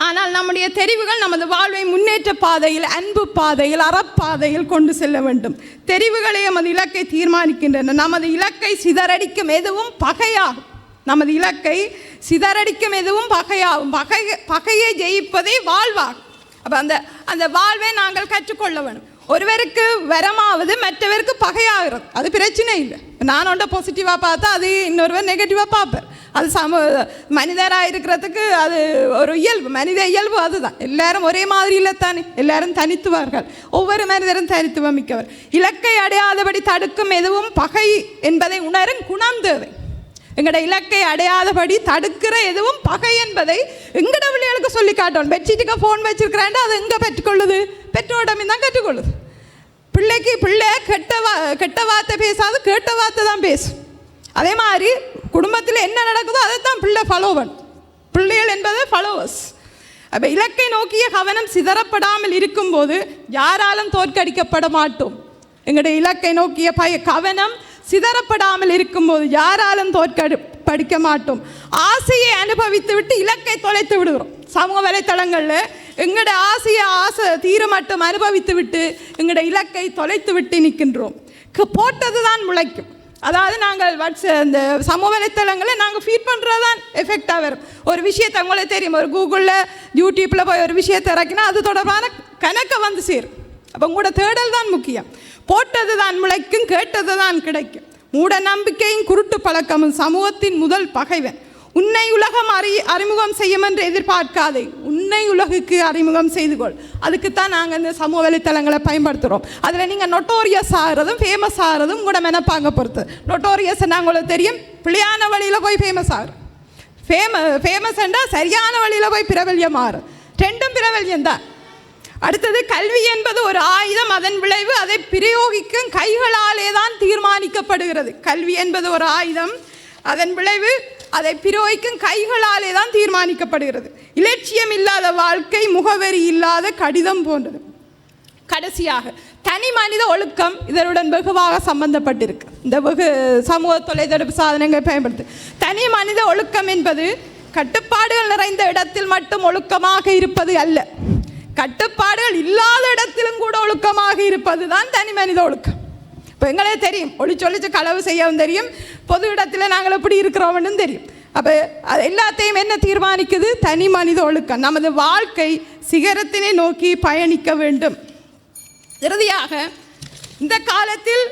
Speaker 3: ஆனால் நம்முடைய தெரிவுகள் நமது வாழ்வை முன்னேற்ற பாதையில், அன்பு பாதையில், அறப்பாதையில் கொண்டு செல்ல வேண்டும். தெரிவுகளை நமது இலக்கை தீர்மானிக்கின்றன. நமது இலக்கை சிதறடிக்கும் எதுவும் பகையாகும். நமது இலக்கை சிதறடிக்கும் எதுவும் பகையாகும். பகையை ஜெயிப்பதே வாழ்வாகும். அப்போ அந்த வாழ்வை நாங்கள் கற்றுக்கொள்ள வேண்டும். ஒருவருக்கு வரமாவது மற்றவருக்கு பகையாகிறது, அது பிரச்சனை இல்லை. நான் ஒன்றை பாசிட்டிவாக பார்த்தா அது இன்னொருவர் நெகட்டிவாக பார்ப்பேன். அது மனிதராக இருக்கிறதுக்கு அது ஒரு இயல்பு, மனித இயல்பு அதுதான். எல்லாரும் ஒரே மாதிரி இல்லைத்தானே, எல்லாரும் தனித்துவார்கள். ஒவ்வொரு மனிதரும் தனித்துவம் மிக்கவர். இலக்கை அடையாதபடி தடுக்கும் எதுவும் பகை என்பதை உணரும் குணம் தேவை. எங்களோட இலக்கை அடையாதபடி தடுக்கிற எதுவும் பகை என்பதை எங்கட பிள்ளைகளுக்கு சொல்லி காட்டணும். பெட்ஷீட்டுக்கு ஃபோன் வச்சிருக்கிறாண்டா அது எங்கே பெற்றுக்கொள்ளுது? பெற்றோடமே தான் கற்றுக்கொள்ளுது. பிள்ளை கெட்ட வார்த்தை பேசாது, கேட்ட வார்த்தை தான் பேசும். அதே மாதிரி குடும்பத்தில் என்ன நடக்குதோ அதை தான் பிள்ளை ஃபாலோ பண்ணும். பிள்ளைகள் என்பது ஃபாலோவர்ஸ். அப்போ இலக்கை நோக்கிய கவனம் சிதறப்படாமல் இருக்கும்போது யாராலும் தோற்கடிக்கப்பட மாட்டோம். எங்களுடைய இலக்கை நோக்கிய கவனம் சிதறப்படாமல் இருக்கும்போது யாராலும் தோற்கடிக்க மாட்டோம். ஆசையை அனுபவித்து விட்டு இலக்கை தொலைத்து விடுகிறோம். சமூக வலைத்தளங்களில் எங்களோட ஆசை தீர மட்டும் அனுபவித்து விட்டு எங்களோட இலக்கை தொலைத்து விட்டு நிற்கின்றோம். போட்டது தான் முளைக்கும். அதாவது நாங்கள் இந்த சமூக வலைத்தளங்களை நாங்கள் ஃபீட் பண்ணுறது தான் எஃபெக்டாக வரும். ஒரு விஷயத்தை அவங்களே தெரியும், ஒரு கூகுளில் யூடியூப்பில் போய் ஒரு விஷயத்தை இறக்கினா அது தொடர்பான கணக்கை வந்து சேரும். அப்போ உங்களோட தேடல் தான் முக்கியம். போட்டது தான் முளைக்கும், கேட்டது தான் கிடைக்கும். மூட நம்பிக்கையும் குருட்டு பழக்கமும் சமூகத்தின் முதல் பகைவன். உன்னை உலகம் அறிமுகம் செய்யும் என்று எதிர்பார்க்காதே, உன்னை உலகுக்கு அறிமுகம் செய்து கொள். அதுக்குத்தான் நாங்கள் இந்த சமூக வலைத்தளங்களை பயன்படுத்துகிறோம். அதில் நீங்கள் நொட்டோரியஸ் ஆகிறதும் ஃபேமஸ் ஆகிறதும் கூட மெனப்பாங்க பொறுத்து. நொட்டோரியஸ் உங்களுக்கு தெரியும், பிள்ளையான வழியில் போய் ஃபேமஸ் ஆகும். ஃபேமஸ்ண்டா சரியான வழியில் போய் பிரபல்யம் ஆகும். ரெண்டும் பிரபல்யம் தான். அடுத்தது கல்வி என்பது ஒரு ஆயுதம், அதன் விளைவு அதை பிரயோகிக்கும் கைகளாலே தான் தீர்மானிக்கப்படுகிறது. கல்வி என்பது ஒரு ஆயுதம், அதன் விளைவு அதை பிரயோகிக்கும் கைகளாலே தான் தீர்மானிக்கப்படுகிறது. இலட்சியம் இல்லாத வாழ்க்கை முகவரி இல்லாத கடிதம் போன்றது. கடைசியாக தனி மனித ஒழுக்கம் இதனுடன் வெகுவாக சம்பந்தப்பட்டிருக்கு. இந்த சமூக தொலைத்தொடர்பு சாதனங்கள் பயன்படுத்து தனி மனித ஒழுக்கம் என்பது கட்டுப்பாடுகள் நிறைந்த இடத்தில் மட்டும் ஒழுக்கமாக இருப்பது அல்ல, கட்டுப்பாடுகள் இல்லாத இடத்திலும் கூட ஒழுக்கமாக இருப்பது தான் தனி மனித ஒழுக்கம். இப்போ எங்களே தெரியும், ஒளிச்சொலிச்சு களவு செய்யவும் தெரியும், பொது இடத்துல நாங்கள் எப்படி இருக்கிறோம்னு தெரியும். அப்போ அது எல்லாத்தையும் என்ன தீர்மானிக்குது? தனி மனித ஒழுக்கம். நமது வாழ்க்கை சிகரத்தினை நோக்கி பயணிக்க வேண்டும். இறுதியாக இந்த காலத்தில்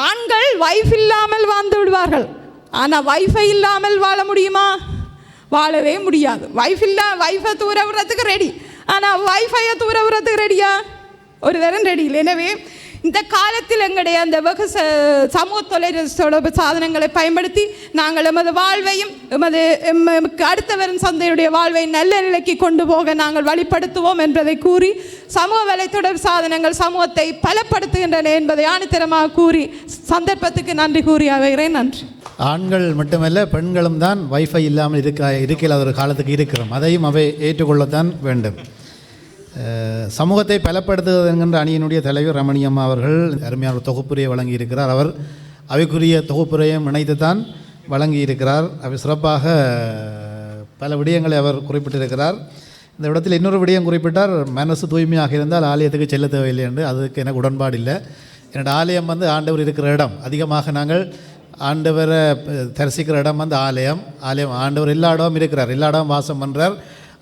Speaker 3: ஆண்கள் வைஃப் இல்லாமல் வாழ்ந்து விடுவார்கள். ஆனால் வைஃபை இல்லாமல் வாழ முடியுமா? வாழவே முடியாது. வைஃபை தூர விடுறதுக்கு ரெடி, ஆனால் வைஃபையை தூர விடுறதுக்கு ரெடியா? ஒரு தரம் ரெடி இல்லை. எனவே இந்த காலத்தில் எங்களுடைய அந்த சமூக தொலைத்தொடர்பு சாதனங்களை பயன்படுத்தி நாங்கள் எமது வாழ்வையும் எமக்கு அடுத்த வரும் சந்தையுடைய வாழ்வை நல்ல நிலைக்கு கொண்டு போக நாங்கள் வழிப்படுத்துவோம் என்பதை கூறி, சமூக வலைத்தொடர்பு சாதனங்கள் சமூகத்தை பலப்படுத்துகின்றன என்பதை ஆணித்தரமாக கூறி சந்தர்ப்பத்துக்கு நன்றி கூறி அமைகிறேன். நன்றி.
Speaker 2: ஆண்கள் மட்டுமல்ல, பெண்களும் தான் வைஃபை இல்லாமல் இருக்கையில் ஒரு காலத்துக்கு இருக்கிறோம். அதையும் அவை ஏற்றுக்கொள்ளத்தான் வேண்டும். சமூகத்தை பலப்படுத்துவது என்கின்ற அணியினுடைய தலைவர் ரமணியம்மா அவர்கள் அருமையான ஒரு தொகுப்புரையை வழங்கியிருக்கிறார். அவர் அவைக்குரிய தொகுப்புரையும் இணைத்து தான் வழங்கியிருக்கிறார். அவர் சிறப்பாக பல விடயங்களை அவர் குறிப்பிட்டிருக்கிறார். இந்த இடத்தில் இன்னொரு விடயம் குறிப்பிட்டார், மனசு தூய்மையாக இருந்தால் ஆலயத்துக்கு செல்ல தேவையில்லை என்று. அதுக்கு எனக்கு உடன்பாடு இல்லை. என்னோட ஆலயம் ஆண்டவர் இருக்கிற இடம். அதிகமாக நாங்கள் ஆண்டவரை தரிசிக்கிற இடம் ஆலயம். ஆண்டவர் எல்லா இடமும் இருக்கிறார், எல்லா இடமும் வாசம் பண்ணுறார்.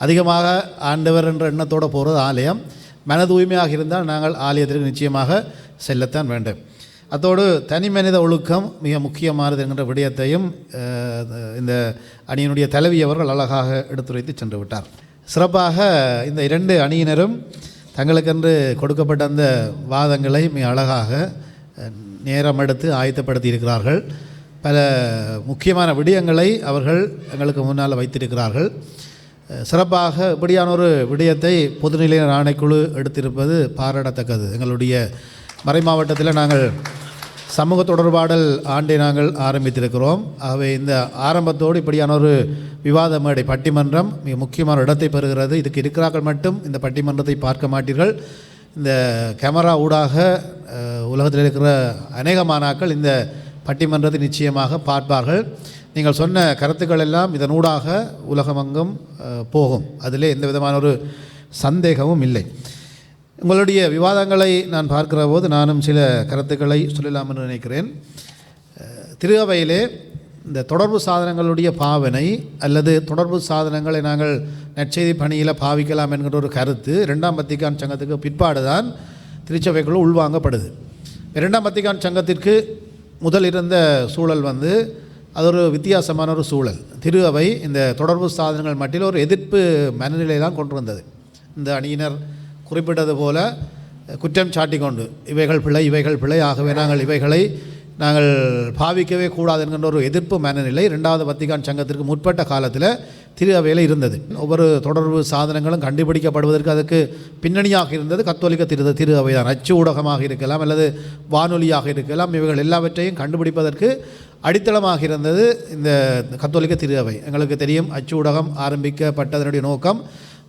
Speaker 2: அதிகமாக ஆண்டவர் என்ற எண்ணத்தோடு போகிறது ஆலயம். மன தூய்மையாக இருந்தால் நாங்கள் ஆலயத்திற்கு நிச்சயமாக செல்லத்தான் வேண்டும். அத்தோடு தனி மனித ஒழுக்கம் மிக முக்கியமானது என்கின்ற விடயத்தையும் இந்த அணியினுடைய தலைவி அவர்கள் அழகாக எடுத்துரைத்து சென்று விட்டார். சிறப்பாக இந்த இரண்டு அணியினரும் தங்களுக்கென்று கொடுக்கப்பட்ட அந்த வாதங்களை மிக அழகாக நேரம் எடுத்து ஆயத்தப்படுத்தி இருக்கிறார்கள். பல முக்கியமான விடயங்களை அவர்கள் எங்களுக்கு முன்னால் வைத்திருக்கிறார்கள். சிறப்பாக இப்படியான ஒரு விடயத்தை பொதுநிலையினர் ஆணைக்குழு எடுத்திருப்பது பாராட்டத்தக்கது. எங்களுடைய மறை மாவட்டத்தில் நாங்கள் சமூக தொடர்பாடல் ஆண்டை நாங்கள் ஆரம்பித்திருக்கிறோம். ஆகவே இந்த ஆரம்பத்தோடு இப்படியான ஒரு விவாத மேடை பட்டிமன்றம் மிக முக்கியமான இடத்தை பெறுகிறது. இதுக்கு இருக்கிறார்கள் மட்டும் இந்த பட்டிமன்றத்தை பார்க்க மாட்டீர்கள். இந்த கேமரா ஊடாக உலகத்தில் இருக்கிற அநேக மாணாக்கள் இந்த பட்டிமன்றத்தை நிச்சயமாக பார்ப்பார்கள். நீங்கள் சொன்ன கருத்துக்கள் எல்லாம் இதனூடாக உலகமெங்கும் போகும், அதிலே எந்த விதமான ஒரு சந்தேகமும் இல்லை. உங்களுடைய விவாதங்களை நான் பார்க்கிற போது நானும் சில கருத்துக்களை சொல்லலாம் என்று நினைக்கிறேன். திரு அவையிலே இந்த தொடர்பு சாதனங்களுடைய பாவனை அல்லது தொடர்பு சாதனங்களை நாங்கள் நற்செய்தி பணியில் பாவிக்கலாம் என்கிற ஒரு கருத்து 2ஆம் வத்திக்கான் சங்கத்துக்கு பிற்பாடு தான் திருச்சபைக்குள் உள்வாங்கப்படுது. 2ஆம் வத்திக்கான் சங்கத்திற்கு முதல் இருந்த சூழல் அது ஒரு வித்தியாசமான ஒரு சூழல். திரு அவை இந்த தொடர்பு சாதனங்கள் மட்டில் ஒரு எதிர்ப்பு மனநிலையெல்லாம் கொண்டு வந்தது. இந்த அணியினர் குறிப்பிட்டது போல குற்றம் சாட்டி கொண்டு இவைகள் பிழை, ஆகவே நாங்கள் இவைகளை நாங்கள் பாவிக்கவே கூடாது என்கின்ற ஒரு எதிர்ப்பு மனநிலை 2வது வத்திக்கான் சங்கத்திற்கு முற்பட்ட காலத்தில் திரு அவையில் இருந்தது. ஒவ்வொரு தொடர்பு சாதனங்களும் கண்டுபிடிக்கப்படுவதற்கு அதுக்கு பின்னணியாக இருந்தது கத்தோலிக்க திரு அவை தான். அச்சு ஊடகமாக இருக்கலாம் அல்லது வானொலியாக இருக்கலாம், இவைகள் எல்லாவற்றையும் கண்டுபிடிப்பதற்கு அடித்தளமாக இருந்தது இந்த கத்தோலிக்க திரு அவை. எங்களுக்கு தெரியும், அச்சு ஊடகம் ஆரம்பிக்கப்பட்டதனுடைய நோக்கம்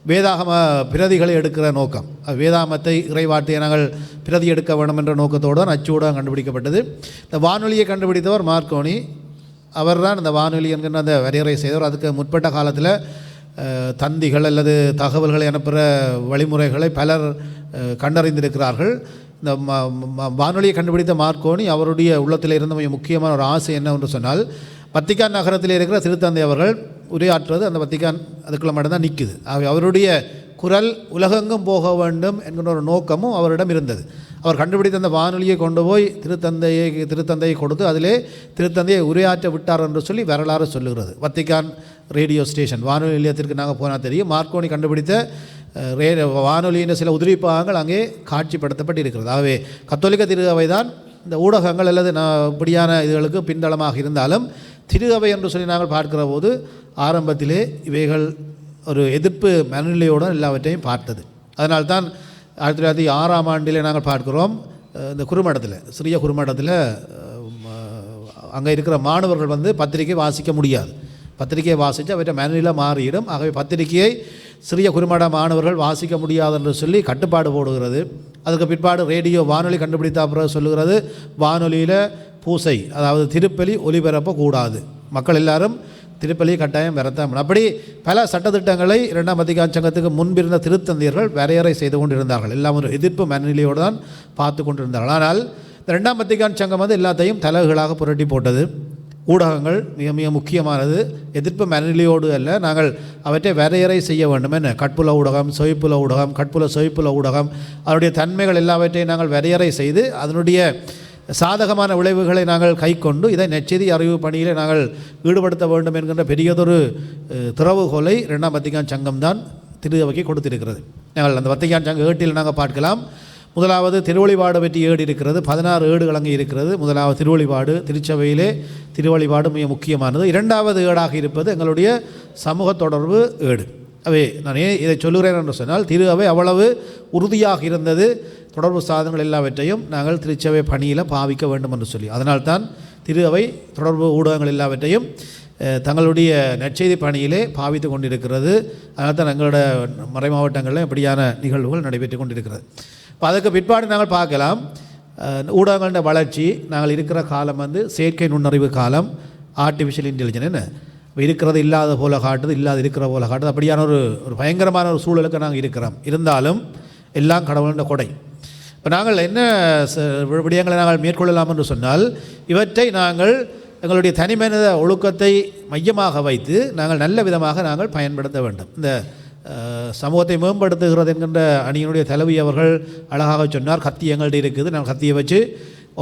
Speaker 2: வேதாகம பிரதிகளை எடுக்கிற நோக்கம். வேதாகமத்தை இறைவார்த்தையை நாங்கள் பிரதி எடுக்க வேண்டும் என்ற நோக்கத்தோடு தான் அச்சு ஊடகம் கண்டுபிடிக்கப்பட்டது. இந்த வானொலியை கண்டுபிடித்தவர் மார்க்கோனி. அவர் தான் இந்த வானொலி என்கின்ற அந்த வரையறை செய்தவர். அதுக்கு முற்பட்ட காலத்தில் தந்திகள் அல்லது தகவல்களை அனுப்புகிற வழிமுறைகளை பலர் கண்டறிந்திருக்கிறார்கள். இந்த வானொலியை கண்டுபிடித்த மார்க்கோனி அவருடைய உள்ளத்தில் இருந்த மிக முக்கியமான ஒரு ஆசை என்னவென்று சொன்னால், வத்திக்கான் நகரத்தில் இருக்கிற திருத்தந்தை அவர்கள் உரையாற்றுவது அந்த வத்திக்கான் அதுக்குள்ள மட்டும்தான் நிற்குது. அவருடைய குரல் உலகெங்கும் போக வேண்டும் என்கிற ஒரு நோக்கமும் அவரிடம் இருந்தது. அவர் கண்டுபிடித்த அந்த வானொலியை கொண்டு போய் திருத்தந்தையை கொடுத்து அதிலே திருத்தந்தையை உரையாற்ற விட்டார் என்று சொல்லி வரலாறு சொல்லுகிறது. வத்திக்கான் ரேடியோ ஸ்டேஷன் வானொலி நிலையத்திற்கு நாங்கள் போனால் தெரியும், மார்க்கோனி கண்டுபிடித்த வானொலியின் சில உதிரிப்பாகங்கள் அங்கே காட்சிப்படுத்தப்பட்டு இருக்கிறது. ஆகவே கத்தோலிக்க திரு அவை தான் இந்த ஊடகங்கள் அல்லது இப்படியான இதுகளுக்கு பின்தளமாக இருந்தாலும், திரு அவை என்று சொல்லி நாங்கள் பார்க்கிற போது ஆரம்பத்திலே இவைகள் ஒரு எதிர்ப்பு மனநிலையோடு எல்லாவற்றையும் பார்த்தது. அதனால்தான் 1906 நாங்கள் பார்க்கிறோம், இந்த குறுமடத்தில் சிறிய குறுமடத்தில் அங்கே இருக்கிற மாணவர்கள் வந்து பத்திரிகை வாசிக்க முடியாது. பத்திரிகையை வாசித்து அவற்றை மனநிலை மாறிடும். ஆகவே பத்திரிகையை சிறிய குறுமட மாணவர்கள் வாசிக்க முடியாது என்று சொல்லி கட்டுப்பாடு போடுகிறது. அதுக்கு பிற்பாடு ரேடியோ வானொலி கண்டுபிடித்த பிறகு சொல்லுகிறது, வானொலியில் பூசை அதாவது திருப்பலி ஒலிபரப்பக்கூடாது, மக்கள் எல்லாரும் திருப்பலி கட்டாயம் வரத்தான். அப்படி பல சட்டத்திட்டங்களை 2ஆம் வத்திக்கான் சங்கத்துக்கு முன்பிருந்த திருத்தந்தையர்கள் வரையறை செய்து கொண்டிருந்தார்கள். எல்லாம் ஒரு எதிர்ப்பு மனநிலையோடு தான் பார்த்து கொண்டிருந்தார்கள். ஆனால் இந்த 2ஆம் வத்திக்கான் சங்கம் வந்து எல்லாத்தையும் தலைகளாக புரட்டி போட்டது. ஊடகங்கள் மிக மிக முக்கியமானது. எதிர்ப்பு மனநிலையோடு அல்ல, நாங்கள் அவற்றை வரையறை செய்ய வேண்டும். என்ன கட்புல ஊடகம், சொய்ப்புல ஊடகம், கட்புல சொய்ப்புல ஊடகம், அதனுடைய தன்மைகள் எல்லாவற்றையும் நாங்கள் வரையறை செய்து அதனுடைய சாதகமான விளைவுகளை நாங்கள் கை கொண்டு இதை நெச்செய்தி அறிவு பணியில் நாங்கள் ஈடுபடுத்த வேண்டும் என்கின்ற பெரியதொரு திறவுகோலை 2ஆம் வத்திக்கான் சங்கம் தான் திரு அவைக்கு கொடுத்திருக்கிறது. நாங்கள் அந்த வத்திக்கான் சங்கம் ஏட்டில் நாங்கள் பார்க்கலாம். முதலாவது திருவழிபாடு பற்றி ஏடு இருக்கிறது, 16 ஏடுகள் அங்கே இருக்கிறது. முதலாவது திருவழிபாடு, திருச்சபையிலே திருவழிபாடு மிக முக்கியமானது. 2வது ஏடாக இருப்பது எங்களுடைய சமூக தொடர்பு ஏடு. அவை நான் ஏன் இதை சொல்லுகிறேன் என்று சொன்னால், திரு அவை அவ்வளவு உறுதியாக இருந்தது, தொடர்பு சாதனங்கள் எல்லாவற்றையும் நாங்கள் திருச்சபை பணியில் பாவிக்க வேண்டும் என்று சொல்லி. அதனால்தான் திரு அவை தொடர்பு ஊடகங்கள் எல்லாவற்றையும் தங்களுடைய நற்செய்தி பணியிலே பாவித்து கொண்டிருக்கிறது. அதனால் தான் எங்களோட மறை மாவட்டங்களில் இப்படியான நிகழ்வுகள் நடைபெற்று கொண்டிருக்கிறது. இப்போ அதுக்கு பிற்பாடு நாங்கள் பார்க்கலாம், ஊடகங்களோட வளர்ச்சி. நாங்கள் இருக்கிற காலம் வந்து செயற்கை நுண்ணறிவு காலம், ஆர்டிஃபிஷியல் இன்டெலிஜென்ஸ். என்ன இருக்கிறது இல்லாத போல காட்டுது, இல்லாத இருக்கிற போல காட்டுது. அப்படியான ஒரு பயங்கரமான ஒரு சூழலுக்கு நாங்கள் இருக்கிறோம். இருந்தாலும் எல்லாம் கடவுளோட கொடை. இப்போ நாங்கள் என்ன விடயங்களை நாங்கள் மேற்கொள்ளலாம் என்று சொன்னால், இவற்றை நாங்கள் எங்களுடைய தனிமனித ஒழுக்கத்தை மையமாக வைத்து நாங்கள் நல்ல விதமாக நாங்கள் பயன்படுத்த வேண்டும். இந்த சமூகத்தை மேம்படுத்துகிறது என்கின்ற அணியினுடைய தலைவி அவர்கள் அழகாக சொன்னார், கத்தி எங்கள்கிட்ட இருக்குது, நாங்கள் கத்தியை வச்சு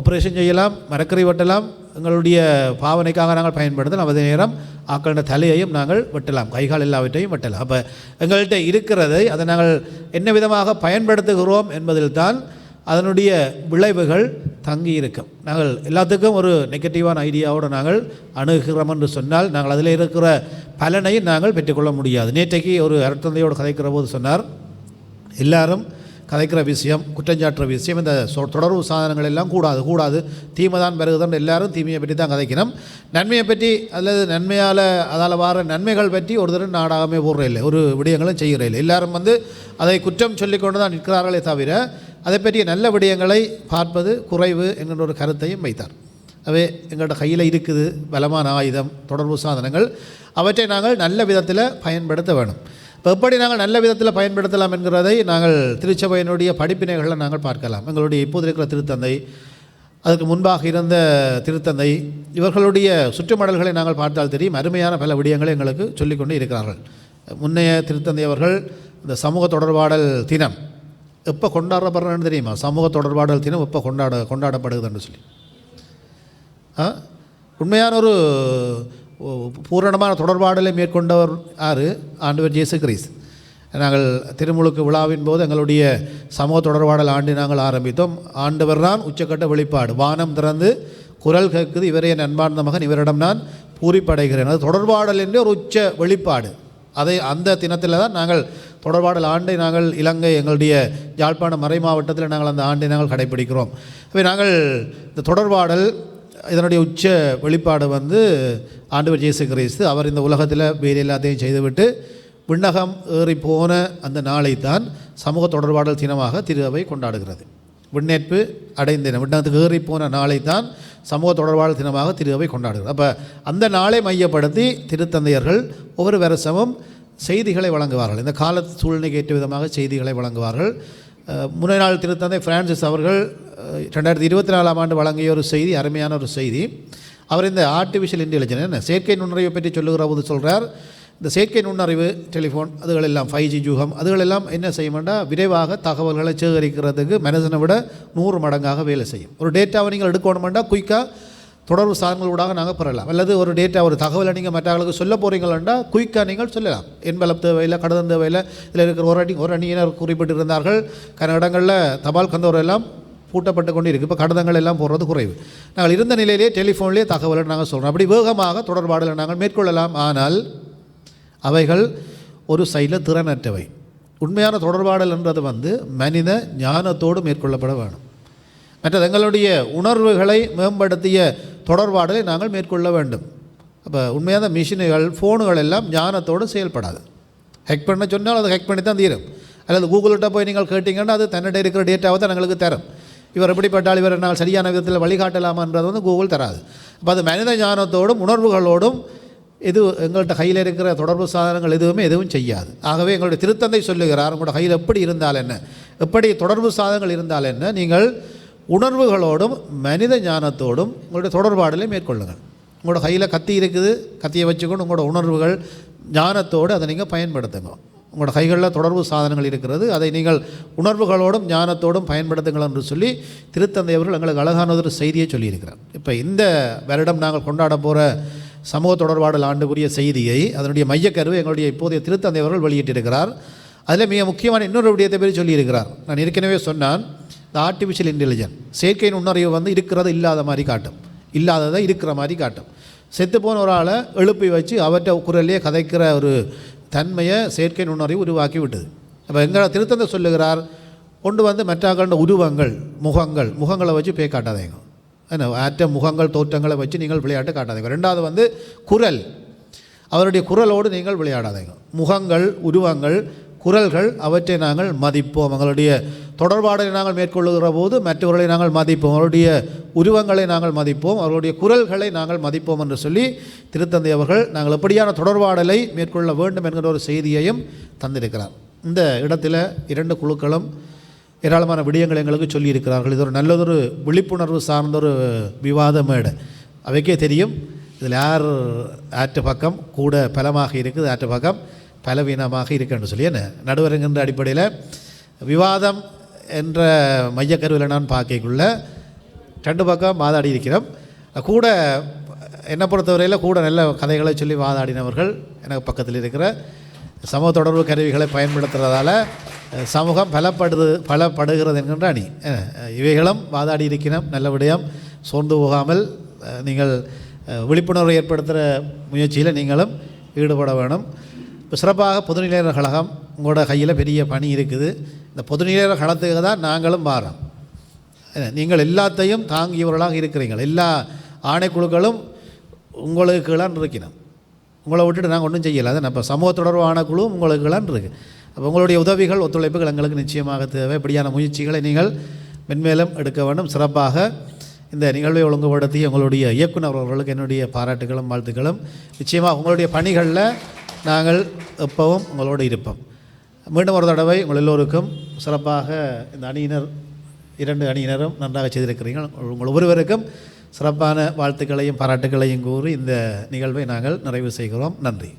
Speaker 2: ஆப்ரேஷன் செய்யலாம், மரக்கறி வெட்டலாம், எங்களுடைய பாவனைக்காக நாங்கள் பயன்படுத்தலாம். அதே நேரம் ஆக்களோட தலையையும் நாங்கள் வெட்டலாம், கைகால் எல்லாவற்றையும் வெட்டலாம். அப்போ எங்கள்கிட்ட இருக்கிறதை அதை நாங்கள் என்ன விதமாக பயன்படுத்துகிறோம் என்பதில் தான் அதனுடைய விளைவுகள் தங்கி இருக்கும். நாங்கள் எல்லாத்துக்கும் ஒரு நெகட்டிவான ஐடியாவோடு நாங்கள் அணுகிறோம் என்று சொன்னால் நாங்கள் அதில் இருக்கிற பலனை நாங்கள் பெற்றுக்கொள்ள முடியாது. நேற்றைக்கு ஒரு அருட்தந்தையோடு கதைக்கிற போது சொன்னார், எல்லாரும் கதைக்கிற விஷயம், குற்றஞ்சாட்டுற விஷயம், இந்த தொடர்பு சாதனங்கள் எல்லாம் கூடாது, தீமை தான் பிறகுதான் எல்லாரும் தீமையை பற்றி தான் கதைக்கணும். நன்மையை பற்றி அல்லது நன்மையால் அதால் வர நன்மைகள் பற்றி ஒரு தடவை நாடாகவே போடுற இல்லை, ஒரு விடயங்களும் செய்கிற இல்லை. எல்லாரும் வந்து அதை குற்றம் சொல்லிக்கொண்டு தான் நிற்கிறார்களே தவிர அதை பற்றிய நல்ல விடயங்களை பார்ப்பது குறைவு என்கின்ற ஒரு கருத்தையும் வைத்தார். அவை எங்கள்கிட்ட கையில் இருக்குது பலமான ஆயுதம், தொடர்பு சாதனங்கள். அவற்றை நாங்கள் நல்ல விதத்தில் பயன்படுத்த வேணும். இப்போ எப்படி நாங்கள் நல்ல விதத்தில் பயன்படுத்தலாம் என்கிறதை நாங்கள் திருச்சபையினுடைய படிப்பினைகளில் நாங்கள் பார்க்கலாம். எங்களுடைய இப்போது இருக்கிற திருத்தந்தை, அதுக்கு முன்பாக இருந்த திருத்தந்தை, இவர்களுடைய சுற்றுமடல்களை நாங்கள் பார்த்தால் தெரியும், அருமையான பல விடயங்களை எங்களுக்கு சொல்லிக்கொண்டு இருக்கிறார்கள். முன்னைய திருத்தந்தை அவர்கள் இந்த சமூக தொடர்பாடல் தினம் எப்போ கொண்டாடப்படுறன்னு தெரியுமா? சமூக தொடர்பாடல் தினம் எப்போ கொண்டாடப்படுதுன்னு சொல்லி உண்மையான ஒரு பூரணமான தொடர்பாடலை மேற்கொண்டவர் யார்? ஆண்டவர் இயேசு கிறிஸ்து. நாங்கள் திருமுழுக்கு விழாவின் போது எங்களுடைய சமூக தொடர்பாடல் ஆண்டு நாங்கள் ஆரம்பித்தோம். ஆண்டவர் தான் உச்சக்கட்ட வெளிப்பாடு. வானம் திறந்து குரல் கேட்குது, இவரே நண்பார்ந்த மகன், இவரிடம் நான் பூரிப்படைகிறேன். அது தொடர்பாடல் என்று ஒரு உச்ச வெளிப்பாடு. அந்த தினத்தில் தான் நாங்கள் தொடர்பாடல் ஆண்டை நாங்கள் இலங்கை எங்களுடைய யாழ்ப்பாணம் மறை மாவட்டத்தில் நாங்கள் அந்த ஆண்டை நாங்கள் கடைப்பிடிக்கிறோம். அப்போ நாங்கள் இந்த தொடர்பாடல் இதனுடைய உச்ச வெளிப்பாடு வந்து ஆண்டவர் இயேசு கிறிஸ்து. அவர் இந்த உலகத்தில் வேறு எல்லாத்தையும் செய்துவிட்டு விண்ணகம் ஏறி போன அந்த நாளை தான் சமூக தொடர்பாடல் தினமாக திரு அவை கொண்டாடுகிறது. விண்ணேற்பு அடைந்த விண்ணகத்துக்கு ஏறி போன நாளை தான் சமூக தொடர்பாடல் தினமாக திரு அவை கொண்டாடுகிறது. அப்போ அந்த நாளை மையப்படுத்தி திருத்தந்தையர்கள் ஒவ்வொரு வருஷமும் செய்திகளை வழங்குவார்கள். இந்த கால சூழ்நிலைக்கு ஏற்ற விதமாக செய்திகளை வழங்குவார்கள். முன்னே நாள் திருத்தந்தை பிரான்சிஸ் அவர்கள் 2024ஆம் ஆண்டு வழங்கிய ஒரு செய்தி, அருமையான ஒரு செய்தி. அவர் இந்த ஆர்டிஃபிஷியல் இன்டெலிஜென்ஸ் என்ன செயற்கை நுண்ணறிவை பற்றி சொல்லுகிற போது சொல்கிறார், இந்த செயற்கை நுண்ணறிவு டெலிஃபோன் அதுகளெல்லாம் 5G யூகம் அதுகளெல்லாம் என்ன செய்யும்னா விரைவாக தகவல்களை சேகரிக்கிறதுக்கு மனுஷனை விட 100 மடங்காக வேலை செய்யும். ஒரு டேட்டாவை நீங்கள் எடுக்கணுமெண்டா குயிக்காக தொடர்பு சாதனங்களூடாக நாங்கள் பெறலாம். அல்லது ஒரு டேட்டா ஒரு தகவலை நீங்கள் மற்றவர்களுக்கு சொல்ல போகிறீங்களா குயிக்காக நீங்கள் சொல்லலாம். என்பலப் தேவையில்லை, கடிதம் தேவையில்லை. இதில் இருக்கிற ஒரு அணியினர் குறிப்பிட்டிருந்தார்கள், இடங்களில் தபால் கந்தோர் எல்லாம் பூட்டப்பட்டு கொண்டு இருக்குது. இப்போ கடிதங்கள் எல்லாம் போடுறது குறைவு. நாங்கள் இருந்த நிலையிலே டெலிஃபோன்லேயே தகவலை நாங்கள் சொல்கிறோம். அப்படி வேகமாக தொடர்பாடலை நாங்கள் மேற்கொள்ளலாம். ஆனால் அவைகள் ஒரு சைடில் திறனற்றவை. உண்மையான தொடர்பாடல் என்றது மனித ஞானத்தோடு மேற்கொள்ளப்பட வேணும். மற்றது எங்களுடைய உணர்வுகளை மேம்படுத்திய தொடர்பாடலை நாங்கள் மேற்கொள்ள வேண்டும். அப்போ உண்மையான மிஷினுகள் ஃபோனுகள் எல்லாம் ஞானத்தோடு செயல்படாது. ஹேக் பண்ண சொன்னால் அது ஹேக் பண்ணி தான் தீரும். அல்லது கூகுள்கிட்ட போய் நீங்கள் கேட்டிங்கன்னா அது தன்னிட இருக்கிற டேட்டாவை தான் எங்களுக்கு தரும். இவர் எப்படிப்பட்டால் இவர் நாங்கள் சரியான விதத்தில் வழிகாட்டலாமான்றது கூகுள் தராது. அப்போ அது மனித ஞானத்தோடும் உணர்வுகளோடும் இது எங்கள்கிட்ட கையில் இருக்கிற தொடர்பு சாதனங்கள் எதுவும் செய்யாது. ஆகவே எங்களுடைய திருத்தந்தை சொல்லுகிறார், உங்களோட கையில் எப்படி இருந்தால் என்ன, எப்படி தொடர்பு சாதனங்கள் இருந்தால் என்ன, நீங்கள் உணர்வுகளோடும் மனித ஞானத்தோடும் உங்களுடைய தொடர்பாடலை மேற்கொள்ளுங்கள். உங்களோட கையில் கத்தி இருக்குது, கத்தியை வச்சுக்கொண்டு உங்களோட உணர்வுகள் ஞானத்தோடு அதை நீங்கள் பயன்படுத்துங்க. உங்களோட கைகளில் தொடர்பு சாதனங்கள் இருக்கிறது, அதை நீங்கள் உணர்வுகளோடும் ஞானத்தோடும் பயன்படுத்துங்கள் என்று சொல்லி திருத்தந்தை அவர்கள் எங்களுக்கு அழகான ஒரு செய்தியை சொல்லியிருக்கிறார். இப்போ இந்த வருடம் நாங்கள் கொண்டாட போகிற சமூக தொடர்பாடல் ஆண்டுக்குரிய செய்தியை அதனுடைய மையக்கருவை எங்களுடைய இப்போதைய திருத்தந்தை அவர்கள் வெளியிட்டிருக்கிறார். அதில் மிக முக்கியமான இன்னொரு விடயத்தை பற்றி சொல்லியிருக்கிறார். நான் ஏற்கனவே சொன்னான், இந்த ஆர்டிஃபிஷியல் இன்டெலிஜென்ஸ் செயற்கை நுண்ணறிவு இருக்கிறத இல்லாத மாதிரி காட்டும், இல்லாததை இருக்கிற மாதிரி காட்டும். செத்து போன ஒரு ஆளை எழுப்பி வச்சு அவற்றை குரல்லையே கதைக்கிற ஒரு தன்மையை செயற்கை நுண்ணறிவு உருவாக்கி விட்டது. அப்போ எங்களை திருத்தந்தை சொல்லுகிறார், கொண்டு மற்ற உருவங்கள் முகங்களை வச்சு பேய் காட்டாதீங்க. என்ன ஆற்ற முகங்கள் தோற்றங்களை வச்சு நீங்கள் விளையாட்டு காட்டாதீங்க. ரெண்டாவது குரல், அவருடைய குரலோடு நீங்கள் விளையாடாதீங்க. முகங்கள், உருவங்கள், குரல்கள் அவற்றை நாங்கள் மதிப்போம். எங்களுடைய தொடர்பாடலை நாங்கள் மேற்கொள்ளுகிற போது மற்றவர்களை நாங்கள் மதிப்போம், அவருடைய உருவங்களை நாங்கள் மதிப்போம், அவருடைய குரல்களை நாங்கள் மதிப்போம் என்று சொல்லி திருத்தந்தை அவர்கள் நாங்கள் எப்படியான தொடர்பாடலை மேற்கொள்ள வேண்டும் என்கிற ஒரு செய்தியையும் தந்திருக்கிறார். இந்த இடத்துல 2 குழுக்களும் ஏராளமான விடயங்கள் எங்களுக்கு சொல்லியிருக்கிறார்கள். இது ஒரு நல்லதொரு விழிப்புணர்வு சார்ந்த ஒரு விவாத மேடை. அவைக்கே தெரியும் இதில் யார் ஆற்று பக்கம் கூட பலமாக இருக்குது, ஆற்று பக்கம் பலவீனமாக இருக்குன்னு சொல்லி. என்ன நடுவருங்கின்ற அடிப்படையில் விவாதம் என்ற மையக்கருவில் நான் பார்க்கக்குள்ள 2 பக்கம் வாதாடி இருக்கிறோம். கூட என்னை பொறுத்தவரையில் கூட நல்ல கதைகளை சொல்லி வாதாடினவர்கள் எனக்கு பக்கத்தில் இருக்கிற சமூக தொடர்பு கருவிகளை பயன்படுத்துகிறதால சமூகம் பலப்படுகிறது என்கின்ற அணி. இவைகளும் வாதாடி இருக்கிறோம். நல்ல விடயம். சோர்ந்து போகாமல் நீங்கள் விழிப்புணர்வை ஏற்படுத்துகிற முயற்சியில் நீங்களும் ஈடுபட வேணும். இப்போ சிறப்பாக பொதுநிலையர் கழகம் உங்களோட கையில் பெரிய பணி இருக்குது. இந்த பொதுநிலையர் கழகத்துக்கு தான் நாங்களும் வாரோம். நீங்கள் எல்லாத்தையும் தாங்கியவர்களாக இருக்கிறீர்கள். எல்லா ஆணைக்குழுக்களும் உங்களுக்கு கீழான் இருக்கணும். உங்களை விட்டுட்டு நாங்கள் ஒன்றும் செய்யலை. அதை இப்போ சமூக தொடர்பு ஆணைக்குழுவும் உங்களுக்கு கீழான் இருக்குது. அப்போ உங்களுடைய உதவிகள், ஒத்துழைப்புகள் எங்களுக்கு நிச்சயமாக தேவை. இப்படியான முயற்சிகளை நீங்கள் மென்மேலும் எடுக்க வேண்டும். சிறப்பாக இந்த நிகழ்வை ஒழுங்குபடுத்தி உங்களுடைய இயக்குனர் அவர்களுக்கு என்னுடைய பாராட்டுகளும் வாழ்த்துக்களும். நிச்சயமாக உங்களுடைய பணிகளில் நாங்கள் எப்பவும் உங்களோடு இருப்போம். மீண்டும் ஒரு தடவை உங்கள் எல்லோருக்கும் சிறப்பாக இந்த அணியினர் 2 அணியினரும் நன்றாக செய்திருக்கிறீர்கள். உங்கள் ஒவ்வொருவருக்கும் சிறப்பான வாழ்த்துக்களையும் பாராட்டுக்களையும் கூறி இந்த நிகழ்வை நாங்கள் நிறைவு செய்கிறோம். நன்றி.